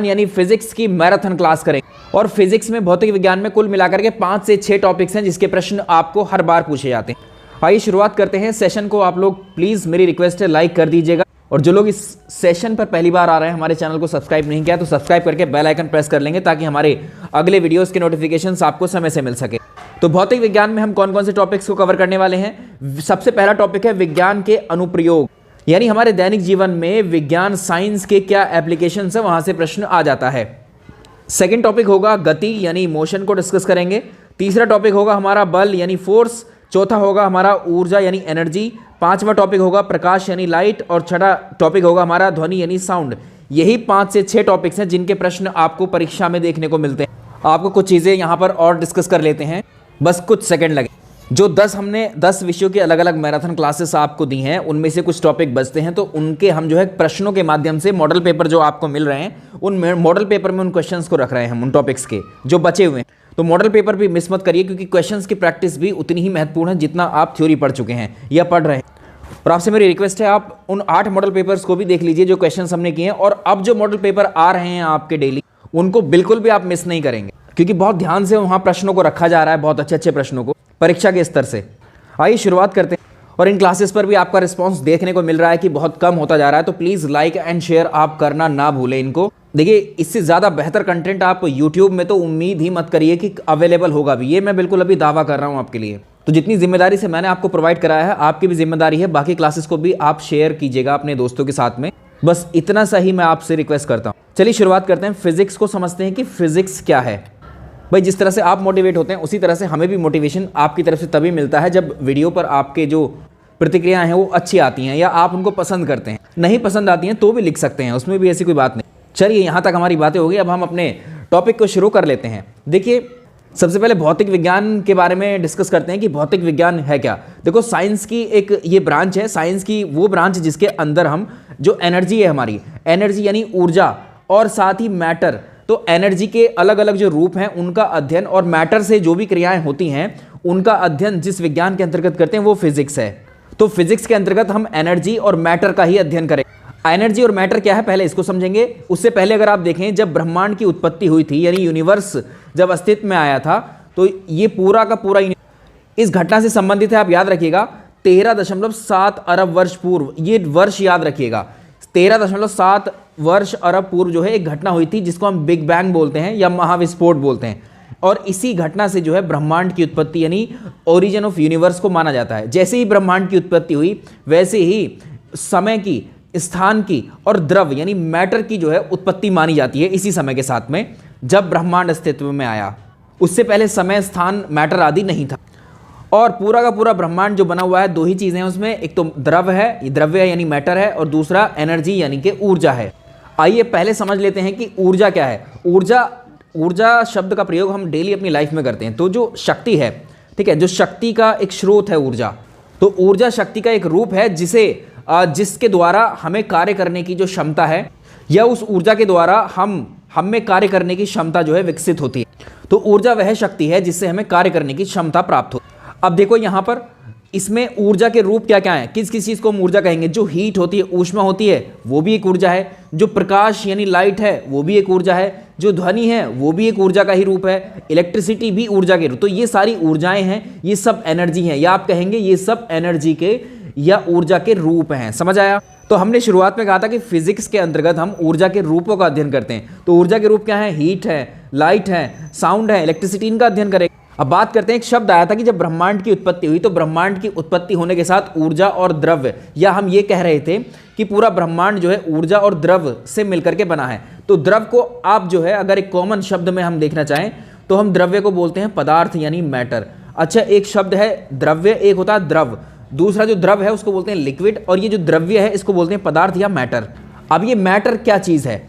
यानी फिजिक्स की marathon class करेंगे। और फिजिक्स में, भौतिक विज्ञान में कुल मिलाकर के 5 से 6 टॉपिक्स हैं जिसके प्रश्न आपको हर बार पूछे जाते हैं। आइए शुरुआत करते हैं सेशन को। आप लोग प्लीज, मेरी रिक्वेस्ट है, लाइक कर दीजिएगा। और जो लोग इस सेशन पर पहली बार आ रहे हैं, हमारे चैनल को सब्सक्राइब नहीं किया तो सब्सक्राइब करके बेल आइकन प्रेस कर लेंगे ताकि हमारे अगले वीडियोस के नोटिफिकेशंस आपको समय से मिल सके। तो भौतिक विज्ञान में हम कौन कौन से टॉपिक्स को कवर करने वाले हैं। सबसे पहला टॉपिक है विज्ञान के अनुप्रयोग, यानी हमारे दैनिक जीवन में विज्ञान साइंस के क्या एप्लीकेशंस है, वहां से प्रश्न आ जाता है। सेकंड टॉपिक होगा गति यानी मोशन को डिस्कस करेंगे। तीसरा टॉपिक होगा हमारा बल यानी फोर्स। चौथा होगा हमारा ऊर्जा यानी एनर्जी। पांचवा टॉपिक होगा प्रकाश यानी लाइट। और छठा टॉपिक होगा हमारा ध्वनि यानी साउंड। यही 5 से 6 टॉपिक्स हैं जिनके प्रश्न आपको परीक्षा में देखने को मिलते हैं। आपको कुछ चीज़ें यहाँ पर और डिस्कस कर लेते हैं, बस कुछ सेकंड लगे। जो 10 विषयों की अलग अलग मैराथन क्लासेस आपको दी हैं, उनमें से कुछ टॉपिक बचते हैं, तो उनके हम जो है प्रश्नों के माध्यम से मॉडल पेपर जो आपको मिल रहे हैं, उन मॉडल पेपर में उन क्वेश्चंस को रख रहे हैं हम, उन टॉपिक्स के जो बचे हुए हैं। तो मॉडल पेपर भी मिस मत करिए, क्योंकि क्वेश्चंस की प्रैक्टिस भी उतनी ही महत्वपूर्ण है जितना आप थ्योरी पढ़ चुके हैं या पढ़ रहे हैं। और आपसे मेरी रिक्वेस्ट है, आप उन 8 मॉडल पेपर्स को भी देख लीजिए जो क्वेश्चंस हमने किए हैं। और अब जो मॉडल पेपर आ रहे हैं आपके डेली, उनको बिल्कुल भी आप मिस नहीं करेंगे, क्योंकि बहुत ध्यान से वहाँ प्रश्नों को रखा जा रहा है, बहुत अच्छे अच्छे प्रश्नों को परीक्षा के स्तर से। आइए शुरुआत करते हैं। और इन क्लासेस पर भी आपका रिस्पांस देखने को मिल रहा है कि बहुत कम होता जा रहा है, तो प्लीज़ लाइक एंड शेयर आप करना ना भूलें इनको। देखिए, इससे ज़्यादा बेहतर कंटेंट आप यूट्यूब में तो उम्मीद ही मत करिए कि अवेलेबल होगा भी, ये मैं बिल्कुल अभी दावा कर रहा हूँ आपके लिए। तो जितनी जिम्मेदारी से मैंने आपको प्रोवाइड कराया है, आपकी भी जिम्मेदारी है बाकी क्लासेस को भी आप शेयर कीजिएगा अपने दोस्तों के साथ में। बस इतना सा ही मैं आपसे रिक्वेस्ट करता हूँ। चलिए शुरुआत करते हैं। फिजिक्स को समझते हैं कि फिजिक्स क्या है। भाई, जिस तरह से आप मोटिवेट होते हैं, उसी तरह से हमें भी मोटिवेशन आपकी तरफ से तभी मिलता है जब वीडियो पर आपके जो प्रतिक्रियाएं हैं वो अच्छी आती हैं या आप उनको पसंद करते हैं। नहीं पसंद आती हैं तो भी लिख सकते हैं, उसमें भी ऐसी कोई बात नहीं। चलिए, यहाँ तक हमारी बातें हो गई, अब हम अपने टॉपिक को शुरू कर लेते हैं। देखिए, सबसे पहले भौतिक विज्ञान के बारे में डिस्कस करते हैं कि भौतिक विज्ञान है क्या। देखो, साइंस की एक ये ब्रांच है, साइंस की वो ब्रांच जिसके अंदर हम जो एनर्जी है, हमारी एनर्जी यानी ऊर्जा, और साथ ही मैटर, तो एनर्जी के अलग अलग जो रूप हैं उनका अध्ययन, और मैटर से जो भी क्रियाएं होती हैं उनका अध्ययन जिस विज्ञान के अंतर्गत करते हैं वो फिजिक्स है। तो फिजिक्स के अंतर्गत हम एनर्जी और मैटर का ही अध्ययन करें। एनर्जी और मैटर क्या है पहले इसको समझेंगे। उससे पहले अगर आप देखें, जब ब्रह्मांड की उत्पत्ति हुई थी, यानी यूनिवर्स जब अस्तित्व में आया था, तो ये पूरा का पूरा इस घटना से संबंधित है। आप याद रखिएगा, 13.7 अरब वर्ष पूर्व, ये वर्ष याद रखिएगा, 13.7 वर्ष अरब पूर्व जो है एक घटना हुई थी जिसको हम बिग बैंग बोलते हैं या महाविस्फोट बोलते हैं। और इसी घटना से जो है ब्रह्मांड की उत्पत्ति यानी ओरिजिन ऑफ यूनिवर्स को माना जाता है। जैसे ही ब्रह्मांड की उत्पत्ति हुई, वैसे ही समय की, स्थान की और द्रव यानी मैटर की जो है उत्पत्ति मानी जाती है इसी समय के साथ में, जब ब्रह्मांड अस्तित्व में आया। उससे पहले समय, स्थान, मैटर आदि नहीं था। और पूरा का पूरा ब्रह्मांड जो बना हुआ है, 2 ही चीज़ें हैं उसमें, एक तो द्रव है, ये द्रव्य है यानी मैटर है, और दूसरा एनर्जी यानी कि ऊर्जा है। आइए पहले समझ लेते हैं कि ऊर्जा क्या है। ऊर्जा शब्द का प्रयोग हम डेली अपनी लाइफ में करते हैं। तो जो शक्ति है, ठीक है, जो शक्ति का एक स्रोत है ऊर्जा, तो ऊर्जा शक्ति का एक रूप है जिसके द्वारा हमें कार्य करने की जो क्षमता है, या उस ऊर्जा के द्वारा हम में कार्य करने की क्षमता जो है विकसित होती है। तो ऊर्जा वह शक्ति है जिससे हमें कार्य करने की क्षमता प्राप्त हो। अब देखो यहाँ पर इसमें ऊर्जा के रूप क्या क्या है, किस किस चीज़ को हम ऊर्जा कहेंगे। जो हीट होती है, ऊष्मा होती है, वो भी एक ऊर्जा है। जो प्रकाश यानी लाइट है, वो भी एक ऊर्जा है। जो ध्वनि है, वो भी एक ऊर्जा का ही रूप है। इलेक्ट्रिसिटी भी ऊर्जा के रूप। तो ये सारी ऊर्जाएं हैं, ये सब एनर्जी हैं, या आप कहेंगे ये सब एनर्जी के या ऊर्जा के रूप हैं। समझ आया। तो हमने शुरुआत में कहा था कि फिजिक्स के अंतर्गत हम ऊर्जा के रूपों का अध्ययन करते हैं। तो ऊर्जा के रूप क्या है, हीट है, लाइट है, साउंड है, इलेक्ट्रिसिटी, इनका अध्ययन करेंगे। अब बात करते हैं, एक शब्द आया था कि जब ब्रह्मांड की उत्पत्ति हुई, तो ब्रह्मांड की उत्पत्ति होने के साथ ऊर्जा और द्रव्य, या हम ये कह रहे थे कि पूरा ब्रह्मांड जो है ऊर्जा और द्रव्य से मिलकर के बना है। तो द्रव को आप जो है अगर एक कॉमन शब्द में हम देखना चाहें तो हम द्रव्य को बोलते हैं पदार्थ यानी मैटर। अच्छा, एक शब्द है द्रव्य, एक होता है द्रव, दूसरा जो द्रव है उसको बोलते हैं लिक्विड, और ये जो द्रव्य है इसको बोलते हैं पदार्थ या मैटर। अब ये मैटर क्या चीज़ है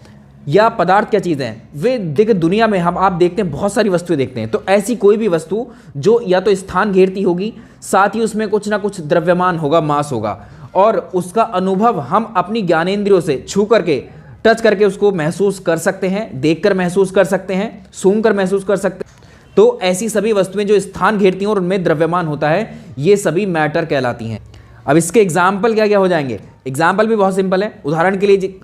या पदार्थ क्या चीज़ है, वे देखिए दुनिया में आप देखते हैं बहुत सारी वस्तुएं देखते हैं। तो ऐसी कोई भी वस्तु जो या तो स्थान घेरती होगी, साथ ही उसमें कुछ ना कुछ द्रव्यमान होगा, मास होगा, और उसका अनुभव हम अपनी ज्ञानेंद्रियों से छू करके, टच करके उसको महसूस कर सकते हैं, देखकर महसूस कर सकते हैं, सूंघ कर महसूस कर सकते हैं। तो ऐसी सभी वस्तुएं जो स्थान घेरती हैं और उनमें द्रव्यमान होता है, ये सभी मैटर कहलाती हैं। अब इसके एग्जाम्पल क्या क्या हो जाएंगे। एग्जाम्पल भी बहुत सिंपल है। उदाहरण के लिए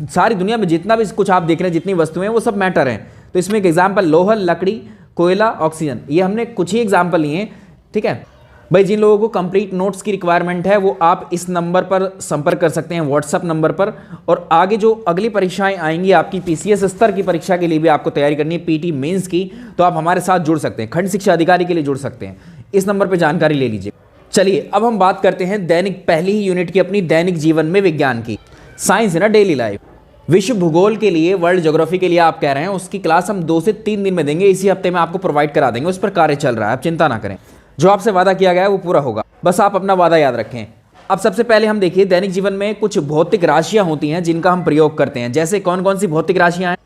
सारी दुनिया में जितना भी कुछ आप देख रहे हैं, जितनी वस्तुएं हैं वो सब मैटर हैं। तो इसमें एक एग्जाम्पल लोहा, लकड़ी, कोयला, ऑक्सीजन, ये हमने कुछ ही एग्जाम्पल लिए हैं। ठीक है भाई, जिन लोगों को कंप्लीट नोट्स की रिक्वायरमेंट है वो आप इस नंबर पर संपर्क कर सकते हैं, व्हाट्सअप नंबर पर। और आगे जो अगली परीक्षाएं आएंगी, आपकी पीसीएस स्तर की परीक्षा के लिए भी आपको तैयारी करनी है, पीटी मेंस की, तो आप हमारे साथ जुड़ सकते हैं, खंड शिक्षा अधिकारी के लिए जुड़ सकते हैं। इस नंबर पर जानकारी ले लीजिए। चलिए अब हम बात करते हैं दैनिक पहली ही यूनिट की अपनी दैनिक जीवन में विज्ञान की। साइंस है ना, डेली लाइफ। विश्व भूगोल के लिए, वर्ल्ड ज्योग्राफी के लिए आप कह रहे हैं, उसकी क्लास हम 2 से 3 दिन में देंगे, इसी हफ्ते में आपको प्रोवाइड करा देंगे। उस पर कार्य चल रहा है, आप चिंता ना करें। जो आपसे वादा किया गया है वो पूरा होगा, बस आप अपना वादा याद रखें। अब सबसे पहले हम देखिए, दैनिक जीवन में कुछ भौतिक राशियां होती हैं जिनका हम प्रयोग करते हैं। जैसे कौन कौन सी भौतिक राशियां हैं?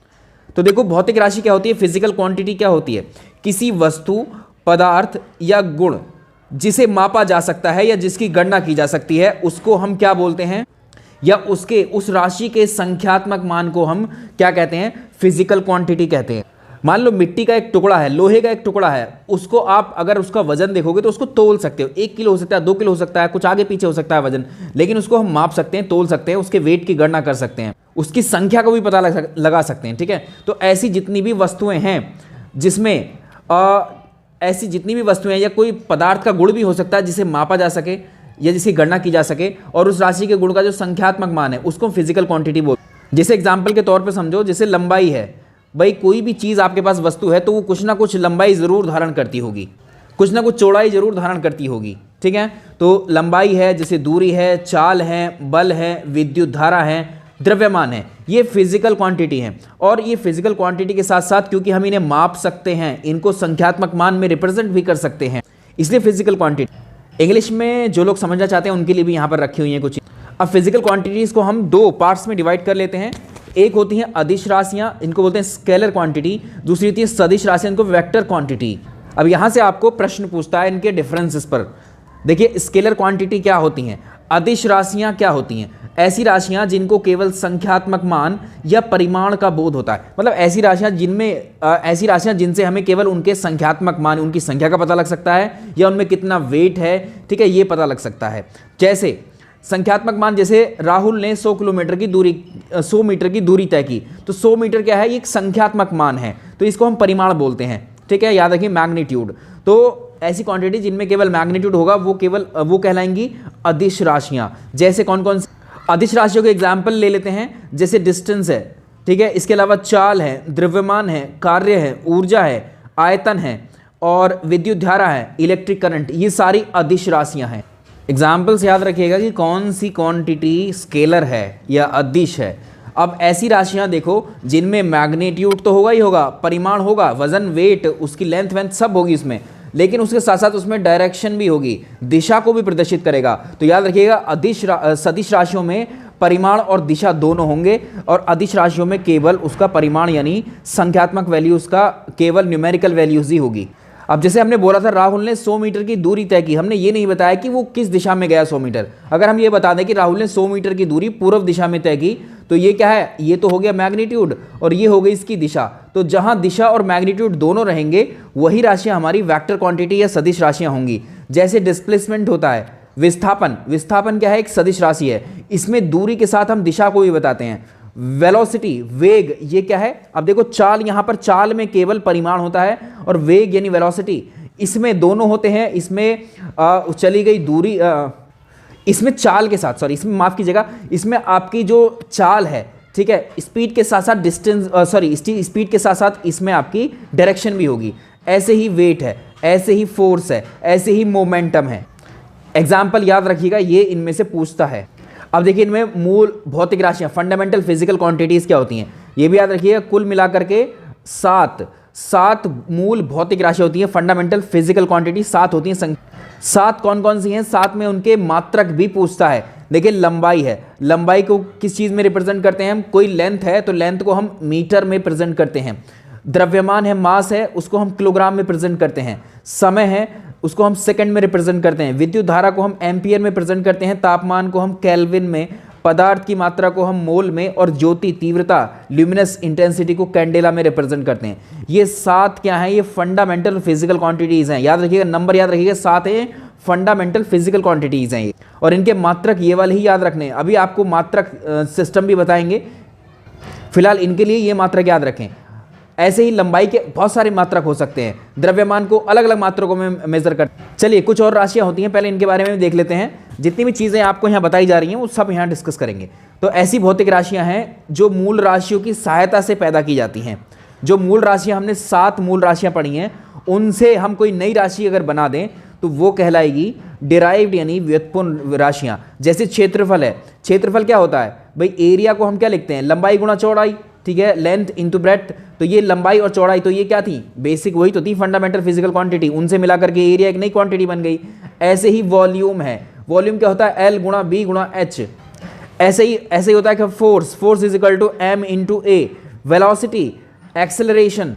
तो देखो, भौतिक राशि क्या होती है, फिजिकल क्वांटिटी क्या होती है, किसी वस्तु, पदार्थ या गुण जिसे मापा जा सकता है या जिसकी गणना की जा सकती है, उसको हम क्या बोलते हैं, या उसके उस राशि के संख्यात्मक मान को हम क्या कहते हैं, फिजिकल क्वांटिटी कहते हैं। मान लो मिट्टी का एक टुकड़ा है, लोहे का एक टुकड़ा है, उसको आप अगर उसका वजन देखोगे तो उसको तोल सकते हो। 1 किलो हो सकता है, 2 किलो हो सकता है, कुछ आगे पीछे हो सकता है वजन, लेकिन उसको हम माप सकते हैं, तोल सकते हैं, उसके वेट की गणना कर सकते हैं, उसकी संख्या को भी पता लगा सकते हैं। ठीक है, तो ऐसी जितनी भी वस्तुएं हैं जिसमें ऐसी जितनी भी वस्तुएं या कोई पदार्थ का गुण भी हो सकता है जिसे मापा जा सके या जिसकी गणना की जा सके, और उस राशि के गुण का जो संख्यात्मक मान है उसको फिजिकल क्वांटिटी बोलते हैं। जैसे एग्जाम्पल के तौर पे समझो, जैसे लंबाई है भाई, कोई भी चीज़ आपके पास वस्तु है तो वो कुछ ना कुछ लंबाई ज़रूर धारण करती होगी, कुछ ना कुछ चौड़ाई ज़रूर धारण करती होगी। ठीक है, तो लंबाई है, जैसे दूरी है, चाल है, बल है, विद्युत धारा है, द्रव्यमान है, ये फिजिकल क्वांटिटी है। और ये फिजिकल क्वांटिटी के साथ साथ क्योंकि हम इन्हें माप सकते हैं, इनको संख्यात्मक मान में रिप्रेजेंट भी कर सकते हैं, इसलिए फिजिकल क्वांटिटी। इंग्लिश में जो लोग समझना चाहते हैं उनके लिए भी यहाँ पर रखी हुई हैं कुछ। अब फिजिकल क्वांटिटीज़ को हम 2 पार्ट्स में डिवाइड कर लेते हैं। एक होती हैं अदिश राशियाँ, इनको बोलते हैं स्केलर क्वांटिटी। दूसरी होती है सदिश राशियाँ, इनको वेक्टर क्वांटिटी। अब यहाँ से आपको प्रश्न पूछता है इनके डिफरेंसेस पर। देखिए, स्केलर क्वांटिटी क्या होती हैं, अदिश राशियाँ क्या होती हैं? ऐसी राशियां जिनको केवल संख्यात्मक मान या परिमाण का बोध होता है, मतलब ऐसी राशियां जिनसे हमें केवल उनके संख्यात्मक मान, उनकी संख्या का पता लग सकता है या उनमें कितना वेट है, ठीक है, ये पता लग सकता है। जैसे संख्यात्मक मान, जैसे राहुल ने 100 मीटर की दूरी तय की, तो 100 मीटर क्या है, ये एक संख्यात्मक मान है, तो इसको हम परिमाण बोलते हैं। ठीक है, याद रखिए मैग्नीट्यूड। तो ऐसी क्वांटिटी जिनमें केवल मैग्नीट्यूड होगा वो कहलाएंगी अदिश राशियां। जैसे कौन कौन सी अदिश राशियों के एग्जाम्पल ले लेते हैं, जैसे डिस्टेंस है, ठीक है, इसके अलावा चाल है, द्रव्यमान है, कार्य है, ऊर्जा है, आयतन है और विद्युत धारा है, इलेक्ट्रिक करंट, ये सारी अदिश राशियां हैं। एग्जाम्पल्स याद रखिएगा कि कौन सी क्वांटिटी स्केलर है या अदिश है। अब ऐसी राशियां देखो जिनमें मैग्नीट्यूड तो होगा ही होगा, परिमाण होगा, वजन, वेट, उसकी लेंथ वेंथ सब होगी इसमें, लेकिन उसके साथ साथ उसमें डायरेक्शन भी होगी, दिशा को भी प्रदर्शित करेगा। तो याद रखिएगा, सदिश राशियों में परिमाण और दिशा दोनों होंगे, और अदिश राशियों में केवल उसका परिमाण यानी संख्यात्मक वैल्यू, उसका केवल न्यूमेरिकल वैल्यूज ही होगी। अब जैसे हमने बोला था राहुल ने 100 मीटर की दूरी तय की, हमने ये नहीं बताया कि वो किस दिशा में गया 100 मीटर। अगर हम ये बता दें कि राहुल ने 100 मीटर की दूरी पूर्व दिशा में तय की, तो ये क्या है, ये तो हो गया मैग्नीट्यूड और ये हो गई इसकी दिशा। तो जहां दिशा और मैग्नीट्यूड दोनों रहेंगे वही राशियां हमारी वेक्टर क्वांटिटी या सदिश राशियां होंगी। जैसे डिस्प्लेसमेंट होता है, विस्थापन क्या है, एक सदिश राशि है, इसमें दूरी के साथ हम दिशा को भी बताते हैं। वेलोसिटी, वेग, ये क्या है, अब देखो चाल, यहां पर चाल में केवल परिमाण होता है और वेग यानी वेलोसिटी इसमें दोनों होते हैं। इसमें चली गई दूरी, इसमें चाल के साथ, सॉरी इसमें माफ कीजिएगा, इसमें आपकी जो चाल है, ठीक है, स्पीड के साथ साथ डिस्टेंस, स्पीड के साथ साथ इसमें आपकी डायरेक्शन भी होगी। ऐसे ही वेट है, ऐसे ही फोर्स है, ऐसे ही मोमेंटम है। एग्जाम्पल याद रखिएगा, ये इनमें से पूछता है। अब देखिए इनमें मूल भौतिक राशियां, फंडामेंटल फिजिकल क्वांटिटीज क्या होती हैं, ये भी याद रखिएगा। कुल मिलाकर के 7 मूल भौतिक राशियां होती हैं, फंडामेंटल फिजिकल क्वांटिटी 7 होती हैं। 7 कौन कौन सी हैं, 7 में उनके मात्रक भी पूछता है। देखिए लंबाई है, लंबाई को किस चीज़ में रिप्रेजेंट करते हैं हम, कोई लेंथ है तो लेंथ को हम मीटर में प्रेजेंट करते हैं। द्रव्यमान है, मास है, उसको हम किलोग्राम में प्रेजेंट करते हैं। समय है, उसको हम सेकंड में रिप्रेजेंट करते हैं। विद्युत धारा को हम एम्पियर में प्रेजेंट करते हैं। तापमान को हम केल्विन में, पदार्थ की मात्रा को हम मोल में, और ज्योति तीव्रता, ल्यूमिनस इंटेंसिटी को कैंडेला में रिप्रेजेंट करते हैं। ये 7 क्या है, ये फंडामेंटल फिजिकल क्वांटिटीज हैं। याद रखिएगा, नंबर याद रखिएगा, 7 है, फंडामेंटल फिजिकल क्वांटिटीज हैं ये, और इनके मात्रक ये वाले ही याद रखने हैं। अभी आपको मात्रक सिस्टम भी बताएंगे फिलहाल इनके लिए ये मात्रक याद रखें। ऐसे ही लंबाई के बहुत सारे मात्रक हो सकते हैं, द्रव्यमान को अलग अलग मात्रकों में मेजर कर। चलिए कुछ और राशियां होती हैं, पहले इनके बारे में देख लेते हैं। जितनी भी चीज़ें आपको यहाँ बताई जा रही हैं वो सब यहाँ डिस्कस करेंगे। तो ऐसी भौतिक राशियां हैं जो मूल राशियों की सहायता से पैदा की जाती हैं। जो मूल राशियां, हमने 7 मूल राशियां पढ़ी हैं, उनसे हम कोई नई राशि अगर बना दें तो वो कहलाएगी डिराइव्ड यानी व्युत्पन्न राशियां। जैसे क्षेत्रफल है, क्षेत्रफल क्या होता है भाई, एरिया को हम क्या लिखते हैं, लंबाई गुणा चौड़ाई, ठीक है, लेंथ इनटू ब्रेड्थ। तो ये लंबाई और चौड़ाई तो ये क्या थी, बेसिक वही तो थी, फंडामेंटल फिजिकल क्वांटिटी, उनसे मिलाकर के एरिया एक नई क्वांटिटी बन गई। ऐसे ही वॉल्यूम है, वॉल्यूम क्या होता है, एल गुणा बी गुणा एच। ऐसे ही होता है कि force is equal to m into a. Velocity, acceleration,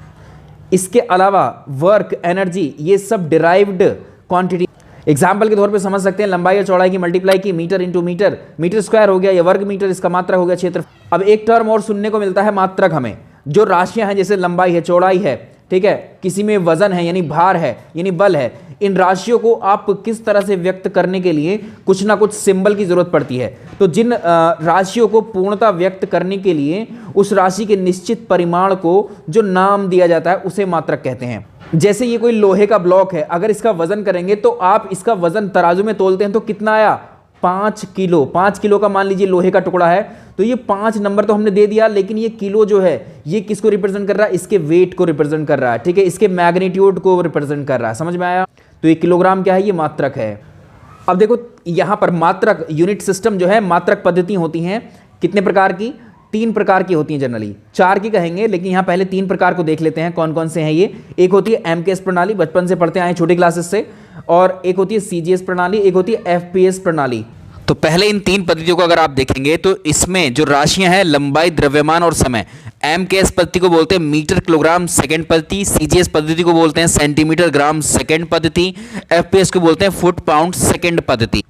इसके अलावा वर्क, एनर्जी, ये सब डिराइव्ड क्वांटिटी। एग्जाम्पल के तौर पे समझ सकते हैं, लंबाई और चौड़ाई की मल्टीप्लाई की, metre into metre, metre square हो गया, या वर्ग मीटर, इसका मात्रक हो गया क्षेत्र। अब एक टर्म और सुनने को मिलता है मात्रक हमें, जो राशियां हैं जैसे लंबाई है, चौड़ाई है, ठीक है, किसी में वजन है यानी भार है यानी बल है, इन राशियों को आप किस तरह से व्यक्त करने के लिए कुछ ना कुछ सिंबल की जरूरत पड़ती है। तो जिन राशियों को पूर्णता व्यक्त करने के लिए उस राशि के निश्चित परिमाण को जो नाम दिया जाता है उसे मात्रक कहते हैं। जैसे ये कोई लोहे का ब्लॉक है, अगर इसका वजन करेंगे तो आप इसका वजन तराजू में तोलते हैं तो कितना आया, 5 किलो। 5 किलो का मान लीजिए लोहे का टुकड़ा है, तो ये 5 नंबर तो हमने दे दिया, लेकिन ये किलो जो है ये किसको रिप्रेजेंट कर रहा है, इसके वेट को रिप्रेजेंट कर रहा है, ठीक है, इसके मैग्नीट्यूड को रिप्रेजेंट कर रहा है। समझ में आया? तो ये किलोग्राम क्या है, ये मात्रक है। अब देखो यहां पर मात्रक यूनिट सिस्टम जो है, मात्रक पद्धति होती हैं कितने प्रकार की, 3 प्रकार की होती हैं, जनरली 4 की कहेंगे, लेकिन यहां पहले 3 प्रकार को देख लेते हैं कौन कौन से हैं ये। एक होती है एमकेएस प्रणाली, बचपन से पढ़ते आए छोटी क्लासेस से, और एक होती है सीजीएस प्रणाली, एक होती है एफपीएस प्रणाली। तो पहले इन 3 पद्धतियों को अगर आप देखेंगे तो इसमें जो राशियां हैं, लंबाई, द्रव्यमान और समय, एमकेएस पद्धति को बोलते हैं मीटर किलोग्राम सेकंड पद्धति, सीजीएस पद्धति को बोलते हैं सेंटीमीटर ग्राम सेकंड पद्धति, एफपीएस को बोलते हैं फुट पाउंड सेकंड पद्धति।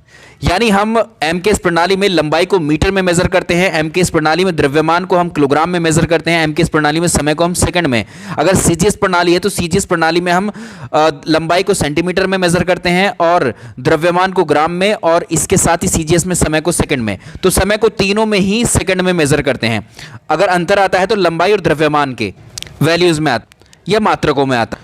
यानी हम एमकेएस प्रणाली में लंबाई को मीटर में मेजर करते हैं, एमकेएस प्रणाली में द्रव्यमान को हम किलोग्राम में मेजर करते हैं, एमकेएस प्रणाली में समय को हम सेकंड में। अगर सीजीएस प्रणाली है तो सीजीएस प्रणाली में हम लंबाई को सेंटीमीटर में मेजर करते हैं और द्रव्यमान को ग्राम में, और इसके साथ ही सीजीएस में समय को सेकंड में। तो समय को तीनों में ही सेकंड में मेजर करते हैं। अगर अंतर आता है तो लंबाई और द्रव्यमान के वैल्यूज में आता या मात्रकों में आता।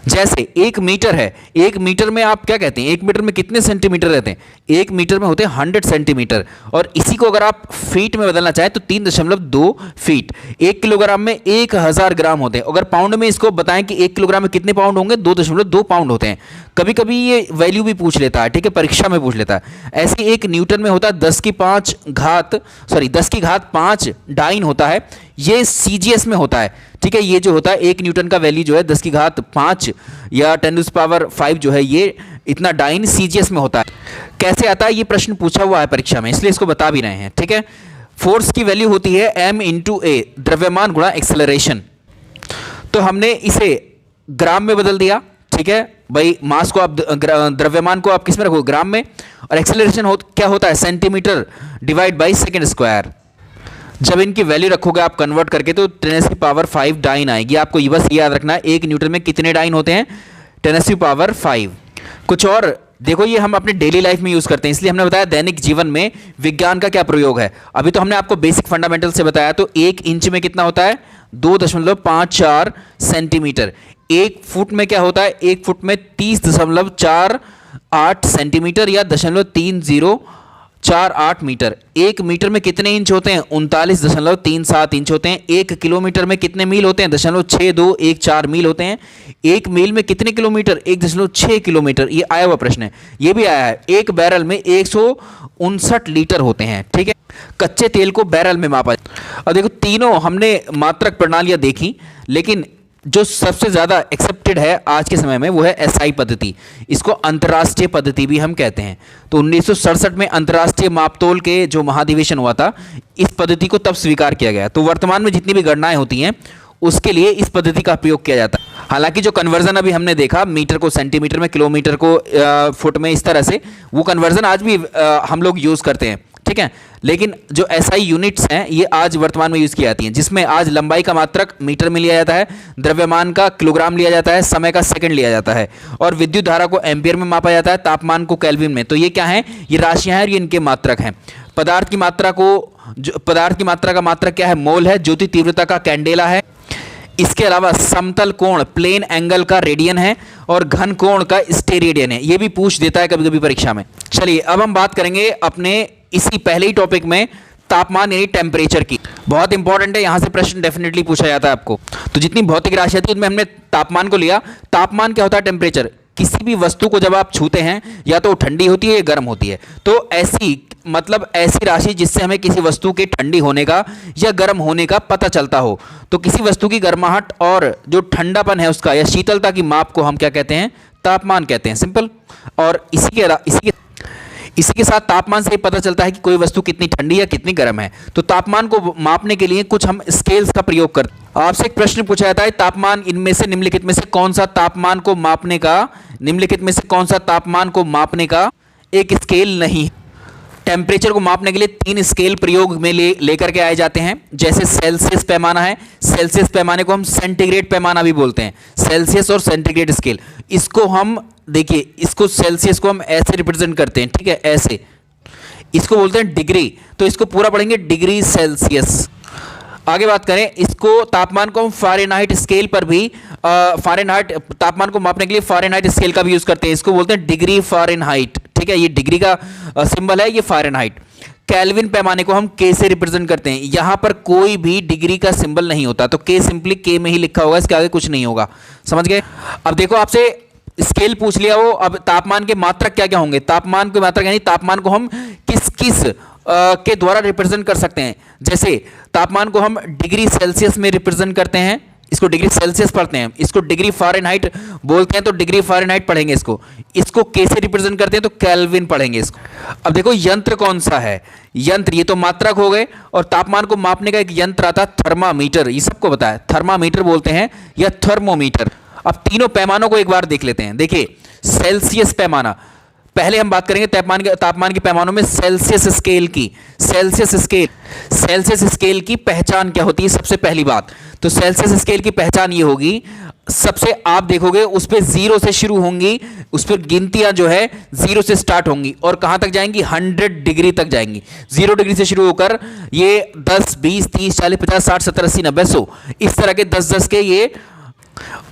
जैसे 1 मीटर है, 1 मीटर में आप क्या कहते हैं, 1 मीटर में कितने सेंटीमीटर रहते हैं, 1 मीटर में होते हैं 100 सेंटीमीटर। और इसी को अगर आप फीट में बदलना चाहें तो 3.2 फीट। 1 किलोग्राम में 1000 ग्राम होते हैं। अगर पाउंड में इसको बताएं कि 1 किलोग्राम में कितने पाउंड होंगे, 2.2 पाउंड होते हैं। कभी कभी ये वैल्यू भी पूछ लेता है, ठीक है, परीक्षा में पूछ लेता है। ऐसे 1 न्यूटन में होता है 10 की घात 5 डाइन होता है, ये सीजीएस में होता है, ठीक है। ये जो होता है 1 न्यूटन का वैल्यू जो है 10 की घात 5 या 10⁵ जो है, ये इतना डाइन सीजीएस में होता है। कैसे आता है, ये प्रश्न पूछा हुआ है परीक्षा में, इसलिए इसको बता भी रहे हैं, ठीक है। फोर्स की वैल्यू होती है m इंटू ए, द्रव्यमान गुणा एक्सेलरेशन। तो हमने इसे ग्राम में बदल दिया, ठीक है भाई। मास को आप, द्रव्यमान को आप किस में रखो, ग्राम में, और एक्सेलरेशन क्या होता है, centimetre divide by second square. जब इनकी वैल्यू रखोगे आप कन्वर्ट करके तो 10⁵ डाइन आएगी। आपको ये बस याद रखना है 1 न्यूटन में कितने डाइन होते हैं, 10⁵ कुछ और देखो, ये हम अपने डेली लाइफ में यूज करते हैं, इसलिए हमने बताया दैनिक जीवन में विज्ञान का क्या प्रयोग है। अभी तो हमने आपको बेसिक फंडामेंटल से बताया। तो 1 इंच में कितना होता है, 2.54 सेंटीमीटर। 1 फुट में क्या होता है, 1 फुट में 30.48 सेंटीमीटर या 0.3048 मीटर। 1 मीटर में कितने इंच होते हैं, 39.37 इंच होते हैं। 1 किलोमीटर में कितने मील होते हैं, 0.6214 मील होते हैं। 1 मील में कितने किलोमीटर, 1.6 किलोमीटर। ये आया हुआ प्रश्न है, ये भी आया है। 1 बैरल में 159 लीटर होते हैं, ठीक है। कच्चे तेल को बैरल में मापा। और देखो तीनों हमने मात्रक प्रणालियां देखी, लेकिन जो सबसे ज़्यादा एक्सेप्टेड है आज के समय में वो है एसआई पद्धति। इसको अंतर्राष्ट्रीय पद्धति भी हम कहते हैं। तो 1967 में अंतर्राष्ट्रीय मापतोल के जो महाधिवेशन हुआ था, इस पद्धति को तब स्वीकार किया गया। तो वर्तमान में जितनी भी गणनाएं होती हैं उसके लिए इस पद्धति का प्रयोग किया जाता है। हालांकि जो कन्वर्जन अभी हमने देखा, मीटर को सेंटीमीटर में, किलोमीटर को फुट में, इस तरह से, वो कन्वर्जन आज भी हम लोग यूज़ करते हैं, ठीक है। लेकिन जो एसआई यूनिट्स हैं ये आज वर्तमान में यूज की जाती हैं, जिसमें आज लंबाई का मात्रक मीटर में लिया जाता है, द्रव्यमान का किलोग्राम लिया जाता है, समय का सेकंड लिया जाता है, और विद्युत धारा को एम्पियर में मापा जाता है, तापमान को केल्विन में। तो ये क्या है, ये राशियां हैं और ये इनके मात्रक हैं। पदार्थ की मात्रा को जो पदार्थ की मात्रा का मात्रक क्या है, मोल है। ज्योति तीव्रता का कैंडेला है। इसके अलावा समतल कोण प्लेन एंगल का रेडियन है और घन कोण का स्टेरेडियन है। ये भी पूछ देता है कभी कभी परीक्षा में। चलिए अब हम बात करेंगे अपने इसी पहले ही टॉपिक में तापमान यानी टेम्परेचर की। बहुत इंपॉर्टेंट है, यहां से प्रश्न डेफिनेटली पूछा जाता है आपको। तो जितनी भौतिक राशि थी उनमें हमने तापमान को लिया। तापमान क्या होता है, टेम्परेचर। किसी भी वस्तु को जब आप छूते हैं या तो ठंडी होती है या गर्म होती है, तो ऐसी राशि जिससे हमें किसी वस्तु के ठंडी होने का या गर्म होने का पता चलता हो। तो किसी वस्तु की गर्माहट और जो ठंडापन है उसका या शीतलता की माप को हम क्या कहते हैं, तापमान कहते हैं। सिंपल। और इसी के साथ तापमान से ही पता चलता है कि कोई वस्तु कितनी ठंडी या कितनी गर्म है। तो तापमान को मापने के लिए कुछ हम स्केल्स का प्रयोग करते हैं। आपसे एक प्रश्न पूछा जाता है, तापमान इनमें से निम्नलिखित में से कौन सा तापमान को मापने का एक स्केल नहीं। टेम्परेचर को मापने के लिए 3 स्केल प्रयोग में लेकर के आए जाते हैं। जैसे सेल्सियस पैमाना है, सेल्सियस पैमाने को हम सेंटीग्रेड पैमाना भी बोलते हैं। सेल्सियस और सेंटीग्रेड स्केल, इसको हम देखिए, इसको सेल्सियस को हम ऐसे रिप्रेजेंट करते हैं, ठीक है, ऐसे। इसको बोलते हैं डिग्री, तो इसको पूरा पढ़ेंगे डिग्री सेल्सियस। आगे बात करें, इसको तापमान को हम फ़ारेनहाइट स्केल पर भी फ़ारेनहाइट तापमान को मापने के लिए फ़ारेनहाइट स्केल का भी यूज़ करते हैं। इसको बोलते हैं डिग्री फ़ारेनहाइट, ठीक है। ये डिग्री का सिंबल है, ये फ़ारेनहाइट। केल्विन पैमाने को हम के से रिप्रेजेंट करते हैं। यहां पर कोई भी डिग्री का सिंबल नहीं होता, तो के सिंपली के में ही लिखा होगा, इसके आगे कुछ नहीं होगा। समझ गए। अब देखो, आपसे स्केल पूछ लिया वो, अब तापमान के मात्रक क्या क्या होंगे। तापमान के मात्रक यानी तापमान को हम किस किस के द्वारा रिप्रेजेंट कर सकते हैं। जैसे तापमान को हम डिग्री सेल्सियस में रिप्रेजेंट करते हैं, इसको डिग्री सेल्सियस पढ़ते हैं। इसको डिग्री फ़ारेनहाइट बोलते हैं, तो डिग्री फ़ारेनहाइट पढ़ेंगे। इसको के से रिप्रेजेंट करते हैं, तो केल्विन पढ़ेंगे इसको। अब देखो यंत्र कौन सा है। यंत्र, ये तो मात्रक हो गए, और तापमान को मापने का एक यंत्र आता है थर्मामीटर। ये सबको पता है, थर्मामीटर बोलते हैं या थर्मोमीटर। अब तीनों पैमानों को एक बार देख लेते हैं। देखिए, सेल्सियस पैमाना, पहले हम बात करेंगे तापमान के पैमानों में सेल्सियस स्केल की। सेल्सियस स्केल की पहचान क्या होती है, सबसे पहली बात तो सेल्सियस स्केल की पहचान ये होगी, सबसे आप देखोगे उस पर 0 से शुरू होंगी, उस पर गिनतियां जो है 0 से स्टार्ट होंगी और कहां तक जाएंगी, 100 डिग्री तक जाएंगी। 0 डिग्री से शुरू होकर ये 10, 20, 30, 40, 50, 60, 70, 80, 90, 100 इस तरह के 10-10 के ये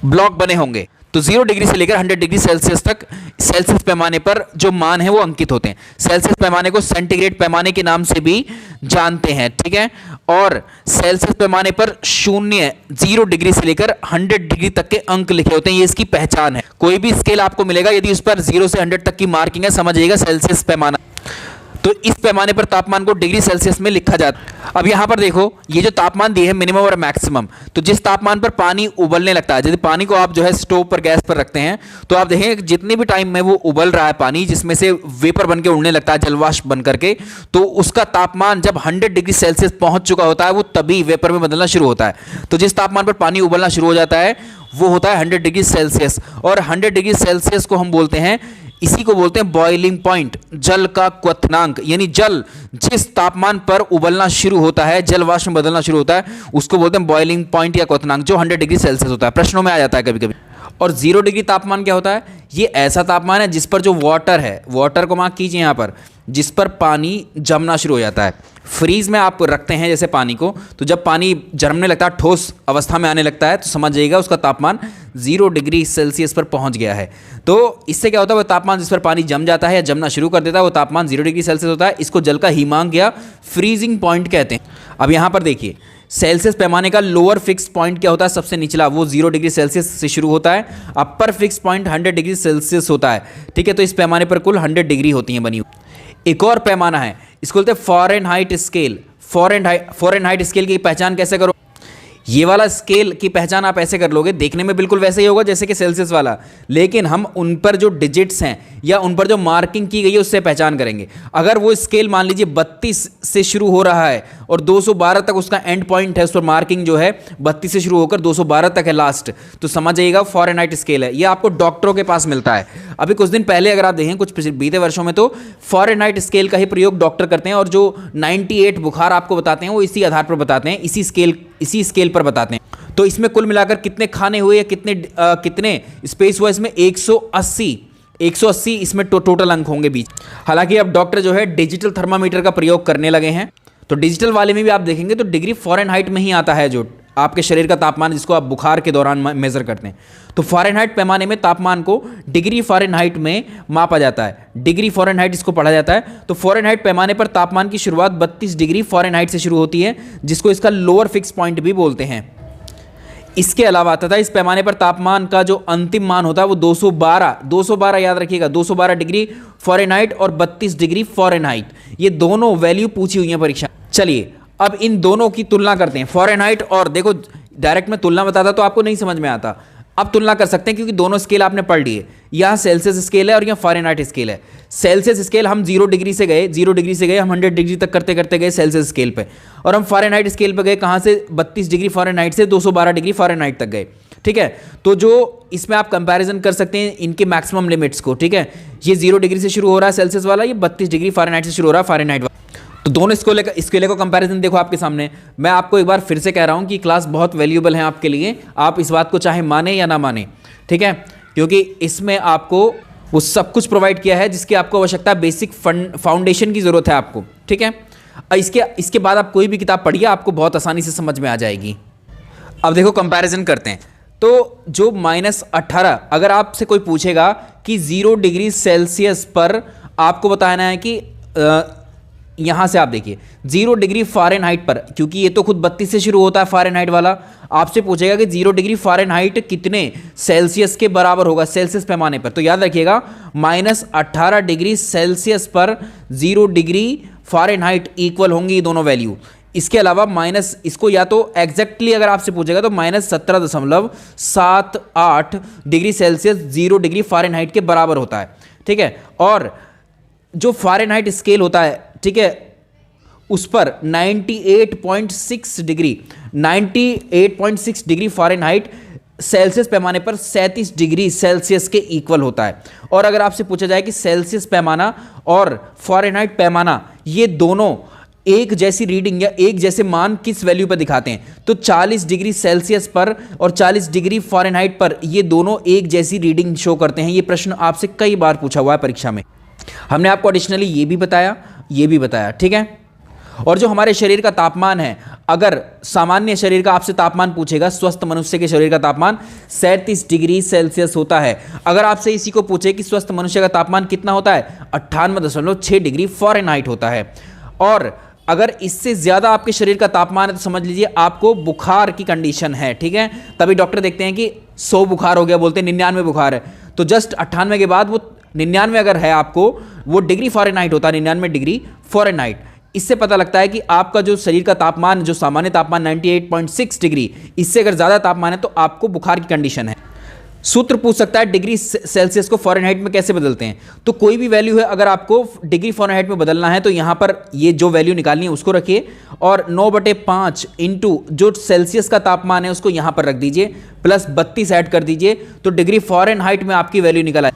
ब्लॉक बने होंगे। तो 0 डिग्री से लेकर 100 डिग्री सेल्सियस तक सेल्सियस पैमाने पर जो मान है वो अंकित होते हैं। सेल्सियस पैमाने को सेंटीग्रेड पैमाने के नाम से भी जानते हैं, ठीक है। और सेल्सियस पैमाने पर 0 डिग्री से लेकर 100 डिग्री तक के अंक लिखे होते हैं, ये इसकी पहचान है। कोई भी स्केल आपको मिलेगा, यदि उस पर 0 से 100 तक की मार्किंग है, समझिएगा सेल्सियस पैमाना। तो इस पैमाने पर तापमान को डिग्री सेल्सियस में लिखा जाता है। अब यहां पर देखो, ये जो तापमान दिए है मिनिमम और मैक्सिमम, तो जिस तापमान पर पानी उबलने लगता है, यदि पानी को आप जो है स्टोव पर गैस पर रखते हैं, तो आप देखें जितने भी टाइम में वो उबल रहा है पानी, जिसमें से वेपर बन के उड़ने लगता है, जलवाष्प बन करके, तो उसका तापमान जब 100 डिग्री सेल्सियस पहुंच चुका होता है, वो तभी वेपर में बदलना शुरू होता है। तो जिस तापमान पर पानी उबलना शुरू हो जाता है वो होता है 100 डिग्री सेल्सियस। और 100 डिग्री सेल्सियस को हम बोलते हैं, इसी को बोलते हैं बॉइलिंग पॉइंट, जल का क्वथनांक। यानी जल जिस तापमान पर उबलना शुरू होता है, जल वाष्प में बदलना शुरू होता है, उसको बोलते हैं बॉइलिंग पॉइंट या क्वथनांक, जो 100 डिग्री सेल्सियस होता है। प्रश्नों में आ जाता है कभी कभी। और 0 डिग्री तापमान क्या होता है, ये ऐसा तापमान है जिस पर जो वाटर है, वाटर को मार्क कीजिए यहाँ पर, जिस पर पानी जमना शुरू हो जाता है। फ्रीज में आप रखते हैं जैसे पानी को, तो जब पानी जमने लगता है, ठोस अवस्था में आने लगता है, तो समझ जाइएगा उसका तापमान 0 डिग्री सेल्सियस पर पहुंच गया है। तो इससे क्या होता है, वो तापमान जिस पर पानी जम जाता है या जमना शुरू कर देता है, वो तापमान 0 डिग्री सेल्सियस होता है। इसको जल का हिमांक या फ्रीजिंग पॉइंट कहते हैं। अब यहाँ पर देखिए, सेल्सियस पैमाने का लोअर फिक्स पॉइंट क्या होता है, सबसे निचला, वो 0 डिग्री सेल्सियस से शुरू होता है। Upper fix point 100 degree Celsius होता है, ठीक है। तो इस पैमाने पर कुल 100 डिग्री होती हैं बनी हुई। एक और पैमाना है, इसको बोलते हैं फ़ारेनहाइट स्केल। फ़ारेनहाइट स्केल की पहचान कैसे करो, ये वाला स्केल की पहचान आप ऐसे कर लोगे, देखने में बिल्कुल वैसे ही होगा जैसे कि सेल्सियस वाला, लेकिन हम उन पर जो डिजिट्स हैं या उन पर जो मार्किंग की गई है उससे पहचान करेंगे। अगर वो स्केल मान लीजिए 32 से शुरू हो रहा है और 212 तक उसका एंड पॉइंट है, उस पर मार्किंग जो है 32 से शुरू होकर 212 तक है लास्ट, तो समझ जाइएगा फ़ारेनहाइट स्केल है। ये आपको डॉक्टरों के पास मिलता है। अभी कुछ दिन पहले अगर आप देखें, कुछ बीते वर्षों में, तो फ़ारेनहाइट स्केल का ही प्रयोग डॉक्टर करते हैं, और जो 98 बुखार आपको बताते हैं वो इसी आधार पर बताते हैं, इसी स्केल पर बताते हैं। तो इसमें कुल मिलाकर कितने खाने हुए या कितने स्पेस हुआ, इसमें 180 इसमें टोटल अंक होंगे बीच। हालांकि अब डॉक्टर जो है डिजिटल थर्मामीटर का प्रयोग करने लगे हैं, तो डिजिटल वाले में भी आप देखेंगे तो डिग्री फ़ारेनहाइट में ही आता है, जो आपके शरीर का तापमान जिसको आप बुखार के दौरान मेज़र करते हैं। तो फ़ारेनहाइट पैमाने में तापमान को डिग्री फ़ारेनहाइट में मापा जाता है, डिग्री फ़ारेनहाइट इसको पढ़ा जाता है। तो फ़ारेनहाइट पैमाने पर तापमान की शुरुआत 32 डिग्री फ़ारेनहाइट से शुरू होती है, जिसको इसका लोअर फिक्स पॉइंट भी बोलते हैं। इसके अलावा तथा इस पैमाने पर तापमान का जो अंतिम मान होता है वो 212 याद रखिएगा, 212 डिग्री फ़ारेनहाइट और 32 डिग्री फ़ारेनहाइट, ये दोनों वैल्यू पूछी हुई है परीक्षा। चलिए अब इन दोनों की तुलना करते हैं, फ़ारेनहाइट और, देखो डायरेक्ट में तुलना बताता तो आपको नहीं समझ में आता, अब तुलना कर सकते हैं क्योंकि दोनों स्केल आपने पढ़ लिए। यहाँ सेल्सियस स्केल है और यहाँ फ़ारेनहाइट स्केल है। सेल्सियस स्केल हम 0 डिग्री से गए हम 100 डिग्री तक करते करते गए सेल्सियस स्केल पे, और हम फ़ारेनहाइट स्केल पे गए कहाँ से, 32 डिग्री फ़ारेनहाइट से 212 डिग्री फ़ारेनहाइट तक गए। ठीक है, तो जो इसमें आप कंपैरिजन कर सकते हैं इनके मैक्सिमम लिमिट्स को। ठीक है, ये 0 डिग्री से शुरू हो रहा है सेल्सियस वाला, ये 32 डिग्री फ़ारेनहाइट से शुरू हो रहा है फ़ारेनहाइट वाला। तो दोनों स्केल को कंपैरिजन देखो आपके सामने। मैं आपको एक बार फिर से कह रहा हूँ कि क्लास बहुत वैल्यूएबल है आपके लिए, आप इस बात को चाहे माने या ना माने, ठीक है, क्योंकि इसमें आपको वो सब कुछ प्रोवाइड किया है जिसकी आपको आवश्यकता, बेसिक फाउंडेशन की ज़रूरत है आपको। ठीक है, इसके बाद आप कोई भी किताब पढ़िए, आपको बहुत आसानी से समझ में आ जाएगी। अब देखो कंपैरिजन करते हैं, तो जो -18, अगर आपसे कोई पूछेगा कि 0 डिग्री सेल्सियस पर आपको बताना है कि यहाँ से आप देखिए 0 डिग्री फ़ारेनहाइट पर, क्योंकि ये तो खुद 32 से शुरू होता है फ़ारेनहाइट वाला, आपसे पूछेगा कि 0 डिग्री फ़ारेनहाइट कितने सेल्सियस के बराबर होगा सेल्सियस पैमाने पर, तो याद रखिएगा -18 डिग्री सेल्सियस पर 0 डिग्री फ़ारेनहाइट इक्वल होंगी ये दोनों वैल्यू। इसके अलावा इसको या तो एग्जैक्टली अगर आपसे पूछेगा तो -17.78 डिग्री सेल्सियस 0 डिग्री फ़ारेनहाइट के बराबर होता है। ठीक है, और जो फ़ारेनहाइट स्केल होता है, ठीक है, उस पर 98.6 डिग्री फ़ारेनहाइट सेल्सियस पैमाने पर 37 डिग्री सेल्सियस के इक्वल होता है। और अगर आपसे पूछा जाए कि सेल्सियस पैमाना और फ़ारेनहाइट पैमाना ये दोनों एक जैसी रीडिंग या एक जैसे मान किस वैल्यू पर दिखाते हैं, तो 40 डिग्री सेल्सियस पर और 40 डिग्री फ़ारेनहाइट पर ये दोनों एक जैसी रीडिंग शो करते हैं। ये प्रश्न आपसे कई बार पूछा हुआ है परीक्षा में, हमने आपको एडिशनली ये भी बताया। ठीक है, और जो हमारे शरीर का तापमान है, अगर सामान्य शरीर का आपसे तापमान पूछेगा, स्वस्थ मनुष्य के शरीर का तापमान 37 डिग्री सेल्सियस होता है। अगर आपसे इसी को पूछे कि स्वस्थ मनुष्य का तापमान कितना होता है, 98.6 डिग्री फ़ारेनहाइट होता है। और अगर इससे ज़्यादा आपके शरीर का तापमान है तो समझ लीजिए आपको बुखार की कंडीशन है। ठीक है, तभी डॉक्टर देखते हैं कि 100 बुखार हो गया, बोलते हैं 99 बुखार है, तो जस्ट 98 के बाद वो 99 अगर है आपको, वो डिग्री फ़ारेनहाइट होता है, 99 डिग्री फ़ारेनहाइट। इससे पता लगता है कि आपका जो शरीर का तापमान, जो सामान्य तापमान 98.6 डिग्री, इससे अगर ज़्यादा तापमान है तो आपको बुखार की कंडीशन है। सूत्र पूछ सकता है डिग्री सेल्सियस को फ़ारेनहाइट में कैसे बदलते हैं, तो कोई भी वैल्यू है अगर आपको डिग्री फ़ारेनहाइट में बदलना है तो यहाँ पर ये जो वैल्यू निकालनी है उसको रखिए, और 9/5 इंटू जो सेल्सियस का तापमान है उसको यहाँ पर रख दीजिए, प्लस 32 ऐड कर दीजिए, तो डिग्री फ़ारेनहाइट में आपकी वैल्यू निकल आए।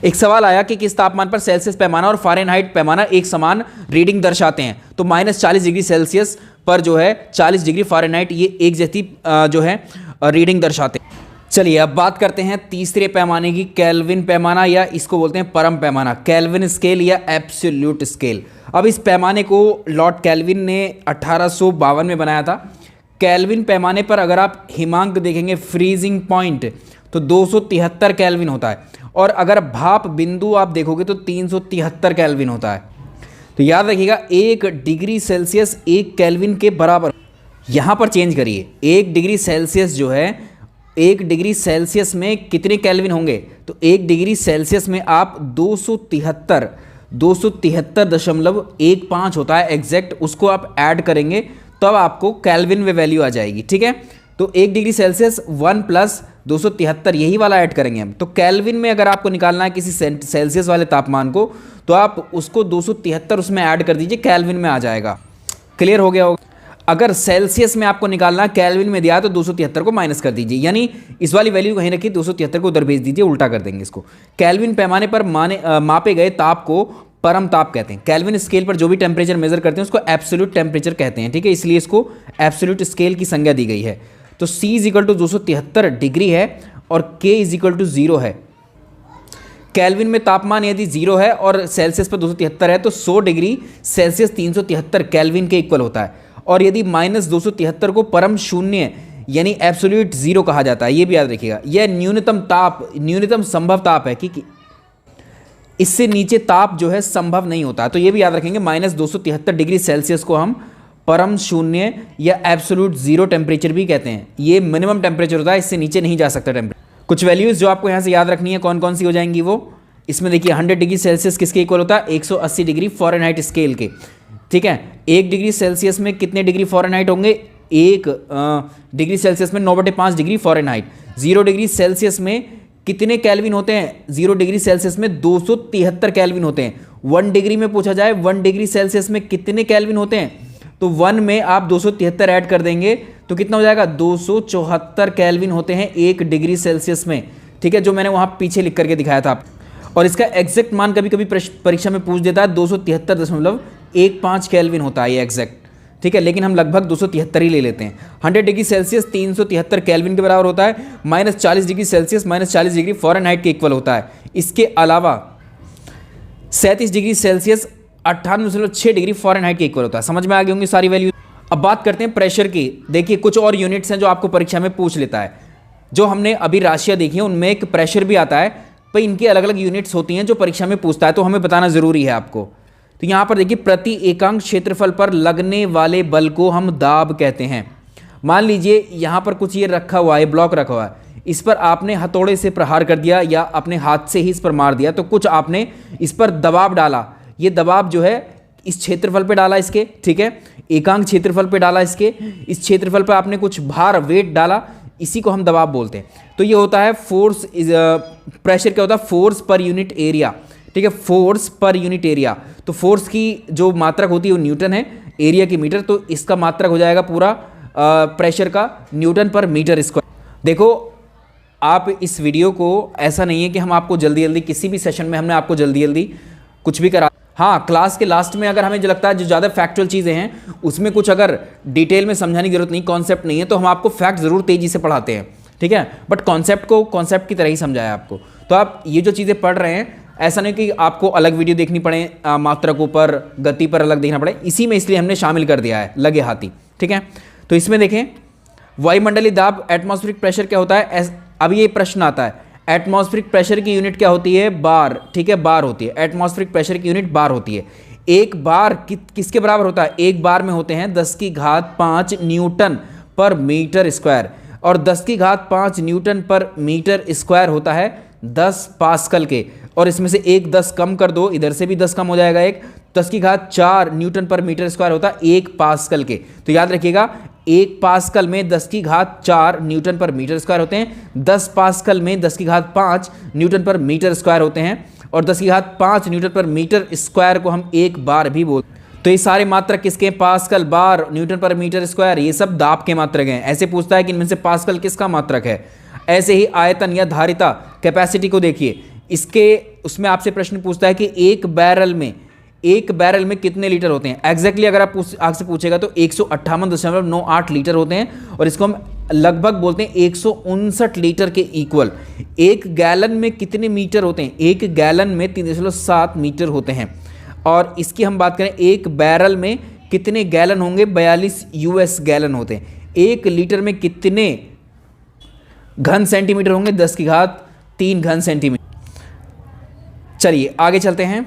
एक सवाल आया कि किस तापमान पर सेल्सियस पैमाना और फ़ारेनहाइट पैमाना एक समान रीडिंग दर्शाते हैं, तो -40 डिग्री सेल्सियस पर जो है 40 डिग्री फ़ारेनहाइट ये एक जैसी जो है रीडिंग दर्शाते हैं। चलिए अब बात करते हैं तीसरे पैमाने की, केल्विन पैमाना, या इसको बोलते हैं परम पैमाना, केल्विन स्केल या एब्सोल्यूट स्केल। अब इस पैमाने को लॉर्ड केल्विन ने 1852 में बनाया था। केल्विन पैमाने पर अगर आप हिमांक देखेंगे, फ्रीजिंग पॉइंट, तो 273 केल्विन होता है, और अगर भाप बिंदु आप देखोगे तो 373 केल्विन होता है। तो याद रखिएगा 1 डिग्री सेल्सियस 1 केल्विन के बराबर। यहाँ पर चेंज करिए, 1 डिग्री सेल्सियस जो है, 1 डिग्री सेल्सियस में कितने केल्विन होंगे, तो 1 डिग्री सेल्सियस में आप 273.15 होता है एग्जैक्ट, उसको आप ऐड करेंगे तब आपको केल्विन में वैल्यू आ जाएगी। ठीक है, तो 1 डिग्री सेल्सियस 1 + 273 यही वाला ऐड करेंगे हम। तो केल्विन में अगर आपको निकालना है किसी सेल्सियस वाले तापमान को, तो आप उसको 273 उसमें ऐड कर दीजिए, केल्विन में आ जाएगा। क्लियर हो गया होगा। अगर सेल्सियस में आपको निकालना है, केल्विन में दिया तो 273 को माइनस कर दीजिए, यानी इस वाली वैल्यू कहीं रखिए, 273 को उधर भेज दीजिए, उल्टा कर देंगे इसको। केल्विन पैमाने पर मापे गए ताप को परम ताप कहते हैं। केल्विन स्केल पर जो भी टेम्परेचर मेजर करते हैं उसको एब्सोल्यूट टेम्परेचर कहते हैं। ठीक है, इसलिए इसको एब्सोल्यूट स्केल की संज्ञा दी गई है। तो C = 273 डिग्री है और K = 0 है। केल्विन में तापमान यदि 0 है और सेल्सियस पर 273 है तो 100 डिग्री सेल्सियस 373 केल्विन के इक्वल होता है। और यदि -273 को परम शून्य यानी एब्सोल्यूट जीरो कहा जाता है, ये भी याद रखिएगा। यह न्यूनतम संभव ताप है कि इससे नीचे ताप जो है संभव नहीं होता है। तो ये भी याद रखेंगे, -273 डिग्री सेल्सियस को हम परम शून्य या एब्सोल्यूट जीरो टेम्परेचर भी कहते हैं। ये मिनिमम टेम्परेचर होता है, इससे नीचे नहीं जा सकता टेम्परेचर। कुछ वैल्यूज़ जो आपको यहाँ से याद रखनी है, कौन कौन सी हो जाएंगी वो, इसमें देखिए 100 डिग्री सेल्सियस किसके इक्वल होता है, 180 डिग्री फ़ारेनहाइट स्केल के। ठीक है, 1 डिग्री सेल्सियस में कितने डिग्री फ़ारेनहाइट होंगे, 1 डिग्री सेल्सियस में 9/5 डिग्री फ़ारेनहाइट। 0 डिग्री सेल्सियस में कितने केल्विन होते हैं, 0 डिग्री सेल्सियस में 273 केल्विन होते हैं। 1 डिग्री में पूछा जाए 1 डिग्री सेल्सियस में कितने केल्विन होते हैं, तो 1 में आप 273 ऐड कर देंगे तो कितना हो जाएगा, 274 केल्विन होते हैं 1 डिग्री सेल्सियस में। ठीक है, जो मैंने वहाँ पीछे लिख करके दिखाया था। और इसका एग्जैक्ट मान कभी कभी परीक्षा में पूछ देता है, 273.15 केल्विन होता है ये एग्जैक्ट। ठीक है, लेकिन हम लगभग 273 ही ले लेते हैं। 100 डिग्री सेल्सियस 373 केल्विन के बराबर होता है, -40 डिग्री सेल्सियस -40 डिग्री फ़ारेनहाइट के इक्वल होता है। इसके अलावा 37 डिग्री सेल्सियस 98.6 डिग्री फ़ारेनहाइट के इक्वल होता है। समझ में आ गई होंगी सारी वैल्यू। अब बात करते हैं प्रेशर की। देखिए कुछ और यूनिट्स हैं जो आपको परीक्षा में पूछ लेता है। जो हमने अभी राशियाँ देखी हैं उनमें एक प्रेशर भी आता है, पर इनकी अलग अलग यूनिट्स होती हैं जो परीक्षा में पूछता है, तो हमें बताना ज़रूरी है आपको। तो यहाँ पर देखिए, प्रति एकांक क्षेत्रफल पर लगने वाले बल को हम दाब कहते हैं। मान लीजिए यहाँ पर कुछ ये रखा हुआ है, ब्लॉक रखा हुआ है, इस पर आपने हथौड़े से प्रहार कर दिया या अपने हाथ से ही इस पर मार दिया, तो कुछ आपने इस पर दबाव डाला। ये दबाव जो है इस क्षेत्रफल पे डाला इसके, ठीक है, एकांक क्षेत्रफल पे डाला इसके, इस क्षेत्रफल पे आपने कुछ भार वेट डाला, इसी को हम दबाव बोलते हैं। तो ये होता है फोर्स, प्रेशर क्या होता है, फोर्स पर यूनिट एरिया। ठीक है, फोर्स पर यूनिट एरिया। तो फोर्स की जो मात्रक होती है वो न्यूटन है, एरिया की मीटर, तो इसका मात्रक हो जाएगा पूरा प्रेशर का न्यूटन पर मीटर स्क्वायर। देखो आप इस वीडियो को, ऐसा नहीं है कि हम आपको जल्दी जल्दी किसी भी सेशन में हमने आपको जल्दी जल्दी कुछ भी करा। हाँ, क्लास के लास्ट में अगर हमें जो लगता है जो ज़्यादा फैक्चुअल चीज़ें हैं उसमें कुछ अगर डिटेल में समझाने की जरूरत नहीं, कॉन्सेप्ट नहीं है, तो हम आपको फैक्ट ज़रूर तेज़ी से पढ़ाते हैं। ठीक है, बट कॉन्सेप्ट को कॉन्सेप्ट की तरह ही समझाया आपको। तो आप ये जो चीज़ें पढ़ रहे हैं, ऐसा नहीं कि आपको अलग वीडियो देखनी पड़े, मात्रकों पर, गति पर अलग देखना पड़े, इसी में इसलिए हमने शामिल कर दिया है लगे हाथी। ठीक है, तो इसमें देखें वायुमंडलीय दाब, एटमॉस्फेरिक प्रेशर क्या होता है। अब ये प्रश्न आता है, एटमॉस्फेरिक प्रेशर की यूनिट क्या होती है, बार। ठीक है, बार होती है, एटमॉस्फेरिक प्रेशर की यूनिट बार होती है। एक बार किसके बराबर होता है, एक बार में होते हैं 10⁵ न्यूटन पर मीटर स्क्वायर, और 10⁵ न्यूटन पर मीटर स्क्वायर होता है 10 पास्कल के। और इसमें से एक 10 कम कर दो, इधर से भी 10 कम हो जाएगा, एक 10⁴ न्यूटन पर मीटर स्क्वायर होता है 1 पास्कल के। तो याद रखिएगा, 1 पास्कल में 10⁴ न्यूटन पर मीटर स्क्वायर होते हैं, 10 पास्कल में 10⁵ न्यूटन पर मीटर स्क्वायर होते हैं, और 10⁵ न्यूटन पर मीटर स्क्वायर को हम एक बार भी बोलते हैं। तो ये सारे मात्रक किसके, पास्कल, बार, न्यूटन पर मीटर स्क्वायर, ये सब दाब के मात्रक हैं। ऐसे पूछता है कि इनमें से पास्कल किसका मात्रक है। ऐसे ही आयतन या धारिता, कैपेसिटी को देखिए, इसके उसमें आपसे प्रश्न पूछता है कि एक बैरल में कितने लीटर होते हैं। एग्जैक्टली अगर आपसे पूछेगा तो 158.98 लीटर होते हैं, और इसको हम लगभग बोलते हैं 159 लीटर के इक्वल। एक गैलन में कितने मीटर होते हैं, एक गैलन में 3.7 मीटर होते हैं। और इसकी हम बात करें, एक बैरल में कितने गैलन होंगे, 42 US गैलन होते हैं। 1 लीटर में कितने घन सेंटीमीटर होंगे, 10⁻³ घन सेंटीमीटर। चलिए आगे चलते हैं।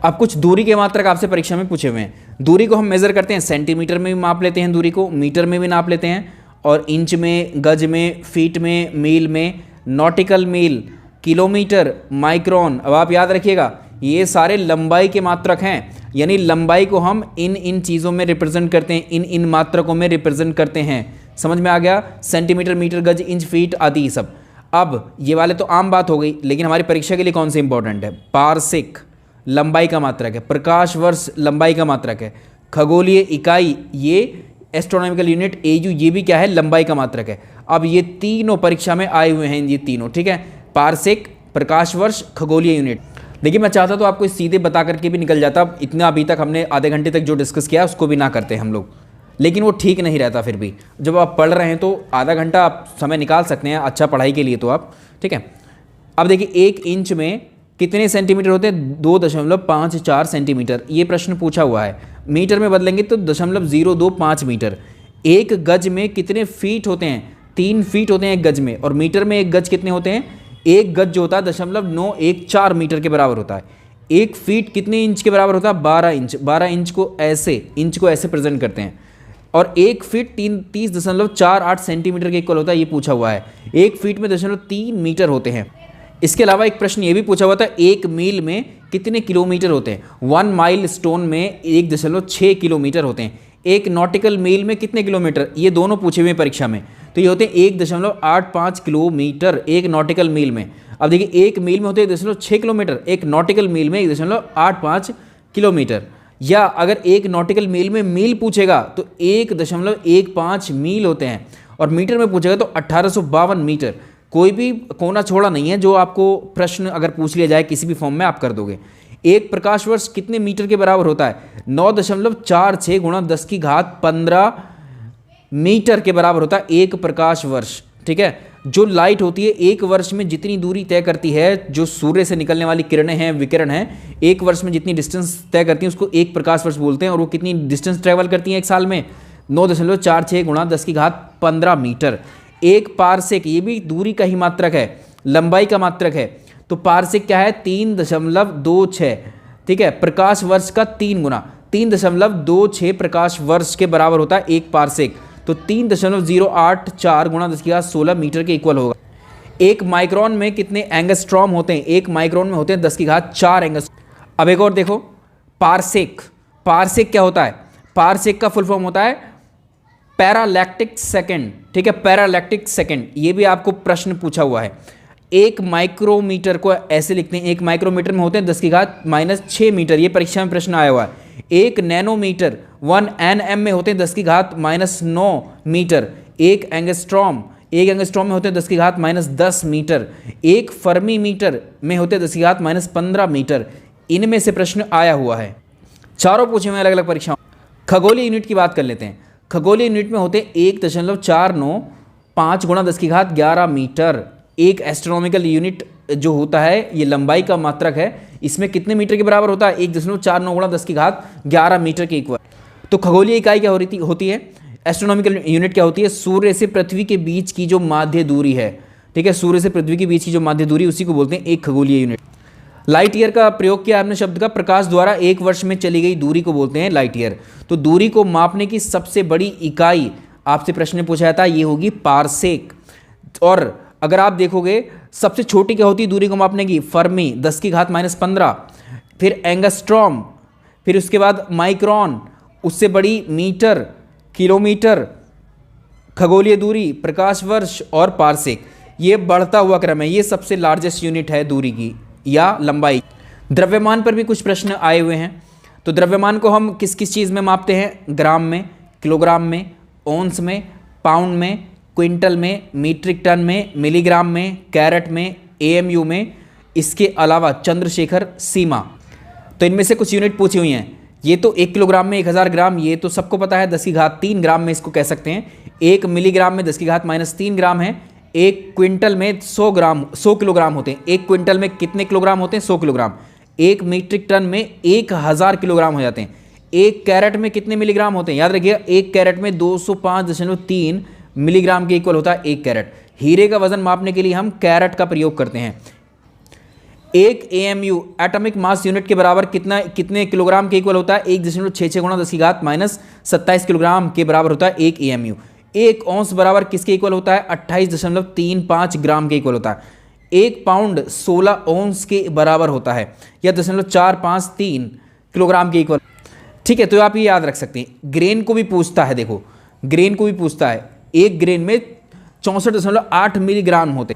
अब कुछ दूरी के मात्रक आपसे परीक्षा में पूछे हुए हैं। दूरी को हम मेज़र करते हैं, सेंटीमीटर में भी माप लेते हैं, दूरी को मीटर में भी नाप लेते हैं, और इंच में, गज में, फीट में, मील में, नॉटिकल मील, किलोमीटर, माइक्रोन। अब आप याद रखिएगा, ये सारे लंबाई के मात्रक हैं, यानी लंबाई को हम इन चीज़ों में रिप्रेजेंट करते हैं, इन मात्रकों में रिप्रेजेंट करते हैं। समझ में आ गया, सेंटीमीटर, मीटर, गज, इंच, फीट आदि सब। अब ये वाले तो आम बात हो गई, लेकिन हमारी परीक्षा के लिए कौन से इंपॉर्टेंट है, पारसिक लंबाई का मात्रक है, प्रकाश वर्ष लंबाई का मात्रक है, खगोलीय इकाई, ये एस्ट्रोनॉमिकल यूनिट AU, ये भी क्या है, लंबाई का मात्रक है। अब ये तीनों परीक्षा में आए हुए हैं, ये तीनों। ठीक है, पारसिक, प्रकाश वर्ष, खगोलीय यूनिट। देखिए मैं चाहता तो आपको सीधे बता करके भी निकल जाता, इतना अभी तक हमने आधे घंटे तक जो डिस्कस किया उसको भी ना करते हम लोग, लेकिन वो ठीक नहीं रहता। फिर भी जब आप पढ़ रहे हैं तो आधा घंटा आप समय निकाल सकते हैं अच्छा पढ़ाई के लिए, तो आप ठीक है। अब देखिए 1 इंच में कितने सेंटीमीटर होते हैं? 2.54 सेंटीमीटर। ये प्रश्न पूछा हुआ है। मीटर में बदलेंगे तो 0.025 मीटर। एक गज में कितने फीट होते हैं? 3 फीट होते हैं एक गज में। और मीटर में एक गज कितने होते हैं? एक गज जो होता है 0.914 मीटर के बराबर होता है। एक फीट कितने इंच के बराबर होता है? 12 इंच। 12 इंच को ऐसे प्रेजेंट करते हैं। और एक फीट 30.48 सेंटीमीटर के इक्वल होता है, ये पूछा हुआ है। एक फीट में 0.3 मीटर होते हैं। इसके अलावा एक प्रश्न ये भी पूछा हुआ था, एक मील में कितने किलोमीटर होते हैं? 1 माइल स्टोन में 1.6 किलोमीटर होते हैं। एक नॉटिकल मील में कितने किलोमीटर? ये दोनों पूछे हुए हैं परीक्षा में। तो ये होते हैं 1.85 किलोमीटर एक नॉटिकल मील में। अब देखिए, एक मील में होते हैं 1.6 किलोमीटर, एक नॉटिकल मील में 1.85 किलोमीटर। या अगर एक नॉटिकल मील में मील पूछेगा तो 1.15 मील होते हैं। और मीटर में पूछेगा तो 1852 मीटर। कोई भी कोना छोड़ा नहीं है, जो आपको प्रश्न अगर पूछ लिया जाए किसी भी फॉर्म में आप कर दोगे। एक प्रकाश वर्ष कितने मीटर के बराबर होता है? 9.46 × 10⁻15 मीटर के बराबर होता है एक प्रकाश वर्ष। ठीक है, जो लाइट होती है एक वर्ष में जितनी दूरी तय करती है, जो सूर्य से निकलने वाली किरणें हैं, विकिरण हैं, एक वर्ष में जितनी डिस्टेंस तय करती हैं उसको एक प्रकाश वर्ष बोलते हैं। और वो कितनी डिस्टेंस ट्रैवल करती हैं एक साल में? 9.46 × 10⁻15 मीटर। एक पारसेक, ये भी दूरी का ही मात्रक है, लंबाई का मात्रक है। तो पारसेक क्या है? 3.26। ठीक है, प्रकाश वर्ष का 3 गुना, 3.26 प्रकाश वर्ष के बराबर होता है एक पारसेक। तो 3.084 × 10⁻16 मीटर के इक्वल होगा। एक माइक्रोन में कितने एंगस्ट्रॉम होते हैं? एक माइक्रोन में होते हैं 10⁻4 एंगस्ट्रॉम। अब एक और देखो, पारसेक। पारसेक क्या होता है? पारसेक का फुल फॉर्म होता है पैरालैक्टिक सेकंड। ठीक है, पैरालैक्टिक सेकंड। ये भी आपको प्रश्न पूछा हुआ है। एक माइक्रोमीटर को ऐसे लिखते हैं, एक माइक्रोमीटर में होते हैं 10⁻6 मीटर। ये परीक्षा में प्रश्न आया हुआ है। एक नैनोमीटर 1 nm में होते हैं 10⁻9 मीटर। एक एंगस्ट्रॉम में होते हैं 10⁻10 मीटर। एक फर्मी मीटर में होते हैं 10⁻15 मीटर। इनमें से प्रश्न आया हुआ है। चारों पूछे हुए अलग अलग परीक्षाओं। खगोलीय यूनिट की बात कर लेते हैं। खगोलीय यूनिट में होते हैं 1.495 × 10⁻11 मीटर। एक एस्ट्रोनॉमिकल यूनिट जो होता है ये लंबाई का मात्रक है। इसमें कितने मीटर के बराबर होता है? 1.49 × 10⁻11 मीटर के इक्वल। तो खगोलीय इकाई क्या होती है? एस्ट्रोनॉमिकल यूनिट क्या होती है? सूर्य से पृथ्वी के बीच की जो माध्य दूरी है। ठीक है, सूर्य से पृथ्वी के बीच की जो माध्य दूरी, उसी को बोलते हैं एक खगोलीय यूनिट। लाइट ईयर का प्रयोग किया आपने शब्द का। प्रकाश द्वारा एक वर्ष में चली गई दूरी को बोलते हैं लाइट ईयर। तो दूरी को मापने की सबसे बड़ी इकाई आपसे प्रश्न पूछा जाता है, ये होगी पारसेक। और अगर आप देखोगे सबसे छोटी क्या होती है दूरी को मापने की? फर्मी 10⁻15। फिर एंगस्ट्रॉम, फिर उसके बाद माइक्रोन, उससे बड़ी मीटर, किलोमीटर, खगोलीय दूरी, प्रकाश वर्ष और पारसेक। ये बढ़ता हुआ क्रम है। ये सबसे लार्जेस्ट यूनिट है दूरी की या लंबाई। द्रव्यमान पर भी कुछ प्रश्न आए हुए हैं। तो द्रव्यमान को हम किस किस चीज़ में मापते हैं? ग्राम में, किलोग्राम में, ओंस में, पाउंड में, क्विंटल में, मीट्रिक टन में, मिलीग्राम में, कैरेट में, AMU में। इसके अलावा चंद्रशेखर सीमा। तो इनमें से कुछ यूनिट पूछी हुई हैं। ये तो 1 किलोग्राम में 1000 ग्राम, ये तो सबको पता है। 10⁻3 ग्राम में इसको कह सकते हैं। 1 मिलीग्राम में 10⁻−3 ग्राम है। एक क्विंटल में 100 किलोग्राम होते हैं। एक क्विंटल में कितने किलोग्राम होते हैं? 100 किलोग्राम। एक मीट्रिक टन में 1000 किलोग्राम हो जाते हैं। एक कैरेट में कितने मिलीग्राम होते हैं? याद रखिएगा, एक कैरेट में 205.3 मिलीग्राम के इक्वल होता है एक कैरेट। हीरे का वजन मापने के लिए हम कैरेट का प्रयोग करते हैं। एक AMU एटॉमिक मास यूनिट के बराबर कितने किलोग्राम के इक्वल होता है? 1.66 × 10⁻−27 किलोग्राम के बराबर होता है एक AMU। एक औंस बराबर किसके इक्वल होता है? 28.35 ग्राम के इक्वल होता है। एक पाउंड 16 औंस के बराबर होता है या 0.453 किलोग्राम के इक्वल। ठीक है, तो आप ये याद रख सकते हैं। ग्रेन को भी पूछता है, देखो ग्रेन को भी पूछता है। एक ग्रेन में 64.8 मिलीग्राम होते।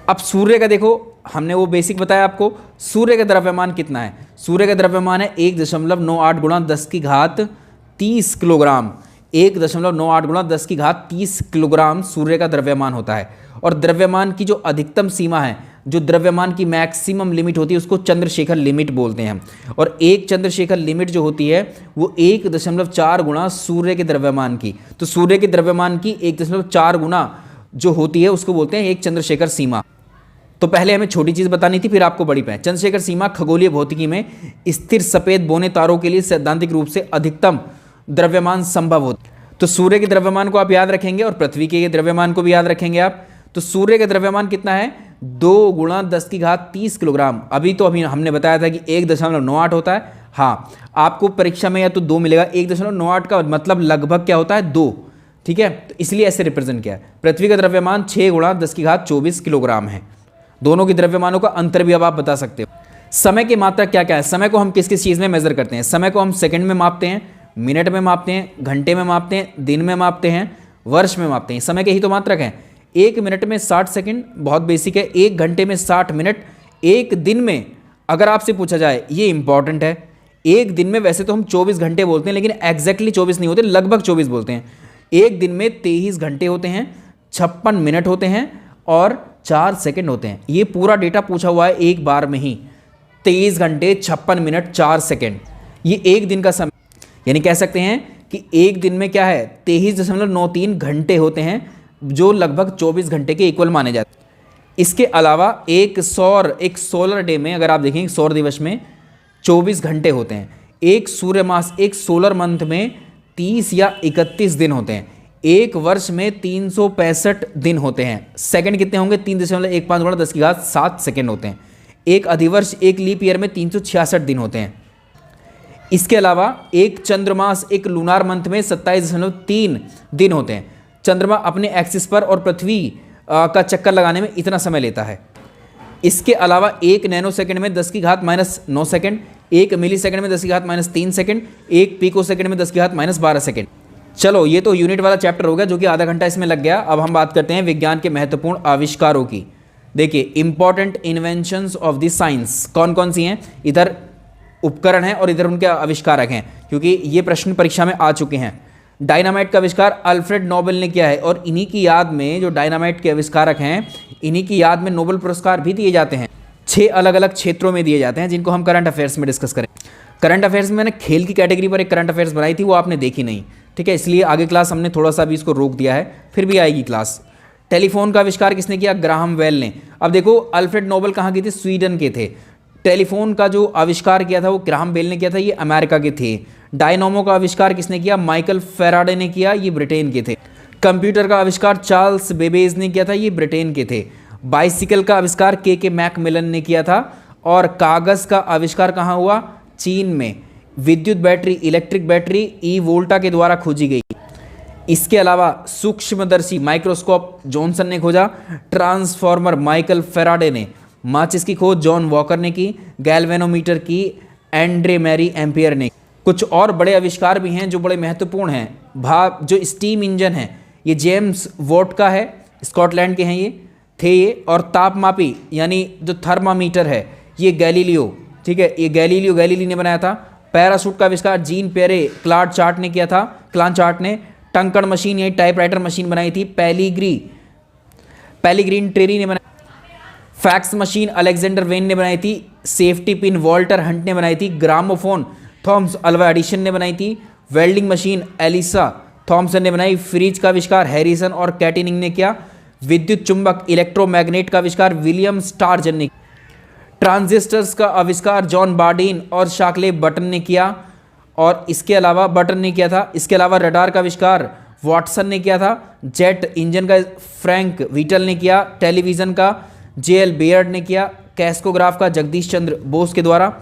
अब सूर्य का देखो, हमने वो बेसिक बताया आपको। सूर्य का द्रव्यमान कितना है? सूर्य का द्रव्यमान है 1.98 × 10⁻30 किलोग्राम। 1.98 × 10⁻30 किलोग्राम सूर्य का द्रव्यमान होता है। और द्रव्यमान की जो अधिकतम सीमा है, जो द्रव्यमान की मैक्सिमम लिमिट होती है, उसको चंद्रशेखर लिमिट बोलते हैं हम। और एक चंद्रशेखर लिमिट जो होती है वो 1.4 गुना सूर्य के द्रव्यमान की। तो सूर्य के द्रव्यमान की 1.4 गुना जो होती है उसको बोलते हैं एक चंद्रशेखर सीमा। तो पहले हमें छोटी चीज़ बतानी थी, फिर आपको बड़ी पे। चंद्रशेखर सीमा खगोलीय भौतिकी में स्थिर सफेद बौने तारों के लिए सैद्धांतिक रूप से अधिकतम द्रव्यमान संभव होता है। तो सूर्य के द्रव्यमान को आप याद रखेंगे और पृथ्वी के द्रव्यमान को भी याद रखेंगे आप। तो सूर्य का द्रव्यमान कितना है? 2 × 10⁻30 किलोग्राम। अभी हमने बताया था कि 1.98 होता है। हाँ, आपको परीक्षा में या तो 2 मिलेगा। 1.98 का मतलब लगभग क्या होता है? 2। ठीक है, तो इसलिए ऐसे रिप्रेजेंट किया है। पृथ्वी का द्रव्यमान 6 × 10⁻24 किलोग्राम है। दोनों के द्रव्यमानों का अंतर भी अब आप बता सकते हो। समय की मात्रा क्या क्या है? समय को हम किस किस चीज़ में मेजर करते हैं? समय को हम सेकंड में मापते हैं, मिनट में मापते हैं, घंटे में मापते हैं, दिन में मापते हैं, वर्ष में मापते हैं। समय के ही तो मात्रक हैं। 1 मिनट में 60 सेकंड, बहुत बेसिक है। 1 घंटे में 60 मिनट। 1 दिन में अगर आपसे पूछा जाए, ये इंपॉर्टेंट है, 1 दिन में वैसे तो हम 24 घंटे बोलते हैं, लेकिन एग्जैक्टली 24 नहीं होते, लगभग 24 बोलते हैं। 1 दिन में 23 घंटे होते हैं, 56 मिनट होते हैं और 4 सेकंड होते हैं। ये पूरा डेटा पूछा हुआ है एक बार में ही। 23 घंटे, 56 मिनट, 4 सेकंड, ये एक दिन का समय। यानी कह सकते हैं कि एक दिन में क्या है? 23.93 घंटे होते हैं, जो लगभग 24 घंटे के इक्वल माने जाते हैं। इसके अलावा एक सोलर डे में अगर आप देखेंगे, सौर दिवस में 24 घंटे होते हैं। एक सूर्य मास, एक सोलर मंथ में 30 या 31 दिन होते हैं। एक वर्ष में 365 दिन होते हैं। सेकंड कितने होंगे? 3.15 × 10⁻7 सेकंड होते हैं। एक अधिवर्ष, एक लीप ईयर में 366 दिन होते हैं। इसके अलावा एक चंद्रमास, एक लूनार मंथ में 27.3 दिन होते हैं। चंद्रमा अपने एक्सिस पर और पृथ्वी का चक्कर लगाने में इतना समय लेता है। इसके अलावा एक नैनो सेकंड में 10⁻9 सेकंड, एक मिली सेकंड में 10⁻3 सेकंड, एक पिको सेकंड में 10⁻12 सेकंड। चलो, ये तो यूनिट वाला चैप्टर हो गया, जो कि आधा घंटा इसमें लग गया। अब हम बात करते हैं विज्ञान के महत्वपूर्ण आविष्कारों की। देखिए, important inventions of the science कौन कौन सी हैं? इधर उपकरण हैं और इधर उनके आविष्कारक हैं, क्योंकि ये प्रश्न परीक्षा में आ चुके हैं। डायनामाइट का आविष्कार अल्फ्रेड नोबेल ने किया है, और इन्हीं की याद में, जो डायनामाइट के आविष्कारक हैं, इन्हीं की याद में नोबेल पुरस्कार भी दिए जाते हैं। 6 अलग अलग क्षेत्रों में दिए जाते हैं, जिनको हम करंट अफेयर्स में डिस्कस करें। करंट अफेयर्स में मैंने खेल की कैटेगरी पर एक करंट अफेयर्स बनाई थी, वो आपने देखी नहीं। ठीक है, इसलिए आगे क्लास हमने थोड़ा सा भी इसको रोक दिया है, फिर भी आएगी क्लास। टेलीफोन का आविष्कार किसने किया? ग्राहम बेल ने। अब देखो, अल्फ्रेड नोबेल कहाँ के थे? स्वीडन के थे। टेलीफोन का जो आविष्कार किया था वो ग्राहम बेल ने किया था, ये अमेरिका के थे। डायनामो का आविष्कार किसने किया? माइकल फैराडे ने किया, ये ब्रिटेन के थे। कंप्यूटर का आविष्कार चार्ल्स बेबेज ने किया था, ये ब्रिटेन के थे। बाइसिकल का आविष्कार के मैकमिलन ने किया था। और कागज़ का आविष्कार कहाँ हुआ? चीन में। विद्युत बैटरी, इलेक्ट्रिक बैटरी ई वोल्टा के द्वारा खोजी गई। इसके अलावा सूक्ष्मदर्शी माइक्रोस्कोप जॉनसन ने खोजा। ट्रांसफॉर्मर माइकल फैराडे ने। माचिस की खोज जॉन वॉकर ने की। गैल्वेनोमीटर की एंड्रे मैरी एम्पियर ने। कुछ और बड़े आविष्कार भी हैं जो बड़े महत्वपूर्ण हैं। जो स्टीम इंजन है, ये जेम्स वॉट का है, स्कॉटलैंड के हैं ये। और तापमापी यानी जो थर्मामीटर है, ये गैलीलियो, ठीक है, ये गैलीली ने बनाया था। पैराशूट का आविष्कार जीन पेरे क्लाड चार्ट ने किया था, क्लान चार्ट ने। टंकण मशीन यानी टाइपराइटर मशीन बनाई थी पेलीग्रीन ट्रेरी ने बनाई। फैक्स मशीन अलेक्जेंडर वेन ने बनाई थी। सेफ्टी पिन वॉल्टर हंट ने बनाई थी। ग्रामोफोन थॉमस अल्वा एडिशन ने बनाई थी। वेल्डिंग मशीन एलिसा थॉमसन ने बनाई। फ्रिज का आविष्कार हैरिसन और कैटिनिंग ने किया। विद्युत चुंबक इलेक्ट्रोमैग्नेट का आविष्कार विलियम स्टारजन ने। ट्रांजिस्टर्स का आविष्कार जॉन बार्डीन और शाकले बटन ने किया, और इसके अलावा बटन ने किया था। इसके अलावा रडार का आविष्कार वाटसन ने किया था। जेट इंजन का फ्रैंक व्हीटल ने किया। टेलीविज़न का जेएल बेयर्ड ने किया। कैस्कोग्राफ का जगदीश चंद्र बोस के द्वारा।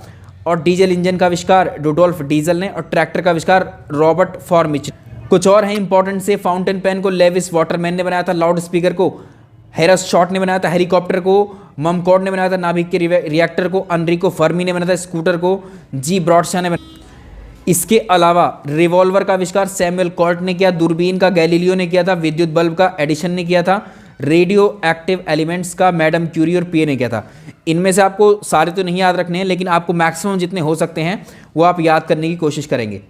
और डीजल इंजन का आविष्कार रुडोल्फ डीजल ने। और ट्रैक्टर का आविष्कार रॉबर्ट फॉर्मिच। कुछ और हैं इंपॉर्टेंट से। फाउंटेन पेन को लेविस वाटरमैन ने बनाया था। लाउड स्पीकर को हैरस शॉट ने बनाया था। हेलीकॉप्टर को ममकॉड ने बनाया था। नाभिक के रिएक्टर को एनरिको फर्मी ने बनाया था। स्कूटर को जी ब्रॉडशा ने बनाया। इसके अलावा रिवॉल्वर का आविष्कार सैमुअल कॉल्ट ने किया। दूरबीन का गैलीलियो ने किया था। विद्युत बल्ब का एडिशन ने किया था। रेडियो एक्टिव एलिमेंट्स का मैडम क्यूरी और पिए ने किया था। इनमें से आपको सारे तो नहीं याद रखने हैं, लेकिन आपको मैक्सिमम जितने हो सकते हैं वो आप याद करने की कोशिश करेंगे।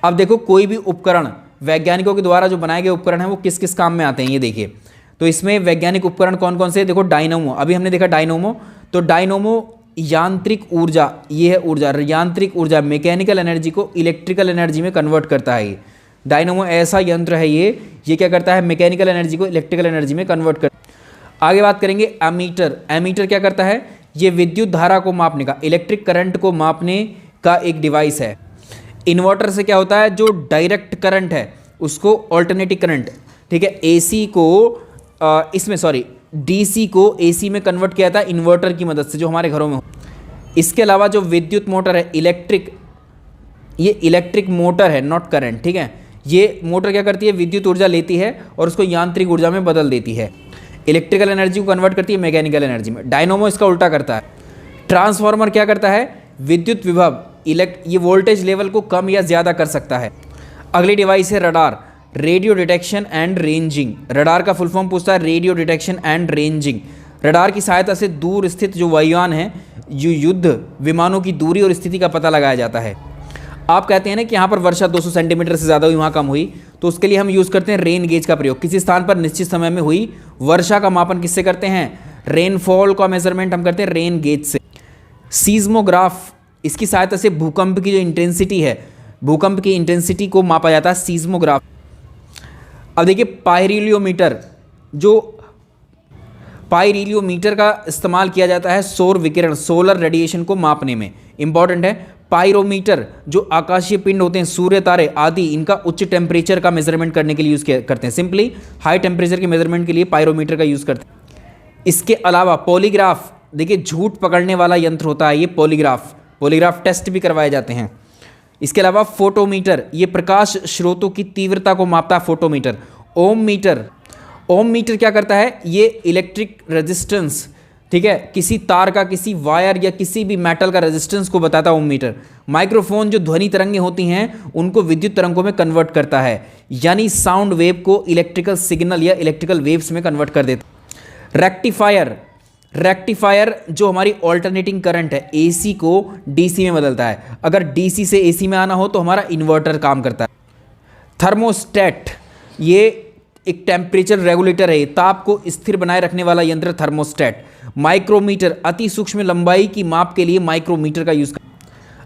अब देखो, कोई भी उपकरण वैज्ञानिकों के द्वारा जो बनाए गए उपकरण हैं वो किस किस काम में आते हैं, ये देखिए। तो इसमें वैज्ञानिक उपकरण कौन कौन से? देखो, डायनोमो, अभी हमने देखा डायनोमो। तो डायनोमो यांत्रिक ऊर्जा, ये है ऊर्जा, यांत्रिक ऊर्जा, मैकेनिकल एनर्जी को इलेक्ट्रिकल एनर्जी में कन्वर्ट करता है। ये डायनोमो ऐसा यंत्र है, ये क्या करता है? मैकेनिकल एनर्जी को इलेक्ट्रिकल एनर्जी में कन्वर्ट कर। आगे बात करेंगे एमीटर। एमीटर क्या करता है? ये विद्युत धारा को मापने का, इलेक्ट्रिक करंट को मापने का एक डिवाइस है। इन्वर्टर से क्या होता है? जो डायरेक्ट करंट है उसको ऑल्टरनेटिंग करंट, ठीक है, एसी को इसमें सॉरी डीसी को एसी में कन्वर्ट किया था इन्वर्टर की मदद से, जो हमारे घरों में हो। इसके अलावा जो विद्युत मोटर है इलेक्ट्रिक, ये इलेक्ट्रिक मोटर है, नॉट करंट, ठीक है। ये मोटर क्या करती है? विद्युत ऊर्जा लेती है और उसको यांत्रिक ऊर्जा में बदल देती है, इलेक्ट्रिकल एनर्जी को कन्वर्ट करती है मैकेनिकल एनर्जी में। डायनोमो इसका उल्टा करता है। ट्रांसफार्मर क्या करता है? विद्युत विभव ये वोल्टेज लेवल को कम या ज़्यादा कर सकता है। अगली डिवाइस है radar, radio detection and ranging. Radar का फुल फॉर्म पूछता है radio detection and ranging. Radar की सहायता से दूर स्थित जो वायुयान हैं, जो युद्ध विमानों की दूरी और स्थिति का पता लगाया जाता है। आप कहते हैं ना कि यहाँ पर वर्षा 200 सेंटीमीटर से ज़्यादा हुई, वहाँ कम हुई, तो उसके लिए हम यूज़ करते हैं रेन गेज का प्रयोग। किसी स्थान पर निश्चित समय में हुई वर्षा का मापन किससे करते हैं? रेनफॉल का मेजरमेंट हम करते हैं रेन गेज से। सीज्मोग्राफ, इसकी सहायता से भूकंप की जो इंटेंसिटी है, भूकंप की इंटेंसिटी को मापा जाता है सीज्मोग्राफ। अब देखिए पायरिलियोमीटर, जो पायरिलियोमीटर का इस्तेमाल किया जाता है सौर विकिरण, सोलर रेडिएशन को मापने में, इंपॉर्टेंट है। पायरोमीटर, जो आकाशीय पिंड होते हैं, सूर्य, तारे आदि, इनका उच्च टेम्परेचर का मेजरमेंट करने के लिए यूज़ करते हैं। सिंपली हाई टेम्परेचर के मेजरमेंट के लिए पायरोमीटर का यूज़ करते हैं। इसके अलावा पॉलीग्राफ, देखिए झूठ पकड़ने वाला यंत्र होता है ये पॉलीग्राफ, पॉलीग्राफ टेस्ट भी करवाए जाते हैं। इसके अलावा फोटोमीटर, ये प्रकाश स्रोतों की तीव्रता को मापता है फोटोमीटर। ओम मीटर, ओम मीटर क्या करता है? ये इलेक्ट्रिक रेजिस्टेंस, ठीक है, किसी तार का, किसी वायर या किसी भी मेटल का रेजिस्टेंस को बताता है ओम मीटर। माइक्रोफोन, जो ध्वनि तरंगें होती हैं उनको विद्युत तरंगों में कन्वर्ट करता है, यानी साउंड वेव को इलेक्ट्रिकल सिग्नल या इलेक्ट्रिकल वेव्स में कन्वर्ट कर देता। रेक्टिफायर, रेक्टिफायर जो हमारी ऑल्टरनेटिंग करंट है एसी को डीसी में बदलता है। अगर डीसी से एसी में आना हो तो हमारा इन्वर्टर काम करता है। थर्मोस्टेट, ये एक टेम्परेचर रेगुलेटर है, ताप को स्थिर बनाए रखने वाला यंत्र थर्मोस्टेट। माइक्रोमीटर, अति सूक्ष्म लंबाई की माप के लिए माइक्रोमीटर का यूज कर।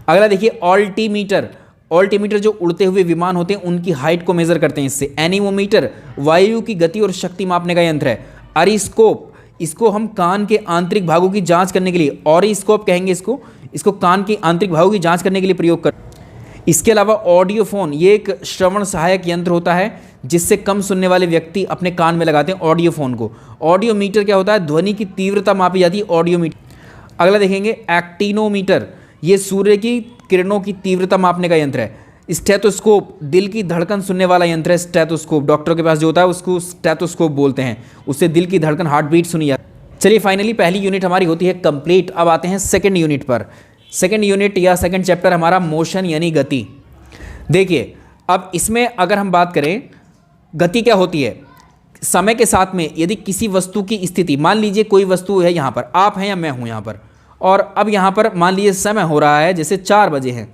अगला देखिए ऑल्टीमीटर, ऑल्टीमीटर जो उड़ते हुए विमान होते हैं उनकी हाइट को मेजर करते हैं इससे। एनीमोमीटर, वायु की गति और शक्ति मापने का यंत्र है। अरिस्कोप, इसको हम कान के आंतरिक भागों की जांच करने के लिए, ऑरिस्कोप कहेंगे इसको कान के आंतरिक भागों की जांच करने के लिए प्रयोग कर। इसके अलावा ऑडियोफोन, ये एक श्रवण सहायक यंत्र होता है जिससे कम सुनने वाले व्यक्ति अपने कान में लगाते हैं ऑडियोफोन को। ऑडियोमीटर क्या होता है? ध्वनि की तीव्रता मापी जाती है ऑडियोमीटर। अगला देखेंगे एक्टिनोमीटर, ये सूर्य की किरणों की तीव्रता मापने का यंत्र है। स्टेथोस्कोप, दिल की धड़कन सुनने वाला यंत्र है स्टेथोस्कोप, डॉक्टर के पास जो होता है उसको स्टेथोस्कोप बोलते हैं, उससे दिल की धड़कन, हार्ट बीट सुनी जाती है। चलिए फाइनली पहली यूनिट हमारी होती है कंप्लीट। अब आते हैं सेकंड यूनिट पर। सेकंड यूनिट या सेकंड चैप्टर हमारा मोशन यानी गति। देखिए अब इसमें अगर हम बात करें गति क्या होती है, समय के साथ में यदि किसी वस्तु की स्थिति, मान लीजिए कोई वस्तु है यहाँ पर, आप हैं या मैं हूँ यहाँ पर, और अब यहाँ पर मान लीजिए समय हो रहा है जैसे 4 बजे हैं,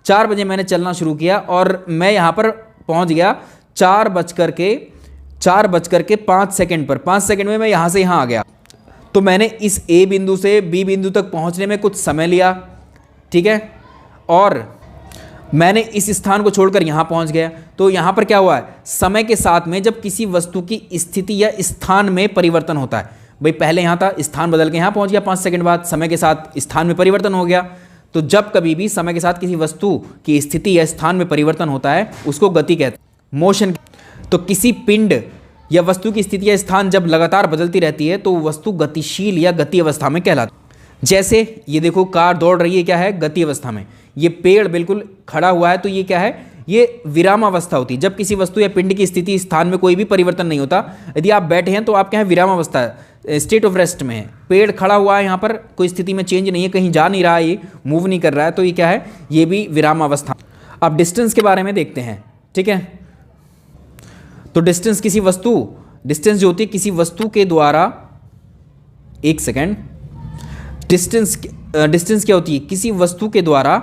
4 बजे मैंने चलना शुरू किया और मैं यहाँ पर पहुँच गया 4:05 सेकंड पर। 5 सेकंड में मैं यहाँ से यहाँ आ गया, तो मैंने इस ए बिंदु से बी बिंदु तक पहुँचने में कुछ समय लिया, ठीक है, और मैंने इस स्थान को छोड़कर यहाँ पहुँच गया। तो यहाँ पर क्या हुआ है? समय के साथ में जब किसी वस्तु की स्थिति या स्थान में परिवर्तन होता है, भाई पहले यहाँ था, स्थान बदल के यहाँ पहुँच गया, 5 सेकंड बाद समय के साथ स्थान में परिवर्तन हो गया। तो जब कभी भी समय के साथ किसी वस्तु की स्थिति या स्थान में परिवर्तन होता है उसको गति कहते हैं, मोशन। तो किसी पिंड या वस्तु की स्थिति या स्थान जब लगातार बदलती रहती है तो वस्तु गतिशील या गति अवस्था में कहलाती है। जैसे ये देखो कार दौड़ रही है, क्या है? गति अवस्था में। ये पेड़ बिल्कुल खड़ा हुआ है, तो ये क्या है? ये विराम अवस्था होती है। जब किसी वस्तु या पिंड की स्थिति, स्थान में कोई भी परिवर्तन नहीं होता, यदि आप बैठे हैं तो आप क्या है? विराम अवस्था, स्टेट ऑफ रेस्ट में है। पेड़ खड़ा हुआ है, यहाँ पर कोई स्थिति में चेंज नहीं है, कहीं जा नहीं रहा है, ये मूव नहीं कर रहा है, तो ये क्या है? ये भी विराम अवस्था। अब डिस्टेंस के बारे में देखते हैं, ठीक है। तो डिस्टेंस किसी वस्तु, डिस्टेंस जो होती है किसी वस्तु के द्वारा, एक सेकेंड, डिस्टेंस क्या होती है? किसी वस्तु के द्वारा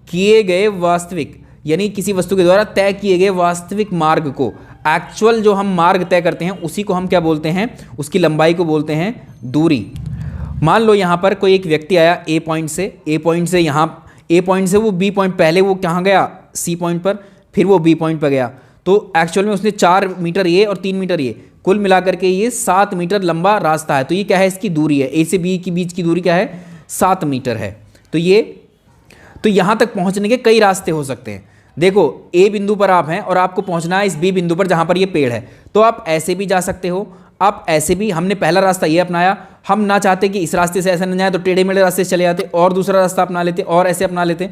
किए गए वास्तविक, यानी किसी वस्तु के द्वारा तय किए गए वास्तविक मार्ग को, एक्चुअल जो हम मार्ग तय करते हैं उसी को हम क्या बोलते हैं? उसकी लंबाई को बोलते हैं दूरी। मान लो यहाँ पर कोई एक व्यक्ति आया ए पॉइंट से यहाँ, ए पॉइंट से वो बी पॉइंट, पहले वो कहाँ गया? सी पॉइंट पर, फिर वो बी पॉइंट पर गया। तो एक्चुअल में उसने 4 मीटर ये और 3 मीटर ये, कुल मिलाकर के ये 7 मीटर लंबा रास्ता है। तो ये क्या है, इसकी दूरी है, ए से बी के बीच की दूरी क्या है, 7 मीटर है। तो यहाँ तक पहुँचने के कई रास्ते हो सकते हैं। देखो ए बिंदु पर आप हैं और आपको पहुँचना है इस बी बिंदु पर जहाँ पर ये पेड़ है, तो आप ऐसे भी जा सकते हो, आप ऐसे भी, हमने पहला रास्ता ये अपनाया, हम ना चाहते कि इस रास्ते से ऐसा न जाए तो टेढ़े मेढ़े रास्ते से चले जाते और दूसरा रास्ता अपना लेते और ऐसे अपना लेते,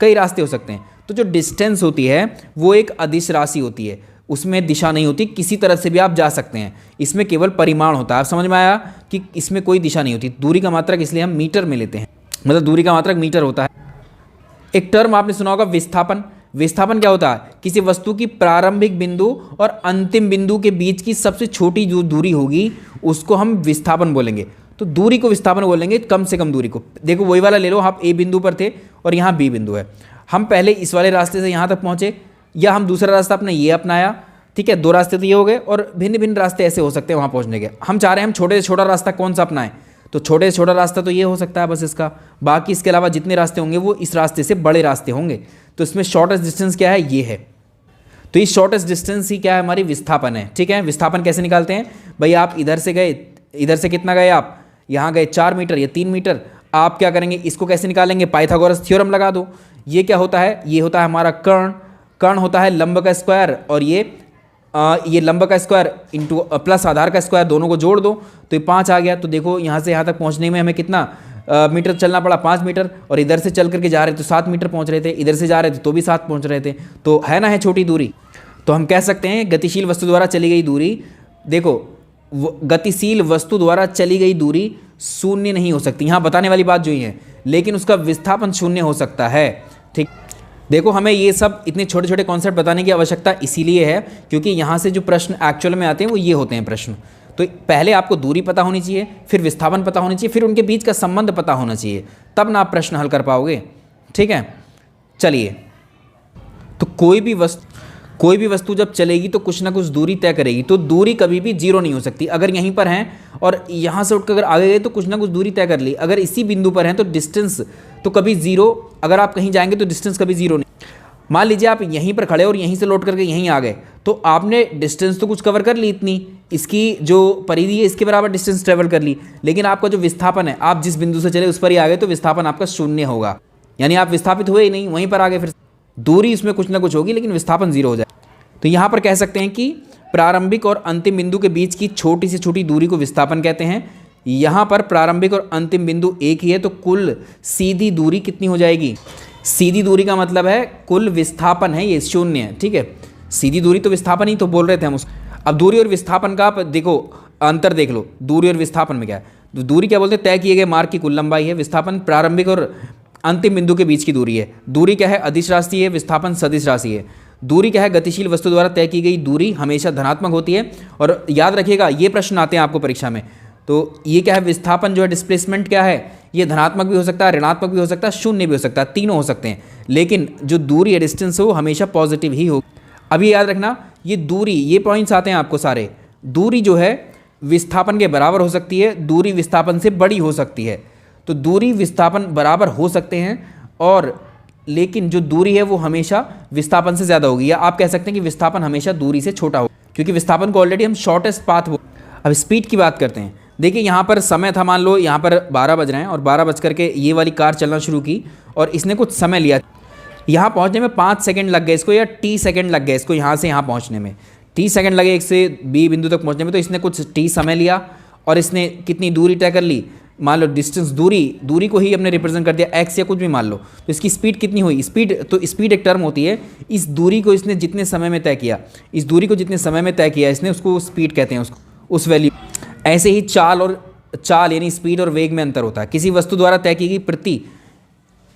कई रास्ते हो सकते हैं। तो जो डिस्टेंस होती है वो एक अदिश राशि होती है, उसमें दिशा नहीं होती, किसी तरह से भी आप जा सकते हैं, इसमें केवल परिमाण होता है। आप समझ में आया कि इसमें कोई दिशा नहीं होती। दूरी का मात्रक इसलिए हम मीटर में लेते हैं, मतलब दूरी का मात्रक मीटर होता है। एक टर्म आपने सुना होगा विस्थापन। विस्थापन क्या होता है, किसी वस्तु की प्रारंभिक बिंदु और अंतिम बिंदु के बीच की सबसे छोटी जो दूरी होगी उसको हम विस्थापन बोलेंगे। तो दूरी को विस्थापन बोलेंगे, कम से कम दूरी को। देखो वही वाला ले लो, आप ए बिंदु पर थे और यहाँ बी बिंदु है, हम पहले इस वाले रास्ते से यहाँ तक पहुँचे या हम दूसरा रास्ता अपने ये अपनाया, ठीक है, 2 रास्ते तो ये हो गए और भिन्न भिन्न रास्ते ऐसे हो सकते हैं वहाँ पहुँचने के। हम चाह रहे हैं हम छोटे से छोटा रास्ता कौन सा अपनाएं, तो छोटे से छोटा रास्ता तो ये हो सकता है बस इसका, बाकी इसके अलावा जितने रास्ते होंगे वो इस रास्ते से बड़े रास्ते होंगे। तो इसमें शॉर्टेस्ट डिस्टेंस क्या है, ये है। तो इस शॉर्टेस्ट डिस्टेंस ही क्या है, हमारी विस्थापन है। ठीक है, विस्थापन कैसे निकालते हैं भाई, आप इधर से गए, इधर से कितना गए आप, यहाँ गए 4 मीटर या 3 मीटर, आप क्या करेंगे, इसको कैसे निकालेंगे, पाइथागोरस थ्योरम लगा दो। ये क्या होता है, ये होता है हमारा कर्ण, कर्ण होता है लंब का स्क्वायर और ये लंब का स्क्वायर इंटू प्लस आधार का स्क्वायर, दोनों को जोड़ दो तो ये 5 आ गया। तो देखो यहाँ से यहाँ तक पहुँचने में हमें कितना मीटर चलना पड़ा, 5 मीटर, और इधर से चल करके जा रहे थे तो 7 मीटर पहुँच रहे थे, इधर से जा रहे थे तो भी 7 पहुँच रहे थे, तो है ना, है छोटी दूरी। तो हम कह सकते हैं गतिशील वस्तु द्वारा चली गई दूरी, देखो गतिशील वस्तु द्वारा चली गई दूरी शून्य नहीं हो सकती, यहाँ बताने वाली बात जो ही है, लेकिन उसका विस्थापन शून्य हो सकता है। ठीक, देखो हमें ये सब इतने छोटे छोटे कॉन्सेप्ट बताने की आवश्यकता इसीलिए है क्योंकि यहाँ से जो प्रश्न एक्चुअल में आते हैं वो ये होते हैं प्रश्न। तो पहले आपको दूरी पता होनी चाहिए, फिर विस्थापन पता होनी चाहिए, फिर उनके बीच का संबंध पता होना चाहिए, तब ना आप प्रश्न हल कर पाओगे। ठीक है, चलिए, तो कोई भी वस्तु जब चलेगी तो कुछ ना कुछ दूरी तय करेगी, तो दूरी कभी भी जीरो नहीं हो सकती। अगर यहीं पर हैं और यहाँ से उठकर अगर आगे गए तो कुछ ना कुछ दूरी तय कर ली, अगर इसी बिंदु पर हैं तो डिस्टेंस तो कभी जीरो, अगर आप कहीं जाएंगे तो डिस्टेंस कभी जीरो नहीं। मान लीजिए आप यहीं पर खड़े और यहीं से लौट करके यहीं आ गए, तो आपने डिस्टेंस तो कुछ कवर कर ली, इतनी इसकी जो परिधि है इसके बराबर डिस्टेंस ट्रेवल कर ली, लेकिन आपका जो विस्थापन है, आप जिस बिंदु से चले उस पर ही आ गए तो विस्थापन आपका शून्य होगा, यानी आप विस्थापित हुए ही नहीं, वहीं पर आ गए। फिर दूरी इसमें कुछ ना कुछ होगी लेकिन विस्थापन जीरो हो जाए। तो यहाँ पर कह सकते हैं कि प्रारंभिक और अंतिम बिंदु के बीच की छोटी से छोटी दूरी को विस्थापन कहते हैं। यहाँ पर प्रारंभिक और अंतिम बिंदु एक ही है तो कुल सीधी दूरी कितनी हो जाएगी, सीधी दूरी का मतलब है कुल विस्थापन है ये शून्य है। ठीक है, सीधी दूरी तो विस्थापन ही तो बोल रहे थे हम उसको। अब दूरी और विस्थापन का आप देखो अंतर देख लो, दूरी और विस्थापन में क्या है, तो दूरी क्या बोलते हैं, तय किए गए मार्ग की कुल लंबाई है, विस्थापन प्रारंभिक और अंतिम बिंदु के बीच की दूरी है। दूरी क्या है, अदिश राशि है, विस्थापन सदिश राशि है। दूरी क्या है, गतिशील वस्तु द्वारा तय की गई दूरी हमेशा धनात्मक होती है। और याद रखिएगा ये प्रश्न आते हैं आपको परीक्षा में, तो ये क्या है, विस्थापन जो है डिस्प्लेसमेंट क्या है, ये धनात्मक भी हो सकता है, ऋणात्मक भी हो सकता है, शून्य भी हो सकता है, तीनों हो सकते हैं, लेकिन जो दूरी है डिस्टेंस है वो हमेशा पॉजिटिव ही हो। अभी याद रखना ये दूरी, ये पॉइंट्स आते हैं आपको सारे, दूरी जो है विस्थापन के बराबर हो सकती है, दूरी विस्थापन से बड़ी हो सकती है। तो दूरी विस्थापन बराबर हो सकते हैं और लेकिन जो दूरी है वो हमेशा विस्थापन से ज़्यादा होगी, या आप कह सकते हैं कि विस्थापन हमेशा दूरी से छोटा होगा, क्योंकि विस्थापन को ऑलरेडी हम शॉर्टेस्ट पाथ। अब स्पीड की बात करते हैं। देखिए यहाँ पर समय था, मान लो यहाँ पर 12 बज रहे हैं और 12 बज करके ये वाली कार चलना शुरू की और इसने कुछ समय लिया, यहाँ पहुँचने में 5 सेकंड लग गए इसको, या टी सेकंड लग गए इसको, यहाँ से यहाँ पहुँचने में टी सेकंड लगे एक से बी बिंदु तक पहुँचने में, तो इसने कुछ टी समय लिया और इसने कितनी दूरी तय कर ली, मान लो डिस्टेंस, दूरी को ही हमने रिप्रेजेंट कर दिया एक्स या कुछ भी मान लो, तो इसकी स्पीड कितनी हुई, स्पीड एक टर्म होती है, इस दूरी को इसने जितने समय में तय किया, इस दूरी को जितने समय में तय किया इसने, उसको स्पीड कहते हैं, उसको उस वैल्यू। ऐसे ही चाल यानी स्पीड और वेग में अंतर होता है। किसी वस्तु द्वारा तय की गई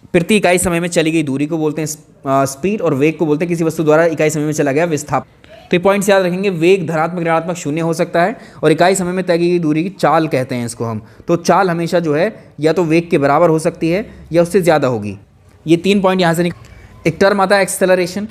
प्रति इकाई समय में चली गई दूरी को बोलते हैं स्पीड, और वेग को बोलते हैं किसी वस्तु द्वारा इकाई समय में चला गया विस्थापन। तो ये पॉइंट्स याद रखेंगे, वेग धनात्मक ऋणात्मक शून्य हो सकता है और इकाई समय में तय की गई दूरी की चाल कहते हैं इसको हम। तो चाल हमेशा जो है या तो वेग के बराबर हो सकती है या उससे ज़्यादा होगी। ये 3 पॉइंट यहाँ से एक टर्म आता है एक्सेलरेशन,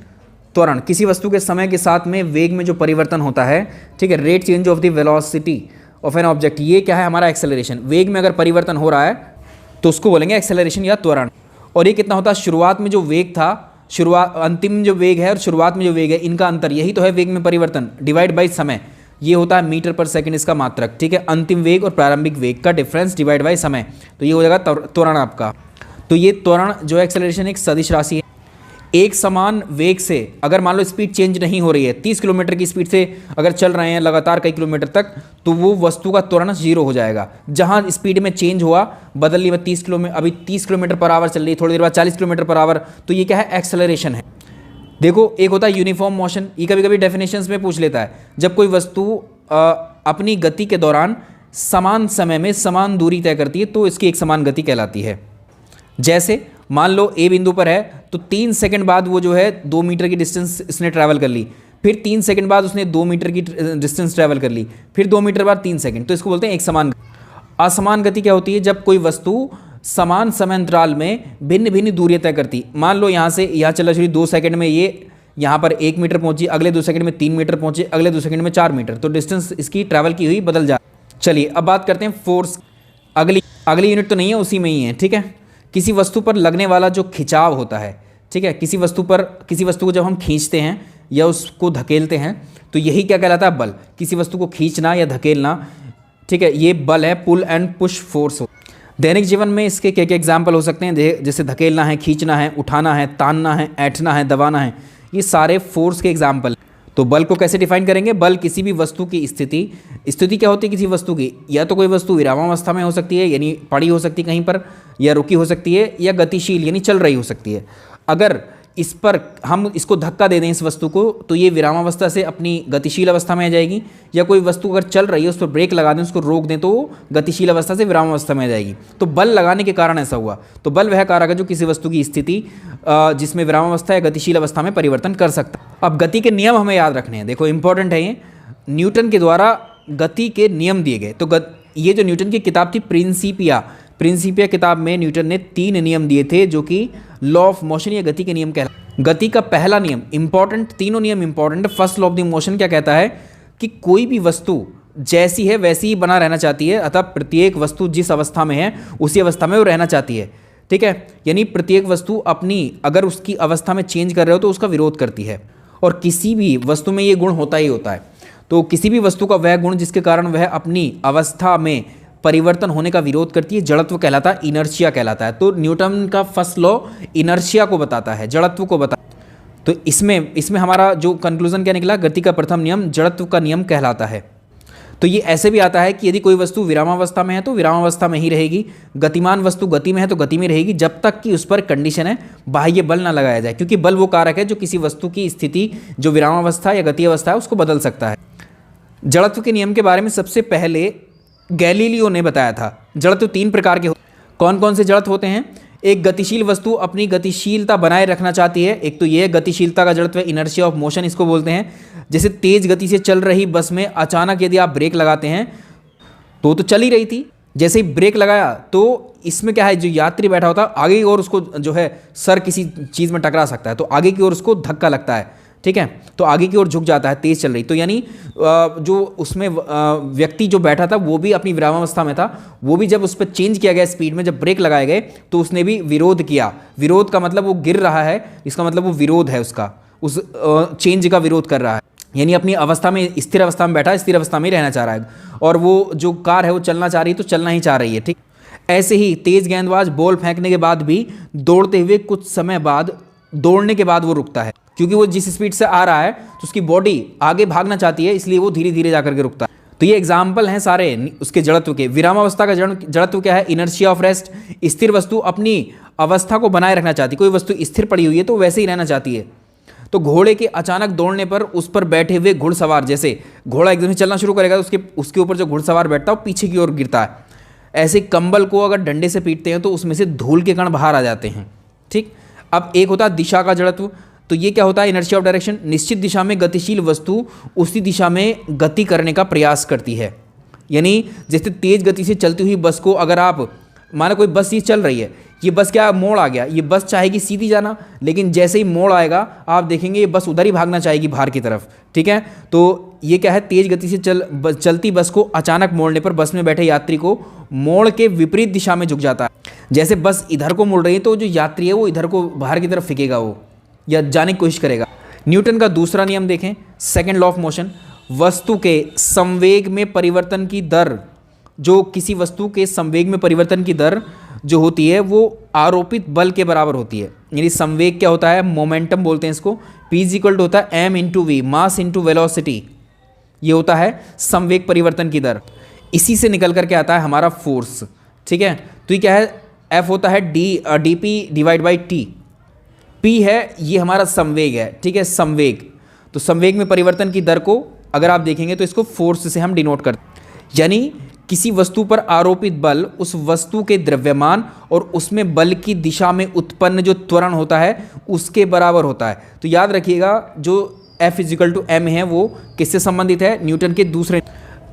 त्वरण, किसी वस्तु के समय के साथ में वेग में जो परिवर्तन होता है, ठीक है, rate change of the velocity of an object, ये क्या है हमारा एक्सेलरेशन। वेग में अगर परिवर्तन हो रहा है तो उसको बोलेंगे एक्सेलरेशन या त्वरण। और ये कितना होता है, शुरुआत में जो वेग था, शुरुआत, अंतिम जो वेग है और शुरुआत में जो वेग है, इनका अंतर, यही तो है वेग में परिवर्तन, डिवाइड बाई समय, ये होता है मीटर पर सेकंड इसका मात्रक, ठीक है। अंतिम वेग और प्रारंभिक वेग का डिफरेंस डिवाइड बाई समय, तो ये हो जाएगा त्वरण आपका। तो ये त्वरण जो एक्सेलरेशन एक सदिश राशि है। एक समान वेग से अगर मान लो स्पीड चेंज नहीं हो रही है, 30 किलोमीटर की स्पीड से अगर चल रहे हैं लगातार कई किलोमीटर तक, तो वो वस्तु का त्वरण 0 हो जाएगा। जहां स्पीड में चेंज हुआ, बदल ली, 30 किलोमीटर, अभी 30 किलोमीटर पर आवर चल रही है, थोड़ी देर बाद 40 किलोमीटर पर आवर, तो ये क्या है, एक्सेलरेशन है। देखो एक होता है यूनिफॉर्म मोशन, ये कभी कभी डेफिनेशंस में पूछ लेता है, जब कोई वस्तु अपनी गति के दौरान समान समय में समान दूरी तय करती है तो इसकी एक समान गति कहलाती है। जैसे मान लो ए बिंदु पर है तो 3 सेकंड बाद वो जो है 2 मीटर की डिस्टेंस इसने ट्रैवल कर ली, फिर 3 सेकंड बाद उसने 2 मीटर की डिस्टेंस ट्रैवल कर ली, फिर 2 मीटर बाद 3 सेकंड, तो इसको बोलते हैं एक समान। असमान गति क्या होती है, जब कोई वस्तु समान समय अंतराल में भिन्न भिन्न दूरियां तय करती। मान लो यहाँ से यहाँ चला शुरू, 2 सेकंड में ये यहाँ पर 1 मीटर पहुंची, अगले 2 सेकंड में 3 मीटर पहुंचे, अगले 2 सेकंड में 4 मीटर, तो डिस्टेंस इसकी ट्रैवल की हुई बदल जा। चलिए अब बात करते हैं फोर्स। अगली यूनिट तो नहीं है, उसी में ही है, ठीक है। किसी वस्तु पर लगने वाला जो खिंचाव होता है, ठीक है, किसी वस्तु को जब हम खींचते हैं या उसको धकेलते हैं तो यही क्या कहलाता है, बल। किसी वस्तु को खींचना या धकेलना, ठीक है, ये बल है, पुल एंड पुश फोर्स। दैनिक जीवन में इसके क्या क्या एग्जाम्पल हो सकते हैं, जैसे धकेलना है, खींचना है, उठाना है, तानना है, ऐंठना है, दबाना है, ये सारे फोर्स के एग्जाम्पल। तो बल को कैसे डिफाइन करेंगे, बल किसी भी वस्तु की स्थिति क्या होती है किसी वस्तु की, या तो कोई वस्तु विरामावस्था में हो सकती है, यानी पड़ी हो सकती है कहीं पर, या रुकी हो सकती है, या गतिशील यानी चल रही हो सकती है। अगर इस पर हम इसको धक्का दे दें इस वस्तु को, तो ये विरामावस्था से अपनी गतिशील अवस्था में आ जाएगी, या कोई वस्तु अगर चल रही है उस पर ब्रेक लगा दें, उसको रोक दें, तो वो गतिशील अवस्था से विरामावस्था में आ जाएगी। तो बल लगाने के कारण ऐसा हुआ। तो बल वह कारक है जो किसी वस्तु की स्थिति जिसमें विरामावस्था या गतिशील अवस्था में परिवर्तन कर सकता है। अब गति के नियम हमें याद रखने हैं, देखो इंपॉर्टेंट है ये। न्यूटन के द्वारा गति के नियम दिए गए। तो ये जो न्यूटन की किताब थी प्रिंसिपिया किताब में न्यूटन ने 3 नियम दिए थे जो कि लॉ ऑफ मोशन या गति के नियम कहलाते। गति का पहला नियम इंपॉर्टेंट, तीनों नियम important. First law of the motion क्या कहता है कि कोई भी वस्तु जैसी है वैसी ही बना रहना चाहती है, अतः प्रत्येक वस्तु जिस अवस्था में है उसी अवस्था में वो रहना चाहती है, ठीक है। यानी प्रत्येक वस्तु अपनी अगर उसकी अवस्था में चेंज कर रहे हो तो उसका विरोध करती है, और किसी भी वस्तु में ये गुण होता ही होता है। तो किसी भी वस्तु का वह गुण जिसके कारण वह अपनी अवस्था में परिवर्तन होने का विरोध करती है, जड़त्व कहलाता है, इनर्शिया कहलाता है। तो न्यूटन का फर्स्ट लॉ इनर्शिया को बताता है, जड़त्व को बताता है। तो इसमें हमारा जो कंक्लूजन क्या निकला, गति का प्रथम नियम जड़त्व का नियम कहलाता है। तो ये ऐसे भी आता है कि यदि कोई वस्तु विरामावस्था में है तो विरामावस्था में ही रहेगी, गतिमान वस्तु गति में है तो गति में रहेगी, जब तक कि उस पर कंडीशन है बाह्य बल ना लगाया जाए, क्योंकि बल वो कारक है जो किसी वस्तु की स्थिति जो विरामावस्था या गति अवस्था है उसको बदल सकता है। जड़त्व के नियम के बारे में सबसे पहले गैलीलियो ने बताया था। जड़त्व 3 प्रकार के कौन कौन से जड़त्व होते हैं। एक गतिशील वस्तु अपनी गतिशीलता बनाए रखना चाहती है, एक तो ये गतिशीलता का जड़त्व है, इनर्शिया ऑफ मोशन इसको बोलते हैं। जैसे तेज गति से चल रही बस में अचानक यदि आप ब्रेक लगाते हैं तो चल ही रही थी, जैसे ही ब्रेक लगाया तो इसमें क्या है, जो यात्री बैठा होता है आगे की ओर उसको जो है सर किसी चीज़ में टकरा सकता है, तो आगे की ओर उसको धक्का लगता है, ठीक है, तो आगे की ओर झुक जाता है, तेज चल रही। तो यानी जो उसमें व्यक्ति जो बैठा था वो भी अपनी विरामावस्था में था, वो भी जब उस पर चेंज किया गया स्पीड में, जब ब्रेक लगाए गए तो उसने भी विरोध किया। विरोध का मतलब वो गिर रहा है, इसका मतलब वो विरोध है उसका, उस चेंज का विरोध कर रहा है, यानी अपनी अवस्था में स्थिर अवस्था में बैठा है, स्थिर अवस्था में ही रहना चाह रहा है, और वो जो कार है वो चलना चाह रही है तो चलना ही चाह रही है, ठीक। ऐसे ही तेज गेंदबाज बॉल फेंकने के बाद भी दौड़ते हुए कुछ समय बाद दौड़ने के बाद वो रुकता है, क्योंकि वो जिस स्पीड से आ रहा है तो उसकी बॉडी आगे भागना चाहती है, इसलिए वो धीरे धीरे जाकर के रुकता है। तो ये एग्जाम्पल हैं सारे उसके जड़त्व के। विरामावस्था का जड़त्व क्या है, इनर्शिया ऑफ रेस्ट। स्थिर वस्तु अपनी अवस्था को बनाए रखना चाहती है, कोई वस्तु स्थिर पड़ी हुई है तो वैसे ही रहना चाहती है। तो घोड़े के अचानक दौड़ने पर उस पर बैठे हुए घुड़सवार, जैसे घोड़ा एकदम से चलना शुरू करेगा तो उसके ऊपर जो घुड़सवार बैठता है वो पीछे की ओर गिरता है। ऐसे कंबल को अगर डंडे से पीटते हैं तो उसमें से धूल के कण बाहर आ जाते हैं, ठीक। अब एक होता है दिशा का जड़त्व। तो ये क्या होता है, इनर्शिया ऑफ डायरेक्शन। निश्चित दिशा में गतिशील वस्तु उसी दिशा में गति करने का प्रयास करती है, यानी जैसे तेज गति से चलती हुई बस को अगर आप मानो कोई बस ये चल रही है, ये बस क्या मोड़ आ गया, ये बस चाहेगी सीधी जाना, लेकिन जैसे ही मोड़ आएगा आप देखेंगे ये बस उधर ही भागना चाहेगी बाहर की तरफ, ठीक है। तो ये क्या है, तेज गति से चलती बस को अचानक मोड़ने पर बस में बैठे यात्री को मोड़ के विपरीत दिशा में झुक जाता है। जैसे बस इधर को मुड़ रही है तो जो यात्री है वो इधर को बाहर की तरफ फेंकेगा वो, या जाने की कोशिश करेगा। न्यूटन का दूसरा नियम देखें, सेकंड लॉ ऑफ मोशन, वस्तु के संवेग में परिवर्तन की दर, जो किसी वस्तु के संवेग में परिवर्तन की दर जो होती है वो आरोपित बल के बराबर होती है। यानी संवेग क्या होता है, मोमेंटम बोलते हैं इसको, P इक्वल टू होता है m into v, mass into velocity, ये होता है संवेग परिवर्तन की दर। इसी से निकल करके आता है हमारा फोर्स, ठीक है। तो ये क्या है, F होता है D P divide by T, P है ये हमारा संवेग है, ठीक है, संवेग। तो संवेग में परिवर्तन की दर को अगर आप देखेंगे तो इसको फोर्स से हम डिनोट करते हैं। यानी किसी वस्तु पर आरोपित बल उस वस्तु के द्रव्यमान और उसमें बल की दिशा में उत्पन्न जो त्वरण होता है उसके बराबर होता है। तो याद रखिएगा जो F इजिकल टू m है वो किससे संबंधित है, न्यूटन के दूसरे।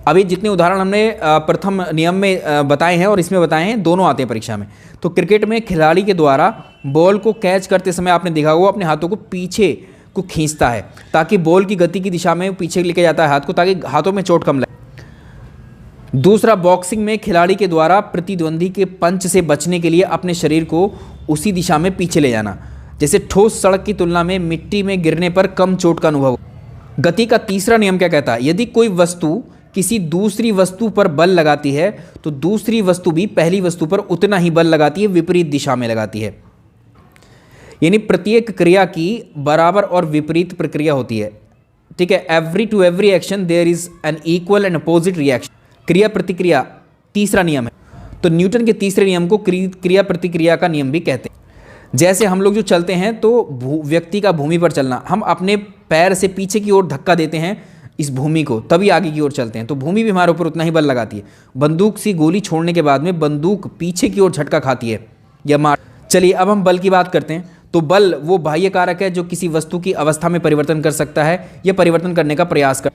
अभी जितने उदाहरण हमने प्रथम नियम में बताए हैं और इसमें बताए हैं, दोनों आते हैं परीक्षा में। तो क्रिकेट में खिलाड़ी के द्वारा बॉल को कैच करते समय आपने देखा होगा अपने हाथों को पीछे को खींचता है ताकि बॉल की गति की दिशा में पीछे लेके जाता है हाथ को, ताकि हाथों में चोट कम लगे। दूसरा, बॉक्सिंग में खिलाड़ी के द्वारा प्रतिद्वंदी के पंच से बचने के लिए अपने शरीर को उसी दिशा में पीछे ले जाना, जैसे ठोस सड़क की तुलना में मिट्टी में गिरने पर कम चोट का अनुभव। गति का तीसरा नियम क्या कहता है, यदि कोई वस्तु किसी दूसरी वस्तु पर बल लगाती है तो दूसरी वस्तु भी पहली वस्तु पर उतना ही बल लगाती है, विपरीत दिशा में लगाती है। यानी प्रत्येक क्रिया की बराबर और विपरीत प्रक्रिया होती है, ठीक है। Every to every action there is an equal and opposite reaction, क्रिया प्रतिक्रिया तीसरा नियम है। तो न्यूटन के तीसरे नियम को क्रिया प्रतिक्रिया का नियम भी कहते हैं। जैसे हम लोग जो चलते हैं तो व्यक्ति का भूमि पर चलना, हम अपने पैर से पीछे की ओर धक्का देते हैं इस भूमि को, तभी आगे की ओर चलते हैं, तो भूमि भी हमारे ऊपर उतना ही बल लगाती है। बंदूक सी गोली छोड़ने के बाद में बंदूक पीछे की ओर झटका खाती है या मार। चलिए अब हम बल की बात करते हैं। तो बल वो बाह्य कारक है जो किसी वस्तु की अवस्था में परिवर्तन कर सकता है या परिवर्तन करने का प्रयास कर,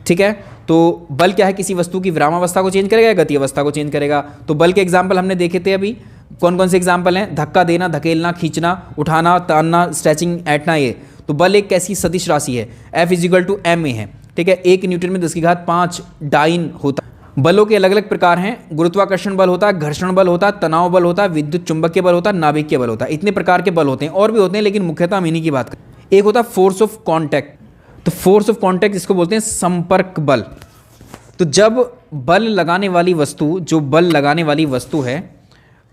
ठीक है। तो बल क्या है, किसी वस्तु की विरामावस्था को चेंज करेगा या गति अवस्था को चेंज करेगा। तो बल के एग्जाम्पल हमने देखे थे अभी, कौन कौन से एग्जाम्पल हैं, धक्का देना, धकेलना, खींचना, उठाना, तानना, स्ट्रेचिंग, ऐंठना। ये तो बल एक कैसी सदिश राशि है, F इजिकल टू m है, ठीक है। 1 न्यूटन में 10⁵ डाइन होता है। बलों के अलग अलग प्रकार हैं, गुरुत्वाकर्षण बल होता है, घर्षण बल होता है, तनाव बल होता है, विद्युत चुंबकीय बल होता है, नाभिकीय बल होता है। इतने प्रकार के बल होते हैं, और भी होते हैं लेकिन मुख्यतः हम इन्हीं की बात करें। एक होता है फोर्स ऑफ कॉन्टैक्ट। तो फोर्स ऑफ कॉन्टैक्ट इसको बोलते हैं संपर्क बल। तो जब बल लगाने वाली वस्तु, जो बल लगाने वाली वस्तु है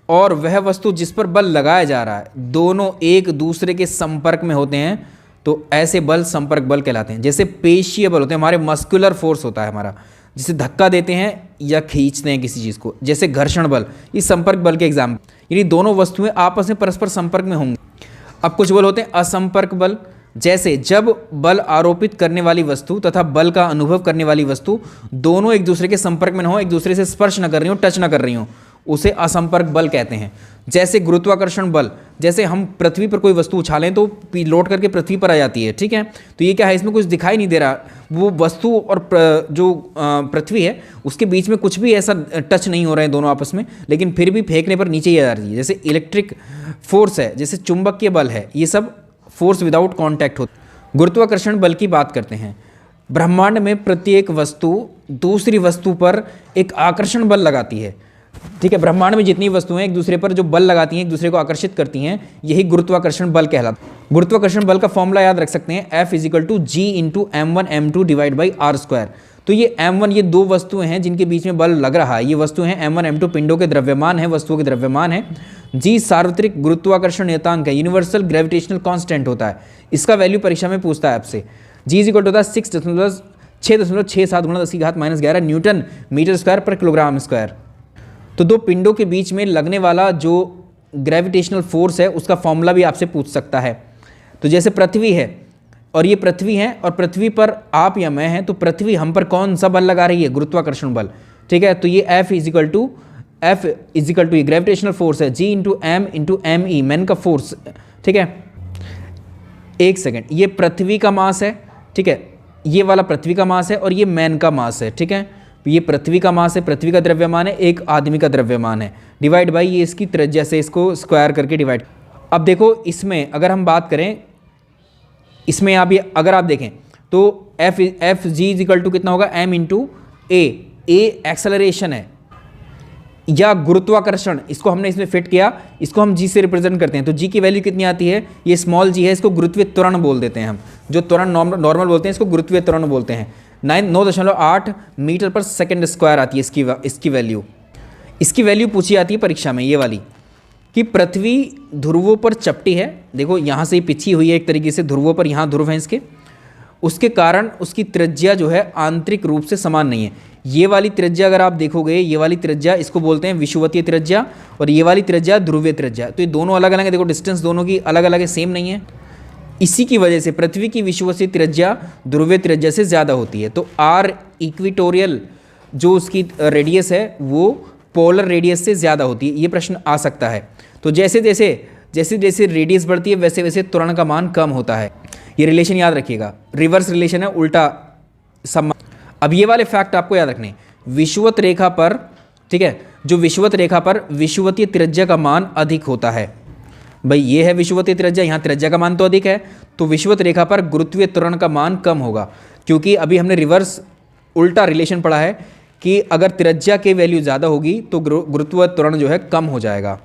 और वह वस्तु जिस पर बल लगाया जा रहा है, दोनों एक दूसरे के संपर्क में होते हैं तो ऐसे बल संपर्क बल कहलाते हैं। जैसे पेशीय बल होते हैं, हमारे मस्कुलर फोर्स होता है हमारा, जिसे धक्का देते हैं या खींचते हैं किसी चीज़ को। जैसे घर्षण बल, ये संपर्क बल के एग्जाम्पल, यानी दोनों वस्तुएं आपस में परस्पर संपर्क में होंगी। अब कुछ बल होते हैं असंपर्क बल, जैसे जब बल आरोपित करने वाली वस्तु तथा बल का अनुभव करने वाली वस्तु दोनों एक दूसरे के संपर्क में न हो, एक दूसरे से स्पर्श न कर रही हो, टच न कर रही हो, उसे असंपर्क बल कहते हैं। जैसे गुरुत्वाकर्षण बल, जैसे हम पृथ्वी पर कोई वस्तु उछालें तो लौट करके पृथ्वी पर आ जाती है, ठीक है। तो ये क्या है, इसमें कुछ दिखाई नहीं दे रहा, वो वस्तु और जो पृथ्वी है उसके बीच में कुछ भी ऐसा टच नहीं हो रहे हैं दोनों आपस में, लेकिन फिर भी फेंकने पर नीचे ही आ रही है। जैसे इलेक्ट्रिक फोर्स है, जैसे चुंबकीय बल है, ये सब फोर्स विदाउट कॉन्टैक्ट होता। गुरुत्वाकर्षण बल की बात करते हैं। ब्रह्मांड में प्रत्येक वस्तु दूसरी वस्तु पर एक आकर्षण बल लगाती है, ठीक है। ब्रह्मांड में जितनी वस्तुएं एक दूसरे पर जो बल लगाती हैं, एक दूसरे को आकर्षित करती हैं, यही गुरुत्वाकर्षण बल कहलाता है। गुरुत्वाकर्षण बल का फॉर्मूला याद रख सकते हैं, F is equal to G into m1 m2 divide by r square. तो ये m1, ये दो वस्तुएं हैं जिनके बीच में बल लग रहा है, ये वस्तुएं हैं m1 m2 पिंडों के द्रव्यमान है, वस्तुओं के द्रव्यमान है। G सार्वत्रिक गुरुत्वाकर्षण नियतांक है, यूनिवर्सल ग्रेविटेशनल कांस्टेंट होता है। इसका वैल्यू परीक्षा में पूछता है आपसे। G इजिकल टू होता है 6.67 गुणा 10⁻11 न्यूटन मीटर स्क्वायर पर किलोग्राम स्क्वायर। तो दो पिंडों के बीच में लगने वाला जो ग्रेविटेशनल फोर्स है उसका फॉर्मूला भी आपसे पूछ सकता है। तो जैसे पृथ्वी है और ये पृथ्वी है और पृथ्वी पर आप या मैं हैं, तो पृथ्वी हम पर कौन सा बल लगा रही है, गुरुत्वाकर्षण बल, ठीक है। तो ये F इजिकल टू ये ग्रेविटेशनल फोर्स है, G into m into m e, मैन का फोर्स, ठीक है। एक सेकेंड, ये पृथ्वी का मास है, ठीक है, ये वाला पृथ्वी का मास है और ये मैन का मास है, ठीक है। ये पृथ्वी का मास है, पृथ्वी का द्रव्यमान है, एक आदमी का द्रव्यमान है, डिवाइड बाई ये इसकी त्रिज्या से इसको स्क्वायर करके डिवाइड। अब देखो इसमें अगर हम बात करें, इसमें अगर आप देखें तो F G इजिकल टू कितना होगा, m इंटू ए एक्सेलरेशन है, या गुरुत्वाकर्षण, इसको हमने इसमें फिट किया, इसको हम जी से रिप्रेजेंट करते हैं। तो जी की वैल्यू कितनी आती है, ये स्मॉल जी है, इसको गुरुत्वीय त्वरण बोल देते हैं हम, जो त्वरण नॉर्मल बोलते हैं इसको गुरुत्वीय त्वरण बोलते हैं। 9.8 मीटर पर सेकेंड स्क्वायर आती है इसकी वैल्यू। इसकी वैल्यू पूछी जाती है परीक्षा में, ये वाली, कि पृथ्वी ध्रुवों पर चपटी है, देखो यहाँ से पिछी हुई है एक तरीके से ध्रुवों पर, यहाँ ध्रुव हैं इसके, उसके कारण उसकी त्रिज्या जो है आंतरिक रूप से समान नहीं है। ये वाली त्रिज्या अगर आप देखोगे, ये वाली त्रिज्या इसको बोलते हैं विषुवतीय त्रिज्या, और ये वाली त्रिज्या ध्रुवीय त्रिज्या। तो ये दोनों अलग अलग है, देखो डिस्टेंस दोनों की अलग अलग है, सेम नहीं है। इसी की वजह से पृथ्वी की विषुवतीय त्रिज्या ध्रुवीय त्रिज्या से ज़्यादा होती है। तो आर इक्विटोरियल जो उसकी रेडियस है वो पोलर रेडियस से ज़्यादा होती है। ये प्रश्न आ सकता है। तो जैसे जैसे रेडियस बढ़ती है वैसे वैसे त्वरण का मान कम होता है। ये रिलेशन याद रखिएगा, रिवर्स रिलेशन है, उल्टा सम्मान। अब ये वाले फैक्ट आपको याद रखने, विषुवत रेखा पर, ठीक है, जो विषुवत रेखा पर विषुवतीय त्रिज्या का मान अधिक होता है। भाई ये है विषुवतीय त्रिज्या, यहाँ त्रिज्या का मान तो अधिक है, तो विषुवत रेखा पर गुरुत्वीय त्वरण का मान कम होगा। क्योंकि अभी हमने रिवर्स उल्टा रिलेशन पढ़ा है कि अगर त्रिज्या की वैल्यू ज़्यादा होगी तो गुरुत्वीय त्वरण जो है कम हो जाएगा।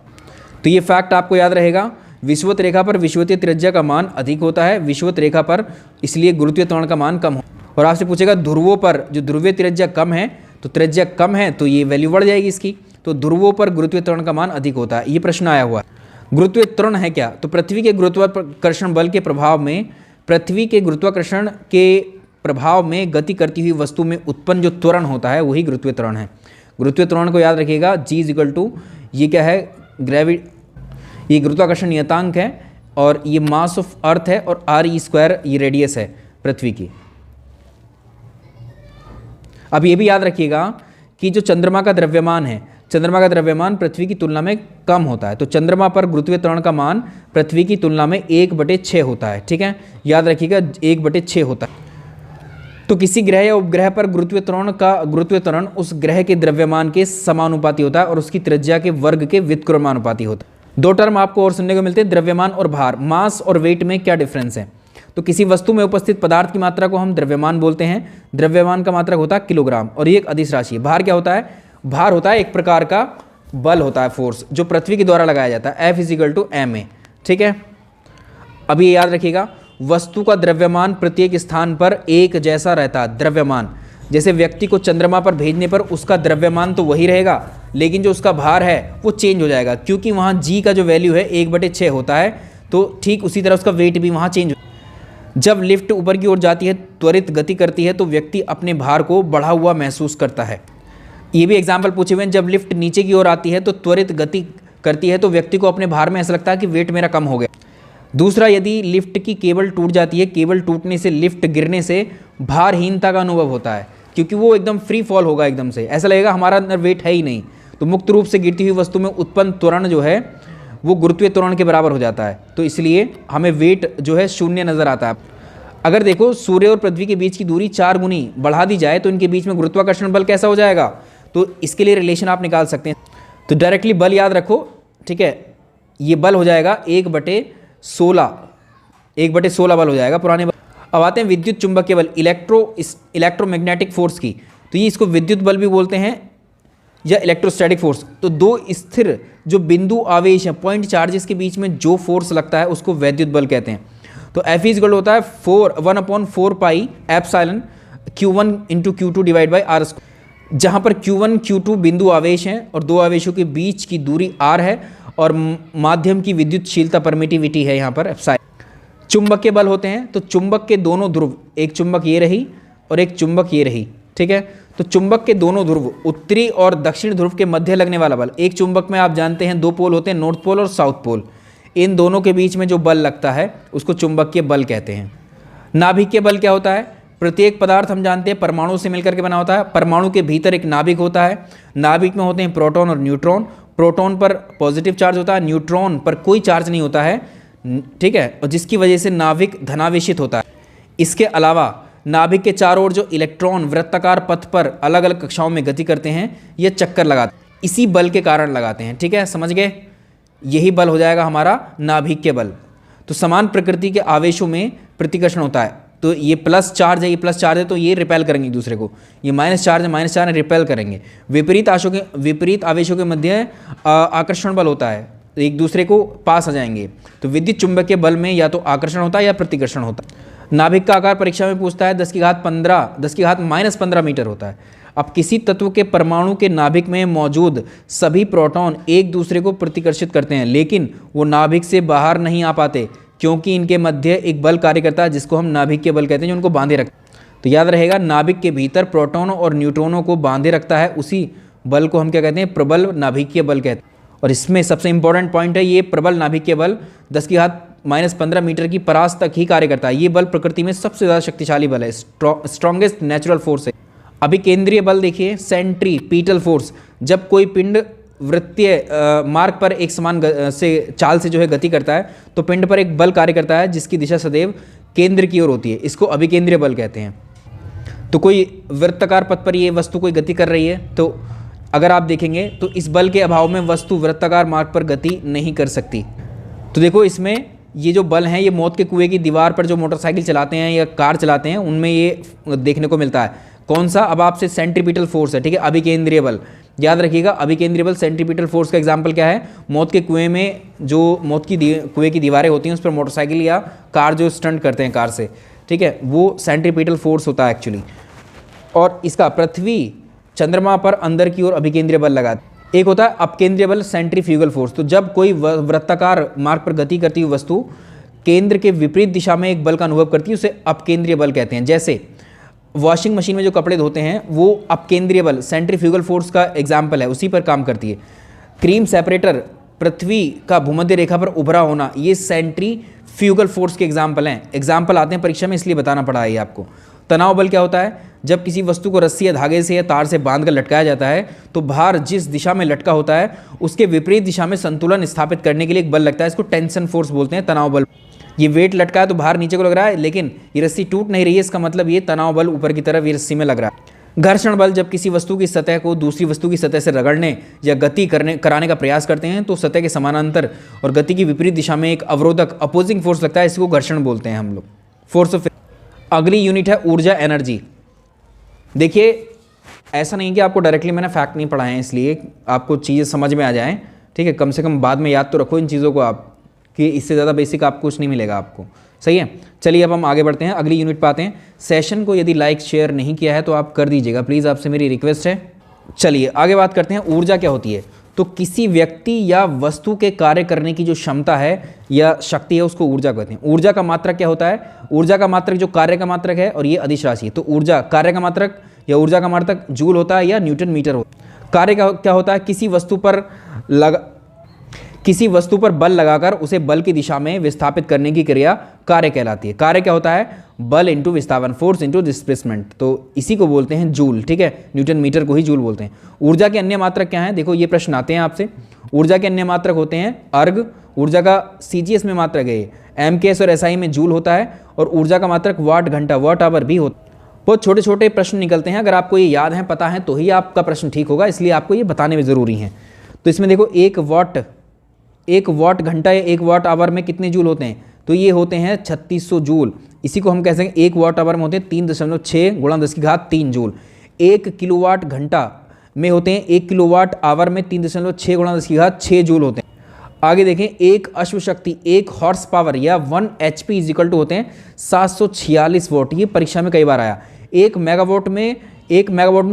तो ये फैक्ट आपको याद रहेगा, विषुवत रेखा पर विषुवतीय त्रिज्या का मान अधिक होता है, विषुवत रेखा पर इसलिए गुरुत्वीय त्वरण का मान कम हो। और आपसे पूछेगा ध्रुवों पर जो ध्रुवीय त्रिज्या कम है, तो त्रिज्या कम है तो ये वैल्यू बढ़ जाएगी इसकी, तो ध्रुवों पर गुरुत्वीय त्वरण का मान अधिक होता है। ये प्रश्न आया हुआ है। गुरुत्वीय त्वरण है क्या, तो पृथ्वी के गुरुत्वाकर्षण बल के प्रभाव में, पृथ्वी के गुरुत्वाकर्षण के प्रभाव में गति करती हुई वस्तु में उत्पन्न जो त्वरण होता है वही गुरुत्वीय त्वरण है। गुरुत्वीय त्वरण को याद रखिएगा, जी इज इक्वल टू, ये क्या है, ये गुरुत्वाकर्षण नियतांक है, और ये मास ऑफ अर्थ है, और आर ई स्क्वायर ये रेडियस है पृथ्वी की। अब ये भी याद रखिएगा कि जो चंद्रमा का द्रव्यमान है, चंद्रमा का द्रव्यमान पृथ्वी की तुलना में कम होता है, तो चंद्रमा पर गुरुत्वीय त्वरण का मान पृथ्वी की तुलना में 1/6 होता है। ठीक है, याद रखिएगा 1/6 होता है। तो किसी ग्रह या उपग्रह पर गुरुत्वीय त्वरण उस ग्रह के द्रव्यमान के समानुपाती होता है और उसकी त्रिज्या के वर्ग के व्युत्क्रमानुपाती होता है। दो टर्म आपको और सुनने को मिलते हैं, द्रव्यमान और भार। मास और वेट में क्या डिफरेंस है, तो किसी वस्तु में उपस्थित पदार्थ की मात्रा को हम द्रव्यमान बोलते हैं, द्रव्यमान का मात्रक होता है किलोग्राम, और ये एक अदिश राशि है। भार क्या होता है, भार होता है एक प्रकार का बल होता है, फोर्स, जो पृथ्वी के द्वारा लगाया जाता है, F = ma। ठीक है, अब ये याद रखिएगा, वस्तु का द्रव्यमान प्रत्येक स्थान पर एक जैसा रहता है। द्रव्यमान, जैसे व्यक्ति को चंद्रमा पर भेजने पर उसका द्रव्यमान तो वही रहेगा, लेकिन जो उसका भार है वो चेंज हो जाएगा, क्योंकि वहाँ g का जो वैल्यू है 1/6 होता है। तो ठीक उसी तरह उसका वेट भी वहाँ चेंज। जब लिफ्ट ऊपर की ओर जाती है, त्वरित गति करती है, तो व्यक्ति अपने भार को बढ़ा हुआ महसूस करता है। ये भी एग्जाम्पल पूछे हुए हैं, जब लिफ्ट नीचे की ओर आती है तो त्वरित गति करती है, तो व्यक्ति को अपने भार में ऐसा लगता है कि वेट मेरा कम हो गया। दूसरा, यदि लिफ्ट की केबल टूट जाती है, केबल टूटने से, लिफ्ट गिरने से भारहीनता का अनुभव होता है, क्योंकि वो एकदम फ्री फॉल होगा, एकदम से ऐसा लगेगा हमारा अंदर वेट है ही नहीं। तो मुक्त रूप से गिरती हुई वस्तु में उत्पन्न त्वरण जो है वो गुरुत्वीय त्वरण के बराबर हो जाता है, तो इसलिए हमें वेट जो है शून्य नज़र आता है। अगर देखो सूर्य और पृथ्वी के बीच की दूरी 4 गुनी बढ़ा दी जाए तो इनके बीच में गुरुत्वाकर्षण बल कैसा हो जाएगा, तो इसके लिए रिलेशन आप निकाल सकते हैं। तो डायरेक्टली बल याद रखो, ठीक है, ये बल हो जाएगा 1/16 बल हो जाएगा पुराने बल। अब आते हैं विद्युत चुंबकीय बल, इलेक्ट्रोमैग्नेटिक फोर्स की, तो ये इसको विद्युत बल भी बोलते हैं या इलेक्ट्रोस्टैटिक फोर्स। तो दो स्थिर जो बिंदु आवेश हैं, पॉइंट चार्जेस के बीच में जो फोर्स लगता है उसको वैद्युत बल कहते हैं। तो F = होता है 1/4 pi epsilon Q1 × Q2 / R², जहाँ पर Q1 Q2 बिंदु आवेश हैं और दो आवेशों के बीच की दूरी R है, और माध्यम की विद्युतशीलता परमिटिविटी है यहाँ पर एप्सिलॉन। चुंबकीय बल होते हैं, तो चुंबक के दोनों ध्रुव, एक चुंबक ये रही और एक चुंबक ये रही, ठीक है, तो चुंबक के दोनों ध्रुव, उत्तरी और दक्षिण ध्रुव के मध्य लगने वाला बल। एक चुंबक में आप जानते हैं 2 पोल होते हैं, नॉर्थ पोल और साउथ पोल, इन दोनों के बीच में जो बल लगता है उसको चुंबकीय बल कहते हैं। नाभिकीय बल क्या होता है, प्रत्येक पदार्थ हम जानते हैं परमाणु से मिलकर के बना होता है, परमाणु के भीतर एक नाभिक होता है, नाभिक में होते हैं प्रोटॉन और न्यूट्रॉन, प्रोटॉन पर पॉजिटिव चार्ज होता है, न्यूट्रॉन पर कोई चार्ज नहीं होता है, ठीक है, और जिसकी वजह से नाभिक धनावेशित होता है। इसके अलावा नाभिक के चारों ओर जो इलेक्ट्रॉन वृत्ताकार पथ पर अलग अलग कक्षाओं में गति करते हैं, ये चक्कर लगाते हैं, इसी बल के कारण लगाते हैं। ठीक है, समझ गए, यही बल हो जाएगा हमारा नाभिकीय बल। तो समान प्रकृति के आवेशों में प्रतिकर्षण होता है, तो ये प्लस चार्ज है, ये प्लस चार्ज है, तो ये रिपेल करेंगे एक दूसरे को। ये माइनस चार्ज है, माइनस चार्ज रिपेल करेंगे। विपरीत आवेशों के मध्य आकर्षण बल होता है, एक दूसरे को पास आ जाएंगे। तो विद्युत चुंबकीय बल में या तो आकर्षण होता है या प्रतिकर्षण होता है। नाभिक का आकार परीक्षा में पूछता है 10⁻⁻15 मीटर होता है। अब किसी तत्व के परमाणु के नाभिक में मौजूद सभी प्रोटॉन एक दूसरे को प्रतिकर्षित करते हैं, लेकिन वो नाभिक से बाहर नहीं आ पाते क्योंकि इनके मध्य एक बल कार्य करता है जिसको हम नाभिक के बल कहते हैं, जो उनको बांधे रखता है। तो याद रहेगा, नाभिक के भीतर प्रोटॉनों और न्यूट्रॉनों को बांधे रखता है, उसी बल को हम क्या कहते हैं, प्रबल नाभिकीय बल कहते हैं। और इसमें सबसे इंपॉर्टेंट पॉइंट है, ये प्रबल नाभिकीय बल 10⁻⁻15 मीटर की परास तक ही कार्य करता है। ये बल प्रकृति में सबसे ज़्यादा शक्तिशाली बल है, स्ट्रॉन्गेस्ट नेचुरल फोर्स है। अभिकेंद्रीय बल देखिए, सेंट्रीपीटल फोर्स। जब कोई पिंड वृत्तीय मार्ग पर एक समान चाल से जो है गति करता है, तो पिंड पर एक बल कार्य करता है जिसकी दिशा सदैव केंद्र की ओर होती है, इसको अभिकेंद्रीय बल कहते हैं। तो कोई वृत्ताकार पथ पर ये वस्तु कोई गति कर रही है, तो अगर आप देखेंगे तो इस बल के अभाव में वस्तु वृत्ताकार मार्ग पर गति नहीं कर सकती। तो देखो, इसमें ये जो बल हैं, ये मौत के कुएं की दीवार पर जो मोटरसाइकिल चलाते हैं या कार चलाते हैं, उनमें ये देखने को मिलता है। कौन सा? अब आपसे सेंट्रीपिटल फोर्स है, ठीक है, अभिकेंद्रीय बल। याद रखिएगा, अभिकेंद्रीय बल सेंट्रीपिटल फोर्स का एग्जाम्पल क्या है? मौत के कुएं में जो कुएं की दीवारें होती हैं, उस पर मोटरसाइकिल या कार जो स्टंट करते हैं कार से, ठीक है, वो सेंट्रीपिटल फोर्स होता है एक्चुअली। और इसका पृथ्वी चंद्रमा पर अंदर की ओर अभिकेंद्रीय बल लगाते। एक होता है अपकेंद्रीय बल, सेंट्रीफ्यूगल फोर्स। तो जब कोई वृत्ताकार मार्ग पर गति करती हुई वस्तु केंद्र के विपरीत दिशा में एक बल का अनुभव करती है, उसे अपकेंद्रीय बल कहते हैं। जैसे वॉशिंग मशीन में जो कपड़े धोते हैं, वो अपकेंद्रीय बल सेंट्रीफ्यूगल फोर्स का एग्जाम्पल है, उसी पर काम करती है। क्रीम सेपरेटर, पृथ्वी का भूमध्य रेखा पर उभरा होना, ये सेंट्रीफ्यूगल फोर्स के एग्जाम्पल हैं। एग्जाम्पल आते हैं परीक्षा में, इसलिए बताना पड़ा है ये आपको। तनाव बल क्या होता है? जब किसी वस्तु को रस्सी या धागे से या तार से बांधकर लटकाया जाता है, तो भार जिस दिशा में लटका होता है उसके विपरीत दिशा में संतुलन स्थापित करने के लिए एक बल लगता है, इसको टेंशन फोर्स बोलते हैं, तनाव बल। ये वेट लटका है तो भार नीचे को लग रहा है, लेकिन ये रस्सी टूट नहीं रही है, इसका मतलब ये तनाव बल ऊपर की तरफ ये रस्सी में लग रहा है। घर्षण बल, जब किसी वस्तु की सतह को दूसरी वस्तु की सतह से रगड़ने या गति कराने का प्रयास करते हैं, तो सतह के समानांतर और गति की विपरीत दिशा में एक अवरोधक अपोजिंग फोर्स लगता है, इसको घर्षण बोलते हैं हम लोग, फोर्स ऑफ। अगली यूनिट है ऊर्जा, एनर्जी। देखिए, ऐसा नहीं कि आपको डायरेक्टली मैंने फैक्ट नहीं पढ़ाए हैं इसलिए आपको चीज़ें समझ में आ जाएं, ठीक है, कम से कम बाद में याद तो रखो इन चीज़ों को आप, कि इससे ज़्यादा बेसिक आपको कुछ नहीं मिलेगा आपको, सही है। चलिए अब हम आगे बढ़ते हैं, अगली यूनिट पे आते हैं। सेशन को यदि लाइक शेयर नहीं किया है तो आप कर दीजिएगा प्लीज़, आपसे मेरी रिक्वेस्ट है। चलिए आगे बात करते हैं, ऊर्जा क्या होती है। तो किसी व्यक्ति या वस्तु के कार्य करने की जो क्षमता है या शक्ति है, उसको ऊर्जा कहते हैं। ऊर्जा का मात्रक क्या होता है? ऊर्जा का मात्रक जो कार्य का मात्रक है, और ये अदिश राशि है। तो ऊर्जा कार्य का मात्रक या ऊर्जा का मात्रक जूल होता है या न्यूटन मीटर होता है। कार्य का क्या होता है? किसी वस्तु पर बल लगाकर उसे बल की दिशा में विस्थापित करने की क्रिया कार्य कहलाती है। कार्य क्या होता है? बल इंटू विस्थापन, फोर्स इंटू डिस्प्लेसमेंट। तो इसी को बोलते हैं जूल, ठीक है, न्यूटन मीटर को ही जूल बोलते हैं। ऊर्जा के अन्य मात्रक क्या हैं? देखो ये प्रश्न आते हैं आपसे। ऊर्जा के अन्य मात्रक होते हैं अर्ग, ऊर्जा का सीजीएस में मात्रक है, एमकेएस और एसआई में जूल होता है, और ऊर्जा का मात्रक वाट घंटा, वाट आवर भी होता है। बहुत छोटे छोटे प्रश्न निकलते हैं, अगर आपको ये याद है, पता है, तो ही आपका प्रश्न ठीक होगा, इसलिए आपको ये बताने में ज़रूरी है। तो इसमें देखो, एक वाट घंटा या एक वाट आवर में कितने जूल होते हैं? तो ये होते हैं 3600 जूल। इसी को हम कह सकें, एक वाट आवर में होते हैं 3.6 गुणा 10⁻³ जूल। एक किलोवाट घंटा में होते हैं, 1 किलोवाट आवर में 3.6 गुणा 10⁻6 जूल होते हैं। आगे देखें, एक अश्व शक्ति, 1 हॉर्स पावर या 1 HP इक्वल टू होते हैं 746 वोट। ये परीक्षा में कई बार आया। एक मेगावाट में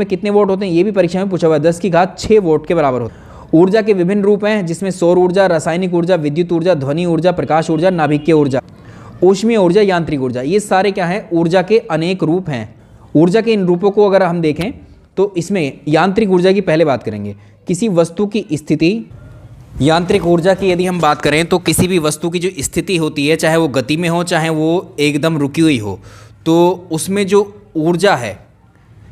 कितने वोट होते हैं? ये भी परीक्षा में पूछा हुआ है, 10⁻6 वोट के बराबर होते हैं। ऊर्जा के विभिन्न रूप हैं, जिसमें सौर ऊर्जा, रासायनिक ऊर्जा, विद्युत ऊर्जा, ध्वनि ऊर्जा, प्रकाश ऊर्जा, नाभिकीय ऊर्जा, ऊष्मीय ऊर्जा, यांत्रिक ऊर्जा। ये सारे क्या हैं? ऊर्जा के अनेक रूप हैं। ऊर्जा के इन रूपों को अगर हम देखें तो इसमें यांत्रिक ऊर्जा की पहले बात करेंगे। किसी वस्तु की स्थिति, यांत्रिक ऊर्जा की यदि हम बात करें तो किसी भी वस्तु की जो स्थिति होती है, चाहे वो गति में हो, चाहे वो एकदम रुकी हुई हो, तो उसमें जो ऊर्जा है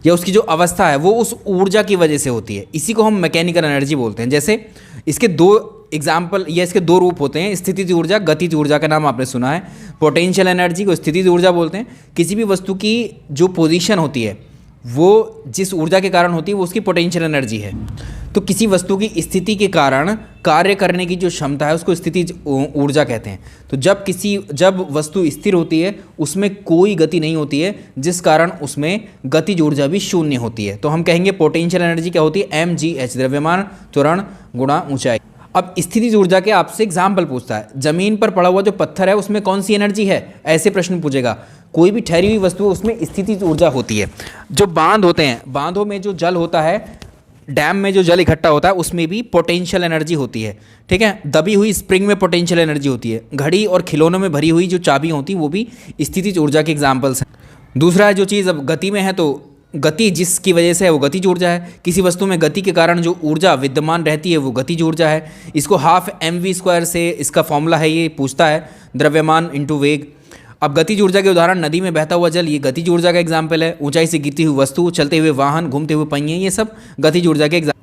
या उसकी जो अवस्था है, वो उस ऊर्जा की वजह से होती है। इसी को हम मैकेनिकल एनर्जी बोलते हैं। जैसे इसके 2 एग्जाम्पल या इसके 2 रूप होते हैं, स्थितिज ऊर्जा, गतिज ऊर्जा का नाम आपने सुना है। पोटेंशियल एनर्जी को स्थितिज ऊर्जा बोलते हैं। किसी भी वस्तु की जो पोजीशन होती है, वो जिस ऊर्जा के कारण होती है, वो उसकी पोटेंशियल एनर्जी है। तो किसी वस्तु की स्थिति के कारण कार्य करने की जो क्षमता है उसको स्थितिज ऊर्जा कहते हैं। तो जब वस्तु स्थिर होती है उसमें कोई गति नहीं होती है, जिस कारण उसमें गतिज ऊर्जा भी शून्य होती है। तो हम कहेंगे पोटेंशियल एनर्जी क्या होती है, mgh, द्रव्यमान त्वरण गुणा ऊंचाई। अब स्थितिज ऊर्जा के आपसे एग्जाम्पल पूछता है, जमीन पर पड़ा हुआ जो पत्थर है उसमें कौन सी एनर्जी है, ऐसे प्रश्न पूछेगा। कोई भी ठहरी हुई वस्तु है उसमें स्थितिज ऊर्जा होती है। जो बांध होते हैं, बांधों में जो जल होता है, डैम में जो जल इकट्ठा होता है उसमें भी पोटेंशियल एनर्जी होती है, ठीक है। दबी हुई स्प्रिंग में पोटेंशियल एनर्जी होती है। घड़ी और खिलौनों में भरी हुई जो चाबी होती है वो भी स्थितिज ऊर्जा के एग्जाम्पल्स हैं। दूसरा है जो चीज़ अब गति में है, तो गति जिसकी वजह से है वो गतिज ऊर्जा है। किसी वस्तु में गति के कारण जो ऊर्जा विद्यमान रहती है वो गतिज ऊर्जा है। इसको हाफ mv² से इसका फॉर्मूला है, ये पूछता है, द्रव्यमान इंटू वेग। अब गतिज ऊर्जा के उदाहरण, नदी में बहता हुआ जल, ये गतिज ऊर्जा का एग्जाम्पल है। ऊंचाई से गिरती हुई वस्तु, चलते हुए वाहन, घूमते हुए पहिए, ये सब गतिज ऊर्जा के एग्जाम्पल।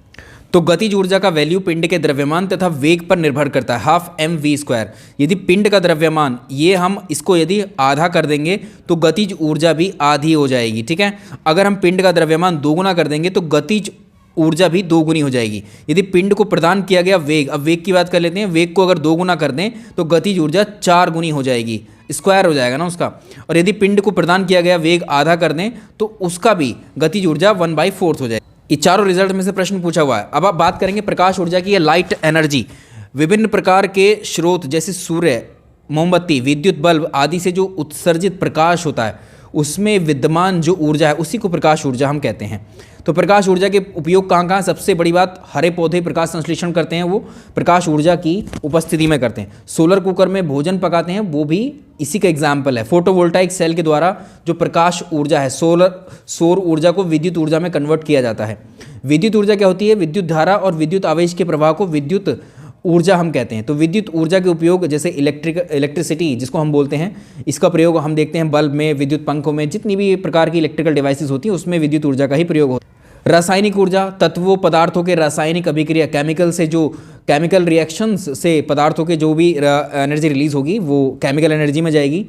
तो गतिज ऊर्जा का वैल्यू पिंड के द्रव्यमान तथा वेग पर निर्भर करता है, हाफ mv²। यदि पिंड का द्रव्यमान, ये हम इसको यदि आधा कर देंगे तो गतिज ऊर्जा भी आधी हो जाएगी, ठीक है। अगर हम पिंड का द्रव्यमान दोगुना कर देंगे तो गतिज ऊर्जा भी दोगुनी हो जाएगी। यदि पिंड को प्रदान किया गया वेग, अब वेग की बात कर लेते हैं, वेग को अगर दोगुना कर दें तो गतिज ऊर्जा 4 गुनी हो जाएगी, स्क्वायर हो जाएगा ना उसका। और यदि पिंड को प्रदान किया गया वेग आधा कर दें तो उसका भी गतिज ऊर्जा 1/4 हो जाएगी। ये चारों रिजल्ट में से प्रश्न पूछा हुआ है। अब आप बात करेंगे प्रकाश ऊर्जा की, या लाइट एनर्जी। विभिन्न प्रकार के स्रोत जैसे सूर्य, मोमबत्ती, विद्युत बल्ब आदि से जो उत्सर्जित प्रकाश होता है उसमें विद्यमान जो ऊर्जा है उसी को प्रकाश ऊर्जा हम कहते हैं। तो प्रकाश ऊर्जा के उपयोग कहाँ कहाँ, सबसे बड़ी बात, हरे पौधे प्रकाश संश्लेषण करते हैं, वो प्रकाश ऊर्जा की उपस्थिति में करते हैं। सोलर कुकर में भोजन पकाते हैं, वो भी इसी का एग्जाम्पल है। फोटोवोल्टाइक सेल के द्वारा जो प्रकाश ऊर्जा है, सौर ऊर्जा को विद्युत ऊर्जा में कन्वर्ट किया जाता है। विद्युत ऊर्जा क्या होती है, विद्युत धारा और विद्युत आवेश के प्रवाह को विद्युत ऊर्जा हम कहते हैं। तो विद्युत ऊर्जा के उपयोग जैसे इलेक्ट्रिसिटी जिसको हम बोलते हैं, इसका प्रयोग हम देखते हैं बल्ब में, विद्युत पंखों में, जितनी भी प्रकार की इलेक्ट्रिकल डिवाइसेस होती हैं उसमें विद्युत ऊर्जा का ही प्रयोग होता है। रासायनिक ऊर्जा, तत्वों पदार्थों के रासायनिक अभिक्रिया, केमिकल से जो केमिकल रिएक्शंस से पदार्थों के जो भी एनर्जी रिलीज होगी वो केमिकल एनर्जी में जाएगी।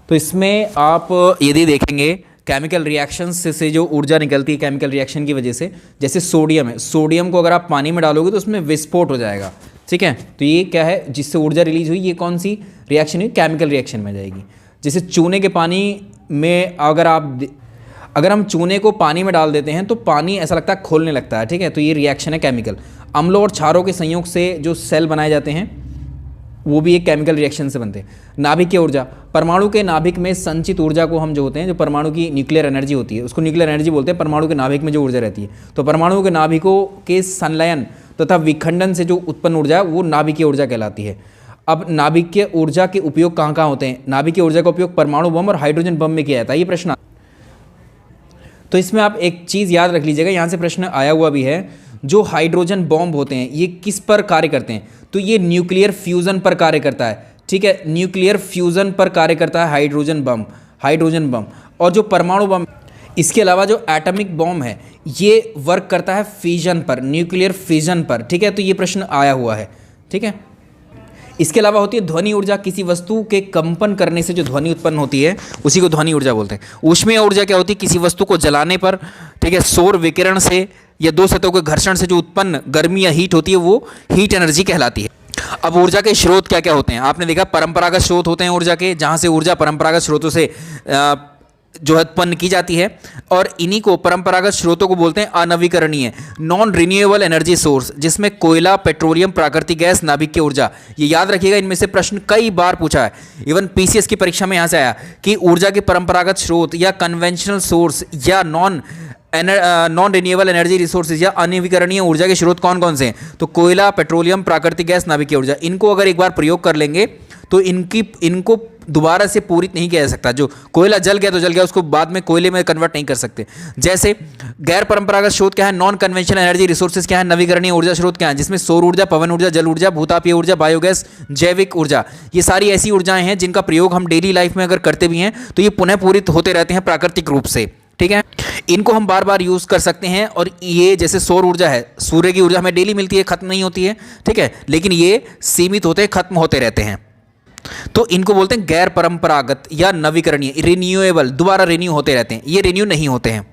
तो इसमें आप यदि देखेंगे केमिकल रिएक्शंस से जो ऊर्जा निकलती है केमिकल रिएक्शन की वजह से, जैसे सोडियम है, सोडियम को अगर आप पानी में डालोगे तो उसमें विस्फोट हो जाएगा, ठीक है। तो ये क्या है, जिससे ऊर्जा रिलीज हुई, ये कौन सी रिएक्शन हुई, केमिकल रिएक्शन में जाएगी। जैसे चूने के पानी में अगर हम चूने को पानी में डाल देते हैं तो पानी ऐसा लगता है खोलने लगता है, ठीक है। तो ये रिएक्शन है केमिकल। अम्लों और क्षारों के संयोग से जो सेल बनाए जाते हैं वो भी एक केमिकल रिएक्शन से बनते हैं। नाभिक की ऊर्जा, परमाणु के नाभिक में संचित ऊर्जा को हम जो होते हैं, जो परमाणु की न्यूक्लियर एनर्जी होती है उसको न्यूक्लियर एनर्जी बोलते हैं। परमाणु के नाभिक में जो ऊर्जा रहती है, तो परमाणु के नाभिकों के संलयन तथा विखंडन से जो उत्पन्न ऊर्जा है वो नाभिकीय ऊर्जा कहलाती है। अब नाभिकीय ऊर्जा के उपयोग कहाँ कहाँ होते हैं, नाभिकीय ऊर्जा का उपयोग परमाणु बम और हाइड्रोजन बम में किया जाता है, ये प्रश्न। तो इसमें आप एक चीज़ याद रख लीजिएगा, यहाँ से प्रश्न आया हुआ भी है, जो हाइड्रोजन बॉम्ब होते हैं ये किस पर कार्य करते हैं, तो ये न्यूक्लियर फ्यूज़न पर कार्य करता है, ठीक है। न्यूक्लियर फ्यूज़न पर कार्य करता है हाइड्रोजन बम। और जो परमाणु बम, इसके अलावा जो एटॉमिक बॉम्ब है ये वर्क करता है फिजन पर, न्यूक्लियर फिजन पर, ठीक है। तो ये प्रश्न आया हुआ है, ठीक है। इसके अलावा होती है ध्वनि ऊर्जा, किसी वस्तु के कंपन करने से जो ध्वनि उत्पन्न होती है उसी को ध्वनि ऊर्जा बोलते हैं। ऊष्मीय ऊर्जा क्या होती है, किसी वस्तु को जलाने पर, ठीक है, सौर विकिरण से या दो सतहों के घर्षण से जो उत्पन्न गर्मी या हीट होती है वो हीट एनर्जी कहलाती है। अब ऊर्जा के स्रोत क्या क्या होते हैं, आपने देखा परंपरागत स्रोत होते हैं ऊर्जा के, जहाँ से ऊर्जा परंपरागत स्रोतों से जो है उत्पन्न की जाती है, और इन्हीं को परंपरागत स्रोतों को बोलते हैं अनवीकरणीय, नॉन रिन्यूएबल एनर्जी सोर्स, जिसमें कोयला, पेट्रोलियम, प्राकृतिक गैस, नाभिकीय ऊर्जा। ये याद रखिएगा, इनमें से प्रश्न कई बार पूछा है, इवन पीसीएस की परीक्षा में यहाँ से आया कि ऊर्जा के परंपरागत स्रोत या कन्वेंशनल सोर्स या नॉन रिन्यूएबल एनर्जी रिसोर्सेज या अनवीकरणीय ऊर्जा के स्रोत कौन कौन से हैं, तो कोयला, पेट्रोलियम, प्राकृतिक गैस, नाभिकीय ऊर्जा। इनको अगर एक बार प्रयोग कर लेंगे तो इनको दोबारा से पूरित नहीं किया जा सकता। जो कोयला जल गया तो जल गया, उसको बाद में कोयले में कन्वर्ट नहीं कर सकते। जैसे गैर परंपरागत स्रोत क्या है, नॉन कन्वेंशनल एनर्जी रिसोर्सेज क्या है, नवीकरणीय ऊर्जा स्रोत क्या है, जिसमें सौर ऊर्जा, पवन ऊर्जा, जल ऊर्जा, भूतापीय ऊर्जा, बायोगैस, जैविक ऊर्जा, ये सारी ऐसी ऊर्जाएं हैं जिनका प्रयोग हम डेली लाइफ में अगर करते भी हैं तो ये पुनः पूरित होते रहते हैं प्राकृतिक रूप से, ठीक है। इनको हम बार बार यूज़ कर सकते हैं। और ये जैसे सौर ऊर्जा है, सूर्य की ऊर्जा हमें डेली मिलती है, खत्म नहीं होती है, ठीक है, लेकिन ये सीमित होते, खत्म होते रहते हैं। तो इनको बोलते हैं गैर परंपरागत या नवीकरणीय, रिन्यूएबल, दोबारा रिन्यू होते रहते हैं, ये रिन्यू नहीं होते हैं।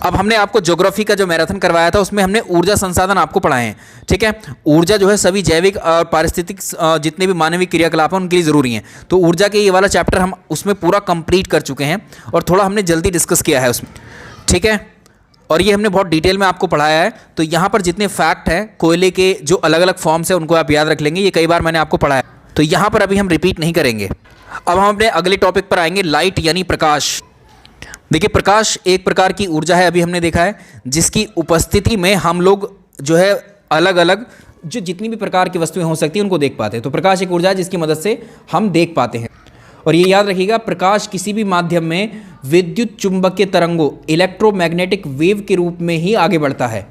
अब हमने आपको ज्योग्राफी का जो मैराथन करवाया था उसमें हमने ऊर्जा संसाधन आपको पढ़ाए हैं, ठीक है। ऊर्जा जो है सभी जैविक और पारिस्थितिक जितने भी मानवीय क्रियाकलाप हैं उनके लिए ज़रूरी हैं। तो ऊर्जा के ये वाला चैप्टर हम उसमें पूरा कंप्लीट कर चुके हैं और थोड़ा हमने जल्दी डिस्कस किया है उसमें, ठीक है। और ये हमने बहुत डिटेल में आपको पढ़ाया है। तो यहाँ पर जितने फैक्ट हैं कोयले के जो अलग अलग फॉर्म्स हैं उनको आप याद रख लेंगे, ये कई बार मैंने आपको पढ़ाया, तो यहाँ पर अभी हम रिपीट नहीं करेंगे। अब हम अपने अगले टॉपिक पर आएंगे, लाइट यानी प्रकाश। देखिए प्रकाश एक प्रकार की ऊर्जा है, अभी हमने देखा है, जिसकी उपस्थिति में हम लोग जो है अलग अलग जो जितनी भी प्रकार की वस्तुएं हो सकती हैं उनको देख पाते हैं। तो प्रकाश एक ऊर्जा है जिसकी मदद से हम देख पाते हैं। और ये याद रखिएगा, प्रकाश किसी भी माध्यम में विद्युत चुंबकीय तरंगों इलेक्ट्रोमैग्नेटिक वेव के रूप में ही आगे बढ़ता है।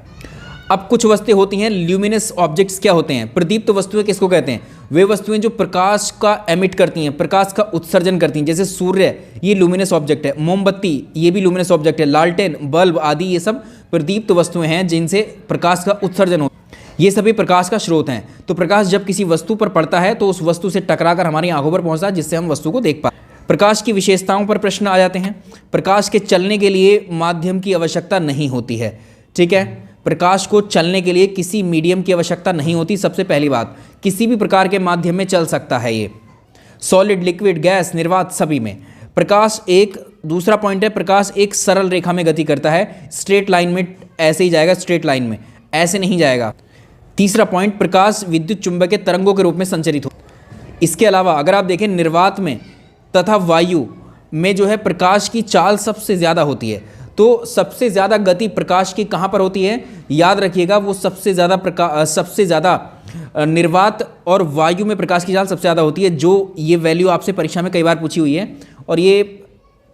अब कुछ वस्तुएं होती हैं ल्यूमिनस ऑब्जेक्ट्स, क्या होते हैं? प्रदीप्त वस्तुएं किसको कहते हैं? वे वस्तुएं जो प्रकाश का एमिट करती हैं, प्रकाश का उत्सर्जन करती हैं, जैसे सूर्य ये लुमिनस ऑब्जेक्ट है, मोमबत्ती ये भी लुमिनस ऑब्जेक्ट है, लालटेन, बल्ब आदि ये सब प्रदीप्त वस्तुएं हैं जिनसे प्रकाश का उत्सर्जन हो, ये सभी प्रकाश का स्रोत हैं। तो प्रकाश जब किसी वस्तु पर पड़ता है तो उस वस्तु से टकराकर हमारी आंखों पर पहुंचता है, जिससे हम वस्तु को देख पाते हैं। प्रकाश की विशेषताओं पर प्रश्न आ जाते हैं। प्रकाश के चलने के लिए माध्यम की आवश्यकता नहीं होती है, ठीक है। प्रकाश को चलने के लिए किसी मीडियम की आवश्यकता नहीं होती। सबसे पहली बात, किसी भी प्रकार के माध्यम में चल सकता है ये, सॉलिड, लिक्विड, गैस, निर्वात सभी में। प्रकाश एक दूसरा पॉइंट है, प्रकाश एक सरल रेखा में गति करता है, स्ट्रेट लाइन में ऐसे ही जाएगा, स्ट्रेट लाइन में ऐसे नहीं जाएगा। तीसरा पॉइंट, प्रकाश विद्युत चुंबकीय तरंगों के रूप में संचरित हो। इसके अलावा अगर आप देखें निर्वात में तथा वायु में जो है प्रकाश की चाल सबसे ज़्यादा होती है। तो सबसे ज़्यादा गति प्रकाश की कहाँ पर होती है? याद रखिएगा, वो सबसे ज़्यादा निर्वात और वायु में प्रकाश की चाल सबसे ज़्यादा होती है। जो ये वैल्यू आपसे परीक्षा में कई बार पूछी हुई है और ये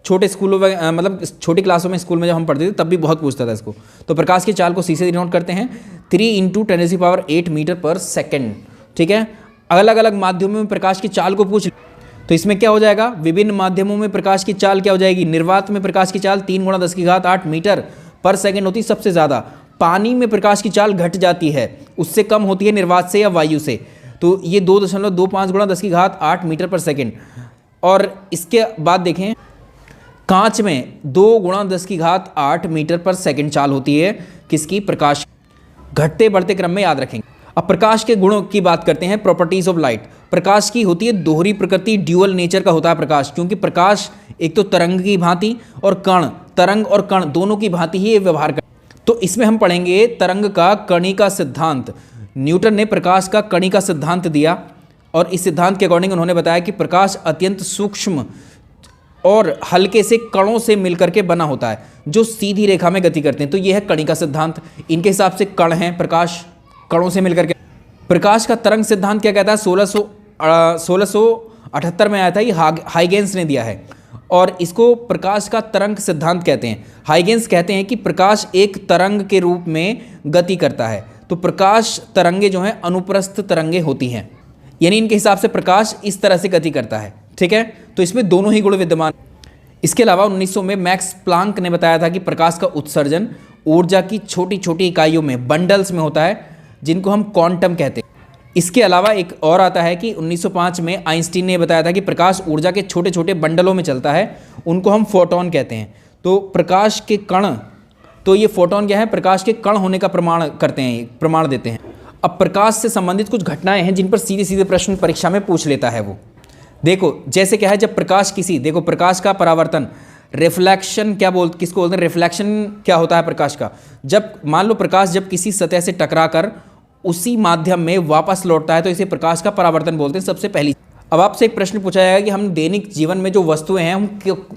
छोटे स्कूलों में मतलब छोटी क्लासों में स्कूल में जब हम पढ़ते थे तब भी बहुत पूछता था इसको। तो प्रकाश की चाल को सी से डिनोट करते हैं 3 × 10⁸ मीटर पर सेकेंड, ठीक है। अलग अलग माध्यमों में प्रकाश की चाल को पूछ तो इसमें क्या हो जाएगा? विभिन्न माध्यमों में प्रकाश की चाल क्या हो जाएगी? निर्वात में प्रकाश की चाल 3 × 10⁸ मीटर पर सेकेंड होती है सबसे ज़्यादा। पानी में प्रकाश की चाल घट जाती है, उससे कम होती है निर्वात से या वायु से। तो ये 2.25 × 10⁸ मीटर पर सेकेंड। और इसके बाद देखें कांच में 2 × 10⁸ मीटर पर सेकेंड चाल होती है किसकी? प्रकाश। घटते बढ़ते क्रम में याद रखेंगे। अब प्रकाश के गुणों की बात करते हैं, प्रॉपर्टीज ऑफ लाइट। प्रकाश की होती है दोहरी प्रकृति, ड्यूअल नेचर का होता है प्रकाश, क्योंकि प्रकाश एक तो तरंग की भांति और कण, तरंग और कण दोनों की भांति ही व्यवहार कर। तो इसमें हम पढ़ेंगे तरंग का कणिका सिद्धांत। न्यूटन ने प्रकाश का कणिका सिद्धांत दिया और इस सिद्धांत के अकॉर्डिंग उन्होंने बताया कि प्रकाश अत्यंत सूक्ष्म और हल्के से कणों से मिलकर के बना होता है जो सीधी रेखा में गति करते हैं। तो यह है कणिका सिद्धांत। इनके हिसाब से कण हैं, प्रकाश कणों से मिलकर के। प्रकाश का तरंग सिद्धांत क्या कहता है? 1678 में आया था, ये हाइगेंस ने दिया है और इसको प्रकाश का तरंग सिद्धांत कहते हैं। हाइगेंस कहते हैं कि प्रकाश एक तरंग के रूप में गति करता है। तो प्रकाश तरंगे जो हैं अनुप्रस्थ तरंगे होती हैं, यानी इनके हिसाब से प्रकाश इस तरह से गति करता है, ठीक है। तो इसमें दोनों ही गुण विद्यमान। इसके अलावा 1900 में मैक्स प्लांक ने बताया था कि प्रकाश का उत्सर्जन ऊर्जा की छोटी छोटी इकाइयों में, बंडल्स में होता है, जिनको हम क्वांटम कहते हैं। इसके अलावा एक और आता है कि 1905 में आइंस्टीन ने बताया था कि प्रकाश ऊर्जा के छोटे छोटे बंडलों में चलता है, उनको हम फोटोन कहते हैं। तो प्रकाश के कण, तो ये फोटोन क्या है? प्रकाश के कण होने का प्रमाण करते हैं, प्रमाण देते हैं। अब प्रकाश से संबंधित कुछ घटनाएं हैं जिन पर सीधे सीधे प्रश्न परीक्षा में पूछ लेता है वो। देखो जैसे क्या है, जब प्रकाश किसी, देखो प्रकाश का परावर्तन, रिफ्लेक्शन किसको बोलते हैं? रिफ्लेक्शन क्या होता है प्रकाश का? जब मान लो प्रकाश जब किसी सतह से टकराकर उसी माध्यम में वापस लौटता है तो इसे प्रकाश का परावर्तन बोलते हैं सबसे पहली। अब आपसे एक प्रश्न पूछा जाएगा कि हम दैनिक जीवन में जो वस्तुएं हैं हम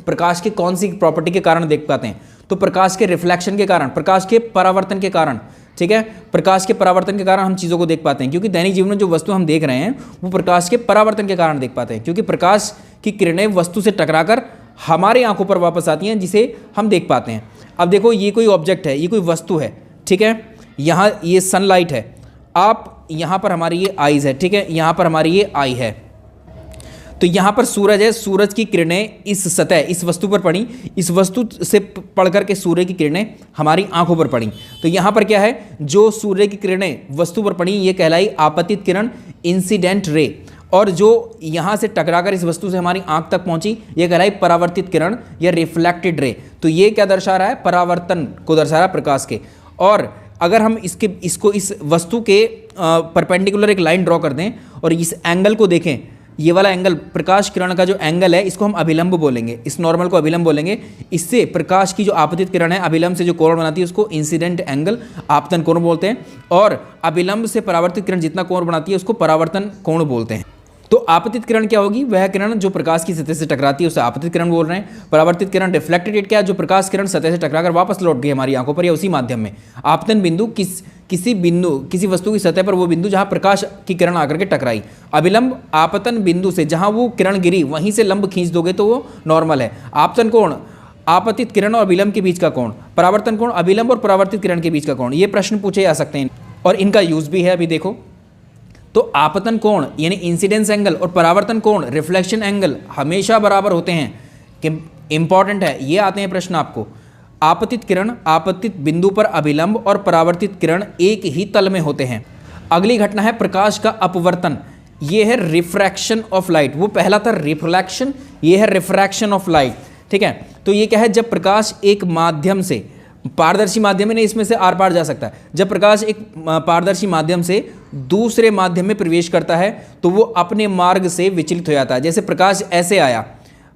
प्रकाश के कौन सी प्रॉपर्टी के कारण देख पाते हैं? तो प्रकाश के रिफ्लेक्शन के कारण, प्रकाश के परावर्तन के कारण, ठीक है। प्रकाश के परावर्तन के कारण हम चीज़ों को देख पाते हैं, क्योंकि दैनिक जीवन में जो वस्तु हम देख रहे हैं वो प्रकाश के परावर्तन के कारण देख पाते हैं, क्योंकि प्रकाश की किरणें वस्तु से टकराकर हमारी आंखों पर वापस आती हैं जिसे हम देख पाते हैं। अब देखो ये कोई ऑब्जेक्ट है, ये कोई वस्तु है, ठीक है। यहाँ ये सनलाइट है, आप यहाँ पर हमारी ये आईज है, ठीक है, यहाँ पर हमारी ये आई है। तो यहाँ पर सूरज है, सूरज की किरणें इस सतह, इस वस्तु पर पड़ी, इस वस्तु से पड़ करके सूर्य की किरणें हमारी आंखों पर पड़ी। तो यहाँ पर क्या है, जो सूर्य की किरणें वस्तु पर पड़ी ये कहलाई आपतित किरण, इंसिडेंट रे। और जो यहाँ से टकराकर इस वस्तु से हमारी आंख तक पहुंची, ये कहलाई परावर्तित किरण या रिफ्लेक्टेड रे। तो ये क्या दर्शा रहा है? परावर्तन को दर्शा रहा है प्रकाश के। और अगर हम इसको इस वस्तु के परपेंडिकुलर एक लाइन ड्रॉ कर दें और इस एंगल को देखें, ये वाला एंगल प्रकाश किरण का जो एंगल है इसको हम अभिलंब बोलेंगे, इस नॉर्मल को अभिलंब बोलेंगे। इससे प्रकाश की जो आपतित किरण है अभिलंब से जो कोण बनाती है उसको इंसिडेंट एंगल आपतन कोण बोलते हैं, और अभिलंब से परावर्तित किरण जितना कोण बनाती है उसको परावर्तन कोण बोलते हैं। तो आपतित किरण क्या होगी? वह किरण जो प्रकाश की सतह से टकराती है उसे आपतित किरण बोल रहे हैं। परावर्तित किरण रिफ्लेक्टेड क्या है? जो प्रकाश किरण सतह से टकराकर वापस लौट गई हमारी आंखों पर या उसी माध्यम में। आपतन बिंदु किसी वस्तु की सतह पर वो बिंदु जहां प्रकाश की किरण आकर के टकराई। अभिलंब आपतन बिंदु से जहां वो किरण गिरी वहीं से लंब खींच दोगे तो वो नॉर्मल है। आपतन कोण आपतित किरण और अभिलंब के बीच का कोण, परावर्तन कोण अभिलंब और परावर्तित किरण के बीच का कोण। ये प्रश्न पूछे जा सकते हैं और इनका यूज भी है। अभी देखो, तो आपतन कोण यानी इंसिडेंस एंगल और परावर्तन कोण रिफ्लेक्शन एंगल हमेशा बराबर होते हैं। कि इंपॉर्टेंट है, ये आते हैं प्रश्न आपको। आपतित किरण आपतित बिंदु पर अभिलंब और परावर्तित किरण एक ही तल में होते हैं। अगली घटना है प्रकाश का अपवर्तन, ये है रिफ्रैक्शन ऑफ लाइट। वो पहला था रिफ्लेक्शन, ये है रिफ्रैक्शन ऑफ लाइट। ठीक है, तो ये क्या है? जब प्रकाश एक माध्यम से, पारदर्शी माध्यम में नहीं, इसमें से आर पार जा सकता है। जब प्रकाश एक पारदर्शी माध्यम से दूसरे माध्यम में प्रवेश करता है तो वो अपने मार्ग से विचलित हो जाता है। जैसे प्रकाश ऐसे आया,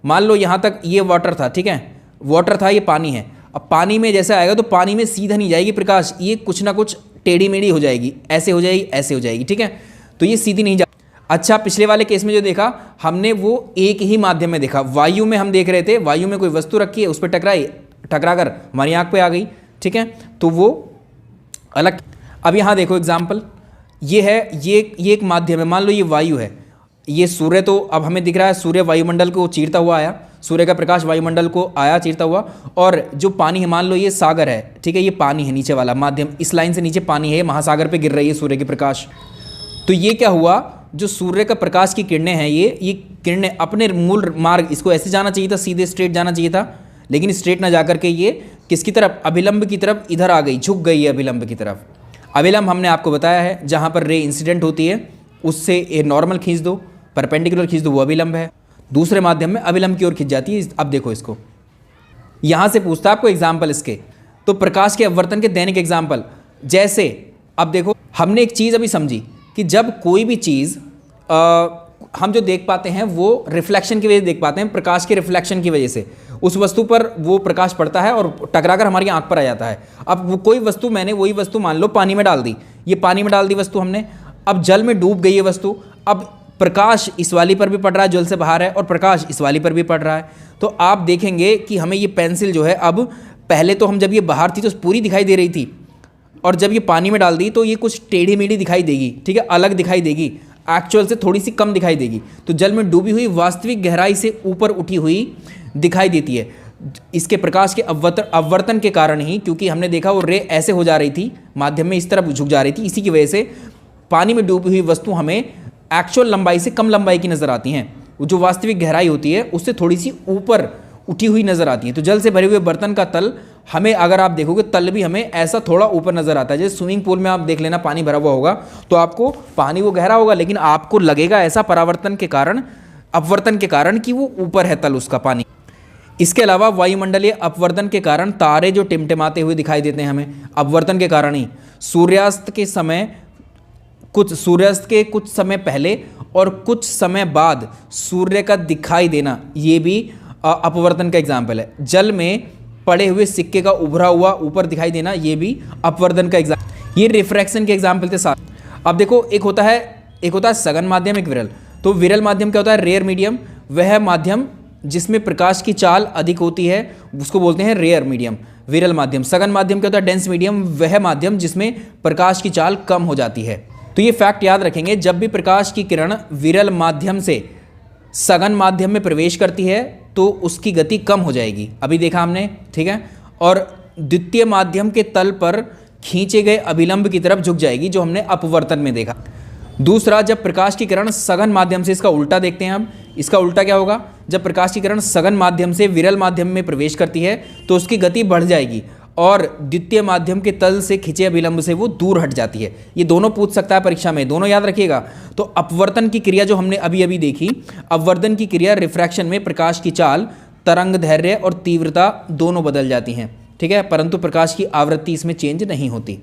मान लो यहाँ तक ये वाटर था, ठीक है, वाटर था, ये पानी है। अब पानी में जैसे आएगा तो पानी में सीधा नहीं जाएगी प्रकाश, ये कुछ ना कुछ टेढ़ी मेढ़ी हो जाएगी, ऐसे हो जाएगी, ऐसे हो जाएगी। ठीक है, तो ये सीधी नहीं जा। अच्छा, पिछले वाले केस में जो देखा हमने वो एक ही माध्यम में देखा। वायु में हम देख रहे थे, वायु में कोई वस्तु रखी है, उस पर टकराकर हमारी आंख पे आ गई। ठीक है, तो वो अलग। अब यहाँ देखो एग्जाम्पल, ये है, ये एक माध्यम है, मान लो ये वायु है, ये सूर्य, तो अब हमें दिख रहा है सूर्य वायुमंडल को चीरता हुआ आया, सूर्य का प्रकाश वायुमंडल को आया चीरता हुआ। और जो पानी है, मान लो ये सागर है, ठीक है, ये पानी है नीचे वाला माध्यम, इस लाइन से नीचे पानी है, महासागर पे गिर रही है सूर्य की प्रकाश। तो ये क्या हुआ? जो सूर्य का प्रकाश की किरणें हैं, ये किरणें अपने मूल मार्ग, इसको ऐसे जाना चाहिए था, सीधे स्ट्रेट जाना चाहिए था, लेकिन स्ट्रेट ना जाकर के ये किसकी तरफ? अभिलंब की तरफ इधर आ गई, झुक गई है अभिलंब की तरफ। अभिलंब हमने आपको बताया है, जहाँ पर रे इंसिडेंट होती है उससे ये नॉर्मल खींच दो, परपेंडिकुलर खींच दो, वो अभिलंब है। दूसरे माध्यम में अभिलंब की ओर खींच जाती है। अब देखो इसको, यहाँ से पूछता है आपको एग्जाम्पल इसके, तो प्रकाश के अपवर्तन के दैनिक एग्जाम्पल। जैसे अब देखो, हमने एक चीज़ अभी समझी कि जब कोई भी चीज़ हम जो देख पाते हैं वो रिफ्लेक्शन की वजह से देख पाते हैं, प्रकाश के रिफ्लेक्शन की वजह से उस वस्तु पर वो प्रकाश पड़ता है और टकराकर हमारी आंख पर आ जाता है। अब वो कोई वस्तु, मैंने वही वस्तु मान लो पानी में डाल दी, ये पानी में डाल दी वस्तु हमने, अब जल में डूब गई है वस्तु, अब प्रकाश इस वाली पर भी पड़ रहा है, जल से बाहर है, और प्रकाश इस वाली पर भी पड़ रहा है। तो आप देखेंगे कि हमें ये पेंसिल जो है, अब पहले तो हम जब ये बाहर थी तो पूरी दिखाई दे रही थी, और जब ये पानी में डाल दी तो ये कुछ टेढ़ी मेढ़ी दिखाई देगी, ठीक है, अलग दिखाई देगी, एक्चुअल से थोड़ी सी कम दिखाई देगी। तो जल में डूबी हुई वास्तविक गहराई से ऊपर उठी हुई दिखाई देती है, इसके प्रकाश के अपवर्तन के कारण ही, क्योंकि हमने देखा वो रे ऐसे हो जा रही थी, माध्यम में इस तरफ झुक जा रही थी, इसी की वजह से पानी में डूबी हुई वस्तु हमें एक्चुअल लंबाई से कम लंबाई की नज़र आती हैं, जो वास्तविक गहराई होती है उससे थोड़ी सी ऊपर उठी हुई नज़र आती है। तो जल से भरे हुए बर्तन का तल हमें, अगर आप देखोगे तल भी हमें ऐसा थोड़ा ऊपर नज़र आता है। जैसे स्विमिंग पूल में आप देख लेना, पानी भरा हुआ होगा तो आपको पानी वो गहरा होगा, लेकिन आपको लगेगा ऐसा परावर्तन के कारण, अपवर्तन के कारण कि वो ऊपर है तल उसका पानी। इसके अलावा वायुमंडलीय अपवर्तन के कारण तारे जो टिमटिमाते हुए दिखाई देते हैं हमें, अपवर्तन के कारण ही। सूर्यास्त के कुछ समय पहले और कुछ समय बाद सूर्य का दिखाई देना, ये भी अपवर्तन का एग्जाम्पल है। जल में पड़े हुए सिक्के का उभरा हुआ ऊपर दिखाई देना, ये भी अपवर्तन का एग्जाम्पल। ये रिफ्रैक्शन के एग्जाम्पल थे साथ। अब देखो, एक होता है सघन माध्यम, एक विरल। तो विरल माध्यम क्या होता है? Rare medium. वह माध्यम जिसमें प्रकाश की चाल अधिक होती है उसको बोलते हैं रेयर मीडियम, विरल माध्यम। सघन माध्यम क्या होता है? Dense medium. वह माध्यम जिसमें प्रकाश की चाल कम हो जाती है। तो ये फैक्ट याद रखेंगे, जब भी प्रकाश की किरण विरल माध्यम से सघन माध्यम में प्रवेश करती है तो उसकी गति कम हो जाएगी, अभी देखा हमने, ठीक है, और द्वितीय माध्यम के तल पर खींचे गए अभिलंब की तरफ झुक जाएगी, जो हमने अपवर्तन में देखा। दूसरा, जब प्रकाश की किरण सघन माध्यम से, इसका उल्टा देखते हैं अब, इसका उल्टा क्या होगा? जब प्रकाश की किरण सघन माध्यम से विरल माध्यम में प्रवेश करती है तो उसकी गति बढ़ जाएगी और द्वितीय माध्यम के तल से खिंचे अभिलंब से वो दूर हट जाती है। ये दोनों पूछ सकता है परीक्षा में, दोनों याद रखिएगा। तो अपवर्तन की क्रिया जो हमने अभी अभी देखी, अपवर्तन की क्रिया रिफ्रैक्शन में प्रकाश की चाल, तरंग दैर्घ्य और तीव्रता दोनों बदल जाती हैं, ठीक है, परंतु प्रकाश की आवृत्ति इसमें चेंज नहीं होती।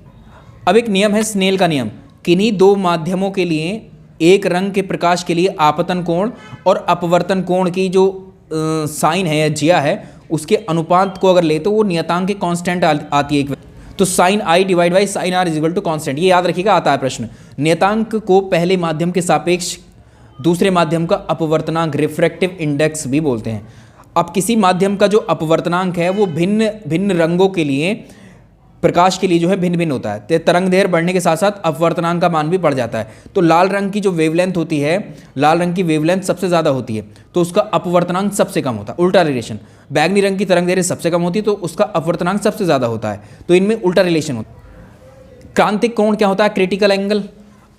अब एक नियम है स्नेल का नियम, किन्हीं दो माध्यमों के लिए एक रंग के प्रकाश के लिए आपतन कोण और अपवर्तन कोण की जो साइन है या जिया है उसके अनुपात को अगर ले तो वो नियतांक की कांस्टेंट आती है एक, तो sine i divide by sine r is equal to constant, ये याद रखिएगा, आता है प्रश्न। नियतांक को पहले माध्यम के सापेक्ष दूसरे माध्यम का अपवर्तनांक रिफ्रैक्टिव इंडेक्स भी बोलते हैं। अब किसी माध्यम का जो अपवर्तनांक है वो भिन्न भिन्न रंगों के लिए, प्रकाश के लिए जो है भिन्न भिन्न होता है। तरंग दैर्घ्य बढ़ने के साथ साथ अपवर्तनांक का मान भी बढ़ जाता है। तो लाल रंग की जो वेवलेंथ होती है, लाल रंग की वेवलेंथ सबसे ज़्यादा होती है तो उसका अपवर्तनांक सबसे कम होता है, उल्टा रिलेशन। बैगनी रंग की तरंग दैर्घ्य सबसे कम होती है तो उसका अपवर्तनांक सबसे ज़्यादा होता है, तो इनमें उल्टा रिलेशन होता है। क्रांतिक कोण क्या होता है? क्रिटिकल एंगल,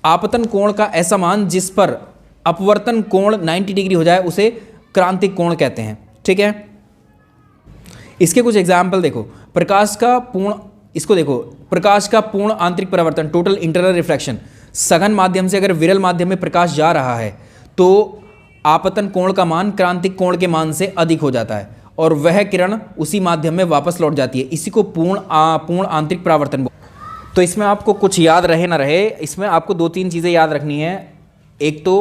आपतन कोण का ऐसा मान जिस पर अपवर्तन कोण 90 डिग्री हो जाए उसे क्रांतिक कोण कहते हैं, ठीक है। इसके कुछ एग्जाम्पल देखो, प्रकाश का पूर्ण, इसको देखो, प्रकाश का पूर्ण आंतरिक परावर्तन, टोटल इंटरनल रिफ्लेक्शन, सघन माध्यम से अगर विरल माध्यम में प्रकाश जा रहा है तो आपतन कोण का मान क्रांतिक कोण के मान से अधिक हो जाता है और वह किरण उसी माध्यम में वापस लौट जाती है, इसी को पूर्ण आंतरिक परावर्तन। तो इसमें आपको कुछ याद रहे ना रहे, इसमें आपको दो तीन चीज़ें याद रखनी है। एक तो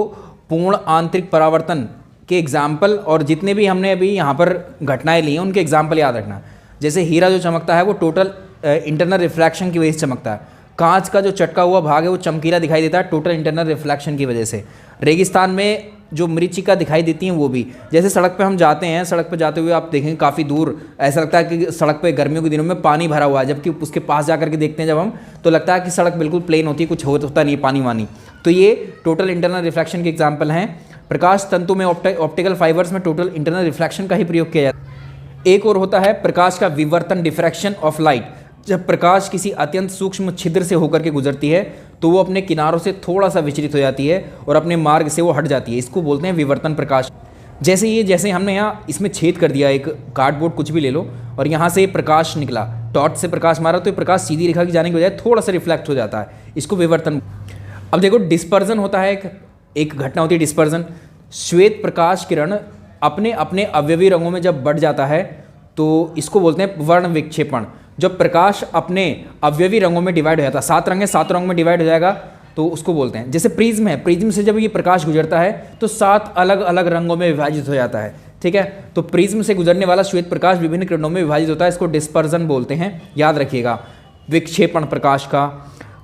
पूर्ण आंतरिक परावर्तन के एग्जाम्पल और जितने भी हमने अभी यहाँ पर घटनाएं ली हैं उनके एग्जाम्पल याद रखना। जैसे हीरा जो चमकता है वो टोटल इंटरनल रिफ्लेक्शन की वजह से चमकता है, कांच का जो चटका हुआ भाग है वो चमकीला दिखाई देता है टोटल इंटरनल रिफ्लेक्शन की वजह से। रेगिस्तान में जो मरीचिका दिखाई देती हैं वो भी, जैसे सड़क पे हम जाते हैं, सड़क पे जाते हुए आप देखेंगे काफ़ी दूर ऐसा लगता है कि सड़क पे गर्मियों के दिनों में पानी भरा हुआ है, जबकि उसके पास जाकर के देखते हैं जब हम तो लगता है कि सड़क बिल्कुल प्लेन होती है, कुछ होता नहीं पानी वानी। तो ये टोटल इंटरनल रिफ्लेक्शन के एग्जाम्पल हैं। प्रकाश तंतु में ऑप्टिकल फाइबर्स में टोटल इंटरनल रिफ्लेक्शन का ही प्रयोग किया जाता है। एक और होता है प्रकाश का विवर्तन, डिफ्रैक्शन ऑफ लाइट। जब प्रकाश किसी अत्यंत सूक्ष्म छिद्र से होकर के गुजरती है तो वो अपने किनारों से थोड़ा सा विचलित हो जाती है और अपने मार्ग से वो हट जाती है, इसको बोलते हैं विवर्तन प्रकाश। जैसे हमने यहाँ इसमें छेद कर दिया, एक कार्डबोर्ड कुछ भी ले लो और यहाँ से प्रकाश निकला, टॉर्च से प्रकाश मारा तो प्रकाश सीधी रेखा की जाने की बजाय थोड़ा सा रिफ्लेक्ट हो जाता है, इसको विवर्तन। अब देखो डिस्पर्जन होता है, एक घटना होती है डिस्पर्जन। श्वेत प्रकाश किरण अपने अपने अवयवी रंगों में जब बढ़ जाता है तो इसको बोलते हैं वर्ण विक्षेपण। जब प्रकाश अपने अवयवी रंगों में डिवाइड हो जाता है, 7 रंग है, 7 रंगों में डिवाइड हो जाएगा तो उसको बोलते हैं। जैसे प्रिज्म है, प्रिज्म से जब ये प्रकाश गुजरता है तो 7 अलग अलग रंगों में विभाजित हो जाता है, ठीक है। तो प्रिज्म से गुजरने वाला श्वेत प्रकाश विभिन्न किरणों में विभाजित होता है, इसको डिस्पर्जन बोलते हैं, याद रखिएगा। विक्षेपण प्रकाश का,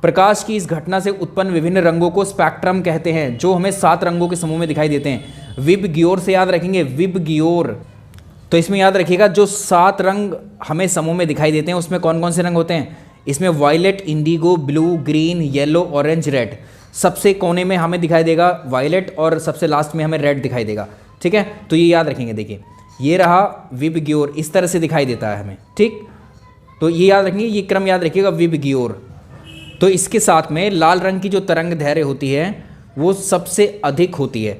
प्रकाश की इस घटना से उत्पन्न विभिन्न रंगों को स्पेक्ट्रम कहते हैं, जो हमें 7 रंगों के समूह में दिखाई देते हैं। विबग्योर से याद रखेंगे, विबग्योर। तो इसमें याद रखिएगा जो 7 रंग हमें समूह में दिखाई देते हैं उसमें कौन कौन से रंग होते हैं? इसमें violet, indigo, blue, green, yellow, orange, red. सबसे कोने में हमें दिखाई देगा वायलेट और सबसे लास्ट में हमें रेड दिखाई देगा, ठीक है। तो ये याद रखेंगे, देखिए ये रहा विबग्योर, इस तरह से दिखाई देता है हमें, ठीक। तो ये याद रखेंगे, ये क्रम याद रखिएगा, विबग्योर। तो इसके साथ में लाल रंग की जो तरंग दैर्घ्य होती है वो सबसे अधिक होती है,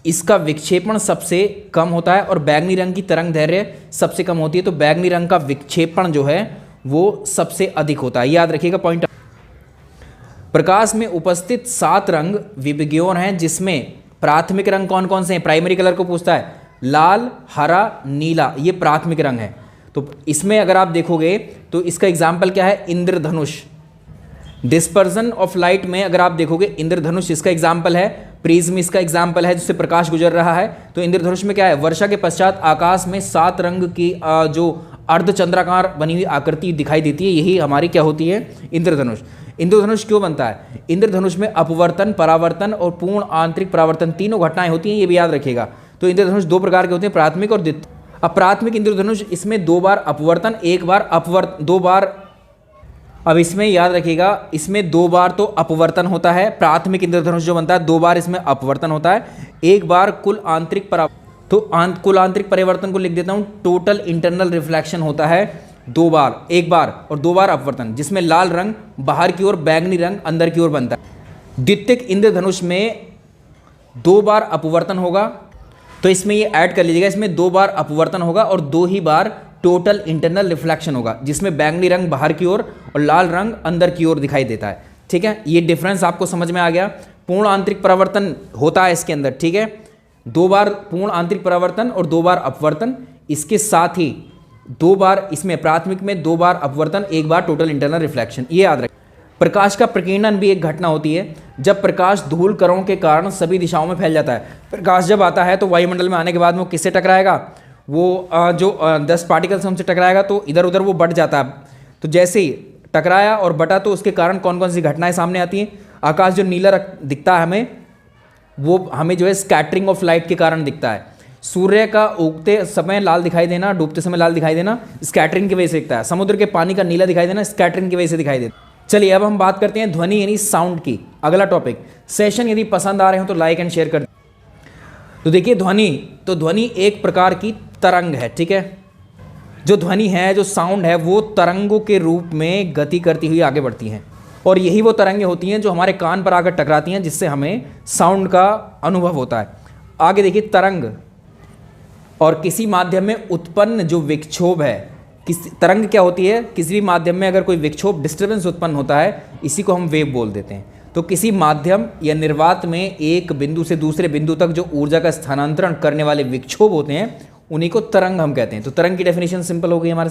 इसका विक्षेपण सबसे कम होता है और बैंगनी रंग की तरंग दैर्घ्य सबसे कम होती है, तो बैंगनी रंग का विक्षेपण जो है वो सबसे अधिक होता है, याद रखिएगा पॉइंट। प्रकाश में उपस्थित 7 रंग विबग्योर हैं, जिसमें प्राथमिक रंग कौन कौन से हैं? प्राइमरी कलर को पूछता है, लाल, हरा, नीला, ये प्राथमिक रंग है। तो इसमें अगर आप देखोगे तो इसका एग्जाम्पल क्या है? इंद्रधनुष। डिस्पर्जन ऑफ लाइट में अगर आप देखोगे इंद्रधनुष इसका एग्जाम्पल है, प्रिज्म इसका एग्जाम्पल है जिससे प्रकाश गुजर रहा है। तो इंद्रधनुष में क्या है? वर्षा के पश्चात आकाश में 7 रंग की जो अर्धचंद्राकार बनी हुई आकृति दिखाई देती है, यही हमारी क्या होती है? इंद्रधनुष। इंद्रधनुष क्यों बनता है? इंद्रधनुष में अपवर्तन, परावर्तन और पूर्ण आंतरिक परावर्तन तीनों घटनाएं होती हैं, ये भी याद रखिएगा। तो इंद्रधनुष 2 प्रकार के होते हैं, प्राथमिक और द्वितीय। अब प्राथमिक इंद्रधनुष, इसमें 2 बार अपवर्तन, 1 बार अपवर्तन, 2 बार। अब इसमें याद रखिएगा, इसमें 2 बार तो अपवर्तन होता है, प्राथमिक इंद्रधनुष जो बनता है 2 बार इसमें अपवर्तन होता है, 1 बार कुल आंतरिक तो कुल आंतरिक परिवर्तन को लिख देता हूं, टोटल इंटरनल रिफ्लेक्शन होता है 2 बार, 1 बार और 2 बार अपवर्तन, जिसमें लाल रंग बाहर की ओर, बैंगनी रंग अंदर की ओर बनता है। द्वितीयक इंद्रधनुष में 2 बार अपवर्तन होगा, तो इसमें ये ऐड कर लीजिएगा, इसमें 2 बार अपवर्तन होगा और 2 ही बार टोटल इंटरनल रिफ्लेक्शन होगा, जिसमें बैंगनी रंग बाहर की ओर और लाल रंग अंदर की ओर दिखाई देता है। ठीक है, ये डिफरेंस आपको समझ में आ गया। पूर्ण आंतरिक परावर्तन होता है इसके अंदर। ठीक है, 2 बार पूर्ण आंतरिक परावर्तन और 2 बार अपवर्तन, इसके साथ ही 2 बार इसमें प्राथमिक में 2 बार अपवर्तन, 1 बार टोटल इंटरनल रिफ्लेक्शन। ये याद रखें। प्रकाश का प्रकीर्णन भी एक घटना होती है जब प्रकाश धूल कणों के कारण सभी दिशाओं में फैल जाता है। प्रकाश जब आता है तो वायुमंडल में आने के बाद वो किससे टकराएगा, वो जो 10 पार्टिकल्स हमसे टकराएगा तो इधर उधर वो बढ़ जाता है। तो जैसे ही टकराया और बटा तो उसके कारण कौन कौन सी घटनाएं सामने आती हैं। आकाश जो नीला दिखता है हमें, वो हमें जो है स्कैटरिंग ऑफ लाइट के कारण दिखता है। सूर्य का उगते समय लाल दिखाई देना, डूबते समय लाल दिखाई देना, स्कैटरिंग की वजह से दिखता है। समुद्र के पानी का नीला दिखाई देना, स्कैटरिंग की वजह से दिखाई देता है। चलिए अब हम बात करते हैं ध्वनि यानी साउंड की। अगला टॉपिक। सेशन यदि पसंद आ रहे हो तो लाइक एंड शेयर कर। तो देखिए ध्वनि एक प्रकार की तरंग है। ठीक है, जो ध्वनि है, जो साउंड है, वो तरंगों के रूप में गति करती हुई आगे बढ़ती हैं, और यही वो तरंगें होती हैं जो हमारे कान पर आकर टकराती हैं, जिससे हमें साउंड का अनुभव होता है। आगे देखिए, तरंग और किसी माध्यम में उत्पन्न जो विक्षोभ है, किसी तरंग क्या होती है, किसी भी माध्यम में अगर कोई विक्षोभ डिस्टर्बेंस उत्पन्न होता है, इसी को हम वेव बोल देते हैं। तो किसी माध्यम या निर्वात में एक बिंदु से दूसरे बिंदु तक जो ऊर्जा का स्थानांतरण करने वाले विक्षोभ होते हैं, उन्हीं को तरंग हम कहते हैं। तो तरंग की डेफिनेशन सिंपल हो गई हमारे।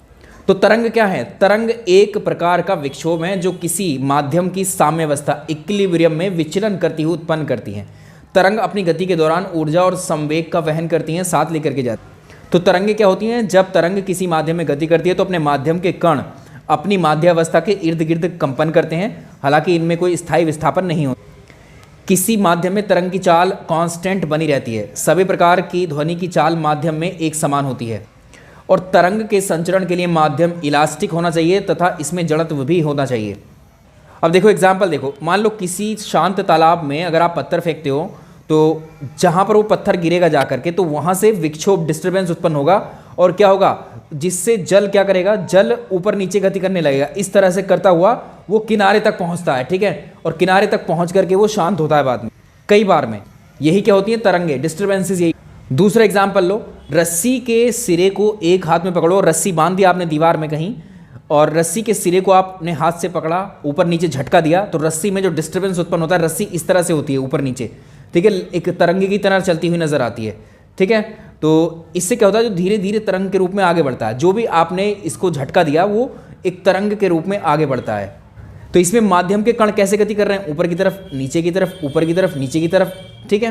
तो तरंग क्या है? तरंग एक प्रकार का विक्षोभ है जो किसी माध्यम की साम्यावस्था इक्विलिब्रियम में विचलन करती हुई उत्पन्न करती है। तरंग अपनी गति के दौरान ऊर्जा और संवेग का वहन करती हैं, साथ लेकर के जाती हैं। तो तरंगें क्या होती हैं? जब तरंग किसी माध्यम में गति करती है तो अपने माध्यम के कण अपनी माध्यावस्था के इर्द गिर्द कंपन करते हैं, हालांकि इनमें कोई स्थायी विस्थापन नहीं होता। किसी माध्यम में तरंग की चाल कांस्टेंट बनी रहती है। सभी प्रकार की ध्वनि की चाल माध्यम में एक समान होती है, और तरंग के संचरण के लिए माध्यम इलास्टिक होना चाहिए तथा इसमें जड़त्व भी होना चाहिए। अब देखो एग्जाम्पल देखो, मान लो किसी शांत तालाब में अगर आप पत्थर फेंकते हो तो जहाँ पर वो पत्थर गिरेगा जा करके, तो वहाँ से विक्षोभ डिस्टर्बेंस उत्पन्न होगा, और क्या होगा, जिससे जल क्या करेगा, जल ऊपर नीचे गति करने लगेगा। इस तरह से करता हुआ वो किनारे तक पहुँचता है। ठीक है, और किनारे तक पहुँच करके वो शांत होता है बाद में, कई बार में। यही क्या होती है? तरंगे, डिस्टर्बेंसेस। यही। दूसरा एग्जाम्पल लो, रस्सी के सिरे को एक हाथ में पकड़ो, रस्सी बांध दी आपने दीवार में कहीं, और रस्सी के सिरे को आपने हाथ से पकड़ा, ऊपर नीचे झटका दिया, तो रस्सी में जो डिस्टर्बेंस उत्पन्न होता है, रस्सी इस तरह से होती है ऊपर नीचे। ठीक है, एक तरंगे की तरह चलती हुई नजर आती है। ठीक है, तो इससे क्या होता है, जो धीरे धीरे तरंग के रूप में आगे बढ़ता है। जो भी आपने इसको झटका दिया वो एक तरंग के रूप में आगे बढ़ता है। तो इसमें माध्यम के कण कैसे गति कर रहे हैं? ऊपर की तरफ, नीचे की तरफ, ऊपर की तरफ, नीचे की तरफ। ठीक है,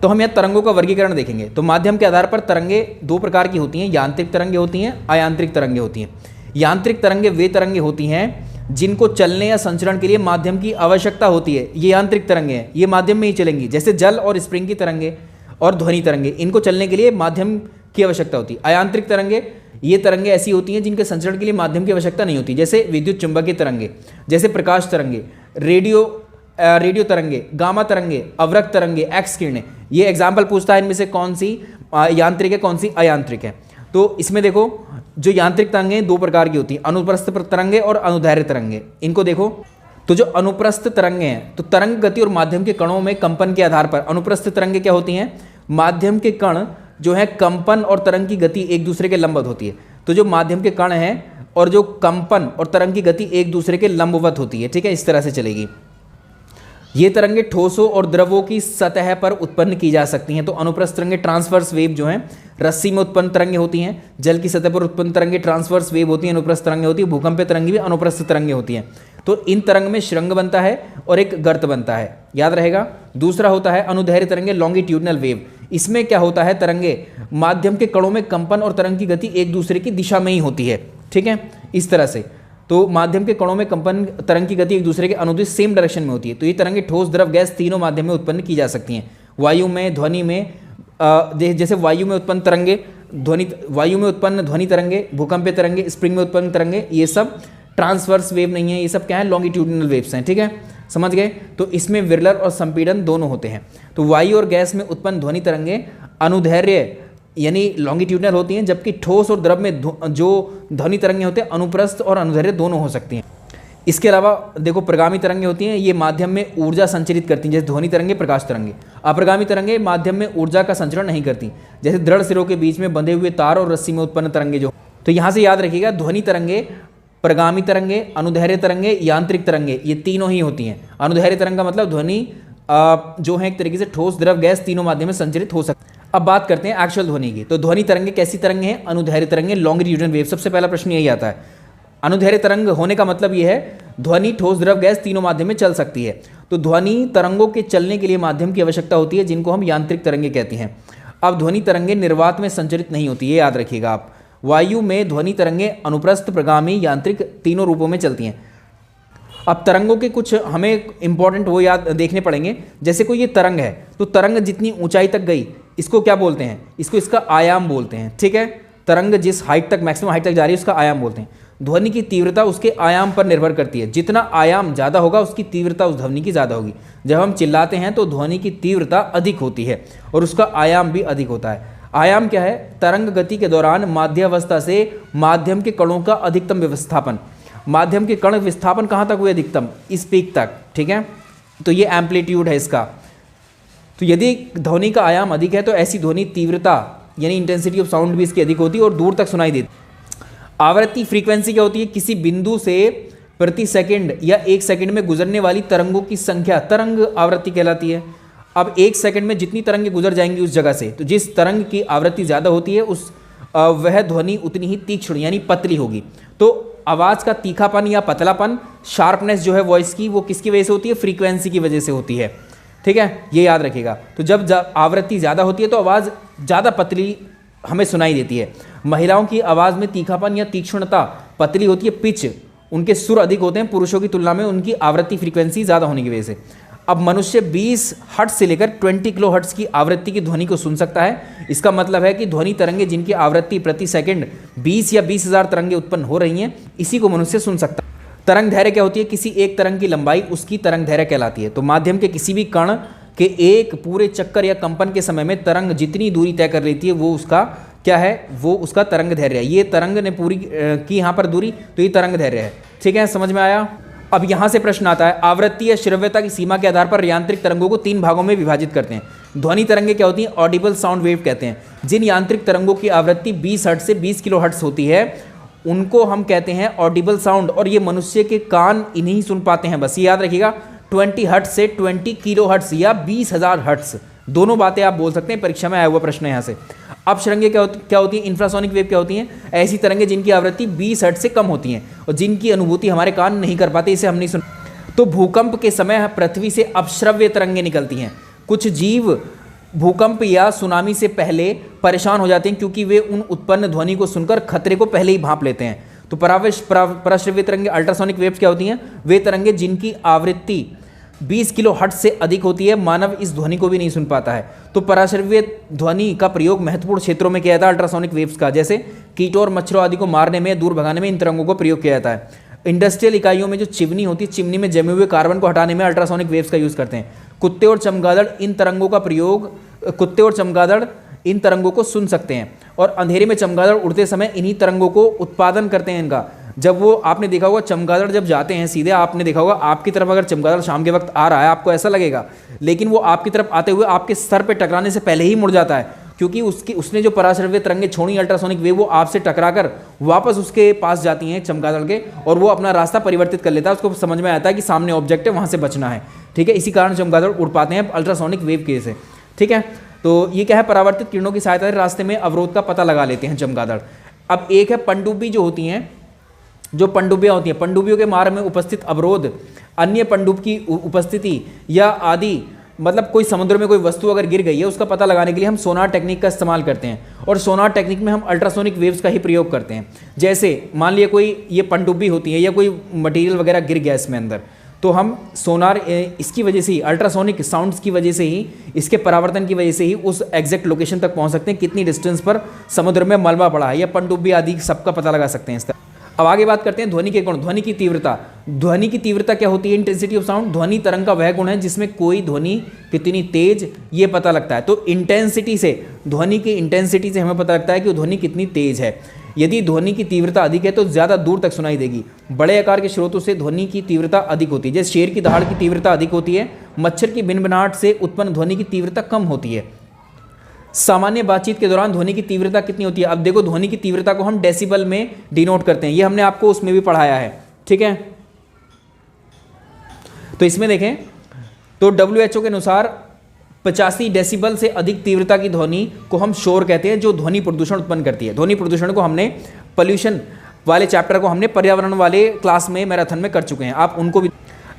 तो हम यहाँ तरंगों का वर्गीकरण देखेंगे। तो माध्यम के आधार पर तरंगे 2 प्रकार की होती हैं, यांत्रिक तरंगे होती हैं, अयांत्रिक तरंगे होती हैं। यांत्रिक तरंगे वे तरंगे होती हैं जिनको चलने या संचरण के लिए माध्यम की आवश्यकता होती है। ये यांत्रिक तरंगे हैं, ये माध्यम में ही चलेंगी। जैसे जल और स्प्रिंग की तरंगे और ध्वनि तरंगे, इनको चलने के लिए माध्यम की आवश्यकता होती है। अयांत्रिक तरंगे, ये तरंगे ऐसी होती हैं जिनके संचरण के लिए माध्यम की आवश्यकता नहीं होती, जैसे विद्युत चुंबकीय तरंगे, जैसे प्रकाश तरंगे, रेडियो तरंगे, गामा तरंगे, अवरक्त तरंगे, एक्स किरणें। ये एग्जाम्पल पूछता है इनमें से कौन सी यांत्रिक है, कौन सी अयांत्रिक है। तो इसमें देखो, जो यांत्रिक तरंगें 2 प्रकार की होती हैं, अनुप्रस्थ तरंगे और अनुदैर्घ्य तरंगे। इनको देखो, तो जो अनुप्रस्थ तरंगे हैं, तो तरंग गति और माध्यम के कणों में कंपन के आधार पर अनुप्रस्थ तरंगे क्या होती हैं? माध्यम के कण जो है कंपन और तरंग की गति एक दूसरे के लंबवत होती है। तो जो माध्यम के कण हैं और जो कंपन और तरंग की गति एक दूसरे के लंबवत होती है। ठीक है, इस तरह से चलेगी। ये तरंगे ठोसों और द्रवों की सतह पर उत्पन्न की जा सकती हैं। तो अनुप्रस्थ तरंगे ट्रांसवर्स वेव जो हैं, रस्सी में उत्पन्न तरंगे होती हैं। जल की सतह पर उत्पन्न तरंगे ट्रांसवर्स वेव होती हैं, अनुप्रस्थ तरंगे होती है। भूकंपीय तरंगे भी अनुप्रस्थ तरंगे होती हैं। तो इन तरंग में श्रृंग बनता है और एक गर्त बनता है, याद रहेगा। दूसरा होता है अनुदैर्घ्य तरंगे, लॉन्गिट्यूडनल वेव। इसमें क्या होता है, तरंगे माध्यम के कणों में कंपन और तरंग की गति एक दूसरे की दिशा में ही होती है। ठीक है, इस तरह से। तो माध्यम के कणों में कंपन, तरंग की गति एक दूसरे के अनुदिश सेम डायरेक्शन में होती है। तो ये तरंगे ठोस, द्रव, गैस तीनों माध्यम में उत्पन्न की जा सकती हैं। वायु में, ध्वनि में, जैसे वायु में उत्पन्न तरंगे, वायु में उत्पन्न ध्वनि तरंगे, भूकंपीय तरंगे, स्प्रिंग में उत्पन्न तरंगे, ये सब ट्रांसवर्स वेव नहीं है, ये सब क्या है, लॉन्गिट्यूडिनल वेव्स हैं। ठीक है, समझ गए। तो इसमें विरलर और संपीड़न दोनों होते हैं। तो वायु और गैस में उत्पन्न ध्वनि तरंगे अनुदैर्घ्य यानी लॉन्गिट्यूडनल होती हैं, जबकि ठोस और द्रव में जो ध्वनि तरंगे होते हैं अनुप्रस्थ और अनुदैर्घ्य दोनों हो सकती हैं। इसके अलावा देखो, प्रगामी तरंगे होती हैं, ये माध्यम में ऊर्जा संचरित करती हैं, जैसे ध्वनि तरंगे, प्रकाश तरंगे। अप्रगामी तरंगे माध्यम में ऊर्जा का संचरण नहीं करती, जैसे दृढ़ सिरों के बीच में बंधे हुए तार और रस्सी में उत्पन्न तरंगे जो। तो यहाँ से याद रखिएगा ध्वनि तरंगे, प्रगामी तरंगे, अनुदैर्घ्य तरंगे, यांत्रिक तरंगे, ये तीनों ही होती हैं। अनुदैर्घ्य तरंग का मतलब ध्वनि जो है एक तरीके से ठोस, द्रव, गैस तीनों माध्यम में संचरित हो सकती है। अब बात करते हैं एक्चुअल ध्वनि की। तो ध्वनि तरंगे कैसी तरंगे हैं? अनुदैर्घ्य तरंगे, लॉन्गिट्यूडिनल वेव। सबसे पहला प्रश्न यही आता है। अनुदैर्घ्य तरंग होने का मतलब यह है ध्वनि ठोस, द्रव, गैस तीनों माध्यम में चल सकती है। तो ध्वनि तरंगों के चलने के लिए माध्यम की आवश्यकता होती है, जिनको हम यांत्रिक तरंगे कहते हैं। अब ध्वनि तरंगे निर्वात में संचरित नहीं होती, ये याद रखिएगा आप। वायु में ध्वनि तरंगे अनुप्रस्थ, प्रगामी, यांत्रिक तीनों रूपों में चलती हैं। अब तरंगों के कुछ हमें इंपॉर्टेंट वो याद देखने पड़ेंगे। जैसे कोई ये तरंग है, तो तरंग जितनी ऊंचाई तक गई, इसको क्या बोलते हैं? इसको इसका आयाम बोलते हैं, ठीक है। तरंग जिस हाइट तक, मैक्सिमम हाइट तक जा रही है, उसका आयाम बोलते हैं। ध्वनि की तीव्रता उसके आयाम पर निर्भर करती है। जितना आयाम ज़्यादा होगा, उसकी तीव्रता उस ध्वनि की ज़्यादा होगी। जब हम चिल्लाते हैं तो ध्वनि की तीव्रता अधिक होती है और उसका आयाम भी अधिक होता है। आयाम क्या है? तरंग गति के दौरान माध्यावस्था से माध्यम के कणों का अधिकतम विस्थापन। माध्यम के कण विस्थापन कहाँ तक हुए? अधिकतम, इस पीक तक, ठीक है। तो ये एम्पलीट्यूड है इसका। तो यदि ध्वनि का आयाम अधिक है तो ऐसी ध्वनि तीव्रता यानी इंटेंसिटी ऑफ साउंड भी इसकी अधिक होती है और दूर तक सुनाई देती है। आवृत्ति फ्रीक्वेंसी क्या होती है? किसी बिंदु से प्रति सेकंड या 1 सेकंड में गुजरने वाली तरंगों की संख्या तरंग आवृत्ति कहलाती है। अब 1 सेकंड में जितनी तरंगें गुजर जाएंगी उस जगह से, तो जिस तरंग की आवृत्ति ज़्यादा होती है वह ध्वनि उतनी ही तीक्ष्ण यानी पतली होगी। तो आवाज़ का तीखापन या पतलापन, शार्पनेस जो है वॉइस की, वो किसकी वजह से होती है? फ्रीक्वेंसी की वजह से होती है, ठीक है, ये याद रखिएगा। तो जब आवृत्ति ज़्यादा होती है तो आवाज़ ज़्यादा पतली हमें सुनाई देती है। महिलाओं की आवाज़ में तीखापन या तीक्ष्णता पतली होती है, पिच, उनके सुर अधिक होते हैं पुरुषों की तुलना में, उनकी आवृत्ति फ्रीक्वेंसी ज़्यादा होने की वजह से। अब मनुष्य 20 हर्ट्ज से लेकर 20 किलो हर्ट्ज की आवृत्ति की ध्वनि को सुन सकता है। इसका मतलब है कि ध्वनि तरंगे जिनकी आवृत्ति प्रति सेकंड 20 या 20,000 तरंगे उत्पन्न हो रही हैं, इसी को मनुष्य सुन सकता है। तरंग दैर्घ्य क्या होती है? किसी एक तरंग की लंबाई उसकी तरंग दैर्घ्य कहलाती है। तो माध्यम के किसी भी कण के एक पूरे चक्कर या कंपन के समय में तरंग जितनी दूरी तय कर लेती है वो उसका क्या है? वो उसका तरंग दैर्घ्य है। ये तरंग ने पूरी की यहाँ पर दूरी, तो ये तरंग दैर्घ्य है, ठीक है, समझ में आया। अब यहाँ से प्रश्न आता है, आवृत्ति या श्रव्यता की सीमा के आधार पर यांत्रिक तरंगों को 3 भागों में विभाजित करते हैं। ध्वनि तरंगे क्या होती हैं? ऑडिबल साउंड वेव कहते हैं। जिन यांत्रिक तरंगों की आवृत्ति 20 हर्ट्ज से 20 किलो हर्ट्ज होती है उनको हम कहते हैं ऑडिबल साउंड, और ये मनुष्य के कान इन्हीं सुन पाते हैं। बस ये याद रखिएगा, 20 हर्ट्ज से 20 किलो हर्ट्ज या 20,000 हर्ट्ज, दोनों बातें आप बोल सकते हैं। परीक्षा में आया हुआ प्रश्न है यहाँ से। अब तरंगे क्या होती हैं? इंफ्रासोनिक वेव क्या होती हैं? ऐसी तरंगे जिनकी आवृत्ति 20 हर्ट्ज से कम होती हैं और जिनकी अनुभूति हमारे कान नहीं कर पाते, इसे हम नहीं सुन। तो भूकंप के समय पृथ्वी से अपश्रव्य तरंगे निकलती हैं। कुछ जीव भूकंप या सुनामी से पहले परेशान हो जाते हैं क्योंकि वे उन उत्पन्न ध्वनि को सुनकर खतरे को पहले ही भांप लेते हैं। तो पराश्रव्य तरंगे, अल्ट्रासोनिक वेव्स क्या होती हैं? वे तरंगे जिनकी आवृत्ति 20 किलो हर्ट्ज से अधिक होती है, मानव इस ध्वनि को भी नहीं सुन पाता है। तो पराश्रव्य ध्वनि का प्रयोग महत्वपूर्ण क्षेत्रों में किया जाता है अल्ट्रासोनिक वेव्स का, जैसे कीटों और मच्छरों आदि को मारने में, दूर भगाने में इन तरंगों को प्रयोग किया जाता है। इंडस्ट्रियल इकाइयों में जो चिमनी होती है, चिमनी में जमे हुए कार्बन को हटाने में अल्ट्रासोनिक वेव्स का यूज़ करते हैं। कुत्ते और चमगादड़ इन तरंगों को सुन सकते हैं और अंधेरे में चमगादड़ उड़ते समय इन्हीं तरंगों को उत्पादन करते हैं इनका। जब वो, आपने देखा होगा चमगादड़ जब जाते हैं सीधे, आपने देखा होगा आपकी तरफ अगर चमगादड़ शाम के वक्त आ रहा है आपको ऐसा लगेगा, लेकिन वो आपकी तरफ आते हुए आपके सर पे टकराने से पहले ही मुड़ जाता है, क्योंकि उसने जो पराश्रव्य तरंगे छोड़ी अल्ट्रासोनिक वेव, वो आपसे टकराकर वापस उसके पास जाती हैं चमगादड़ के, और वो अपना रास्ता परिवर्तित कर लेता है। उसको समझ में आता है कि सामने ऑब्जेक्ट है, वहाँ से बचना है, ठीक है। इसी कारण चमगादड़ उड़ पाते हैं अल्ट्रासोनिक वेव के से, ठीक है। तो ये क्या है? परावर्तित किरणों की सहायता से रास्ते में अवरोध का पता लगा लेते हैं चमगादड़। अब एक है पनडुब्बी, जो होती हैं, जो पनडुब्बियाँ होती हैं, पनडुब्बियों के मार्ग में उपस्थित अवरोध, अन्य पनडुब्बी की उपस्थिति या आदि, मतलब कोई समुद्र में कोई वस्तु अगर गिर गई है उसका पता लगाने के लिए हम सोनार टेक्निक का इस्तेमाल करते हैं, और सोनार टेक्निक में हम अल्ट्रासोनिक वेव्स का ही प्रयोग करते हैं। जैसे मान लिया कोई ये पनडुब्बी होती है या कोई मटेरियल वगैरह गिर गया इसमें अंदर, तो हम सोनार इसकी वजह से ही, अल्ट्रासोनिक साउंड्स की वजह से ही, इसके परावर्तन की वजह से ही उस एग्जैक्ट लोकेशन तक पहुंच सकते हैं, कितनी डिस्टेंस पर समुद्र में मलबा पड़ा है या पनडुब्बी आदि सबका पता लगा सकते हैं इसका। अब आगे बात करते हैं ध्वनि के गुण, ध्वनि की तीव्रता। ध्वनि की तीव्रता क्या होती है? Intensity of sound. ध्वनि तरंग का वह गुण है जिसमें कोई ध्वनि कितनी तेज ये पता लगता है। तो इंटेंसिटी से, ध्वनि की इंटेंसिटी से हमें पता लगता है कि ध्वनि कितनी तेज है। यदि ध्वनि की तीव्रता अधिक है तो ज़्यादा दूर तक सुनाई देगी। बड़े आकार के स्रोतों से ध्वनि की तीव्रता अधिक होती है, जैसे शेर की दहाड़ की तीव्रता अधिक होती है, मच्छर की भिनभिनाहट से उत्पन्न ध्वनि की तीव्रता कम होती है। सामान्य बातचीत के दौरान ध्वनि की तीव्रता कितनी होती है? अब देखो ध्वनि की तीव्रता को हम डेसिबल में डिनोट करते हैं, ये हमने आपको उसमें भी पढ़ाया है, ठीक है। तो इसमें देखें तो WHO के अनुसार 85 डेसिबल से अधिक तीव्रता की ध्वनि को हम शोर कहते हैं, जो ध्वनि प्रदूषण उत्पन्न करती है। ध्वनि प्रदूषण को हमने पॉल्यूशन वाले चैप्टर को हमने पर्यावरण वाले क्लास में मैराथन में कर चुके हैं, आप उनको भी।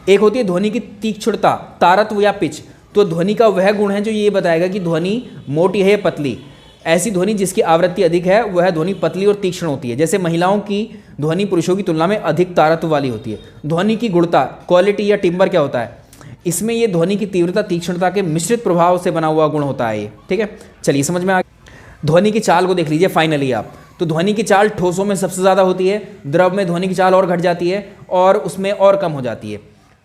एक होती है ध्वनि की तीक्ष्णता, तारत्व या पिच। तो ध्वनि का वह गुण है जो ये बताएगा कि ध्वनि मोटी है या पतली। ऐसी ध्वनि जिसकी आवृत्ति अधिक है वह ध्वनि पतली और तीक्ष्ण होती है। जैसे महिलाओं की ध्वनि पुरुषों की तुलना में अधिक तारत्व वाली होती है। ध्वनि की गुणता, क्वालिटी या टिम्बर क्या होता है? इसमें ये ध्वनि की तीव्रता तीक्ष्णता के मिश्रित प्रभाव से बना हुआ गुण होता है ये, ठीक है। चलिए समझ में आ गया। ध्वनि की चाल को देख लीजिए फाइनली आप। तो ध्वनि की चाल ठोसों में सबसे ज़्यादा होती है, द्रव में ध्वनि की चाल और घट जाती है और उसमें और कम हो जाती है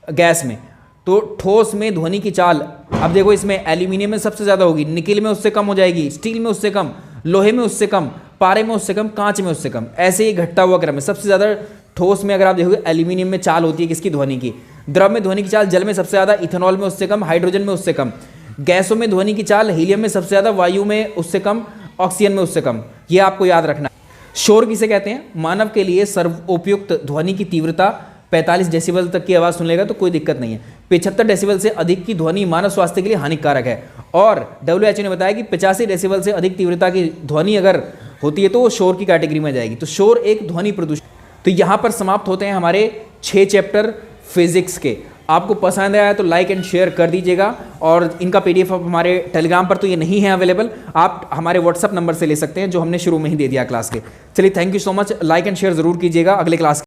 गैस में। तो ठोस में ध्वनि की चाल, अब देखो इसमें एल्यूमिनियम में सबसे ज़्यादा होगी, निकिल में उससे कम हो जाएगी, स्टील में उससे कम, लोहे में उससे कम, पारे में उससे कम, कांच में उससे कम, ऐसे ही घटता हुआ क्रम है। सबसे ज़्यादा ठोस में अगर आप देखोगे एल्यूमिनियम में चाल होती है किसकी? ध्वनि की। द्रव में ध्वनि की चाल जल में सबसे ज़्यादा, इथेनॉल में उससे कम, हाइड्रोजन में उससे कम। गैसों में ध्वनि की चाल हीलियम में सबसे ज़्यादा, वायु में उससे कम, ऑक्सीजन में उससे कम। ये आपको याद रखना है। शोर किसे कहते हैं? मानव के लिए सर्वोपयुक्त ध्वनि की तीव्रता 45 डेसिबल तक की आवाज़ सुन लेगा तो कोई दिक्कत नहीं है। 75 डेसिबल से अधिक की ध्वनि मानव स्वास्थ्य के लिए हानिकारक है। और WHO ने बताया कि 85 डेसिबल से अधिक तीव्रता की ध्वनि अगर होती है तो वो शोर की कैटेगरी में जाएगी। तो शोर एक ध्वनि प्रदूषण। तो यहाँ पर समाप्त होते हैं हमारे 6 चैप्टर फिजिक्स के। आपको पसंद आया तो लाइक एंड शेयर कर दीजिएगा। और इनका PDF आप हमारे टेलीग्राम पर तो ये नहीं है अवेलेबल, आप हमारे व्हाट्सअप नंबर से ले सकते हैं जो हमने शुरू में ही दे दिया क्लास के। चलिए thank you so much, like and share ज़रूर कीजिएगा। अगले क्लास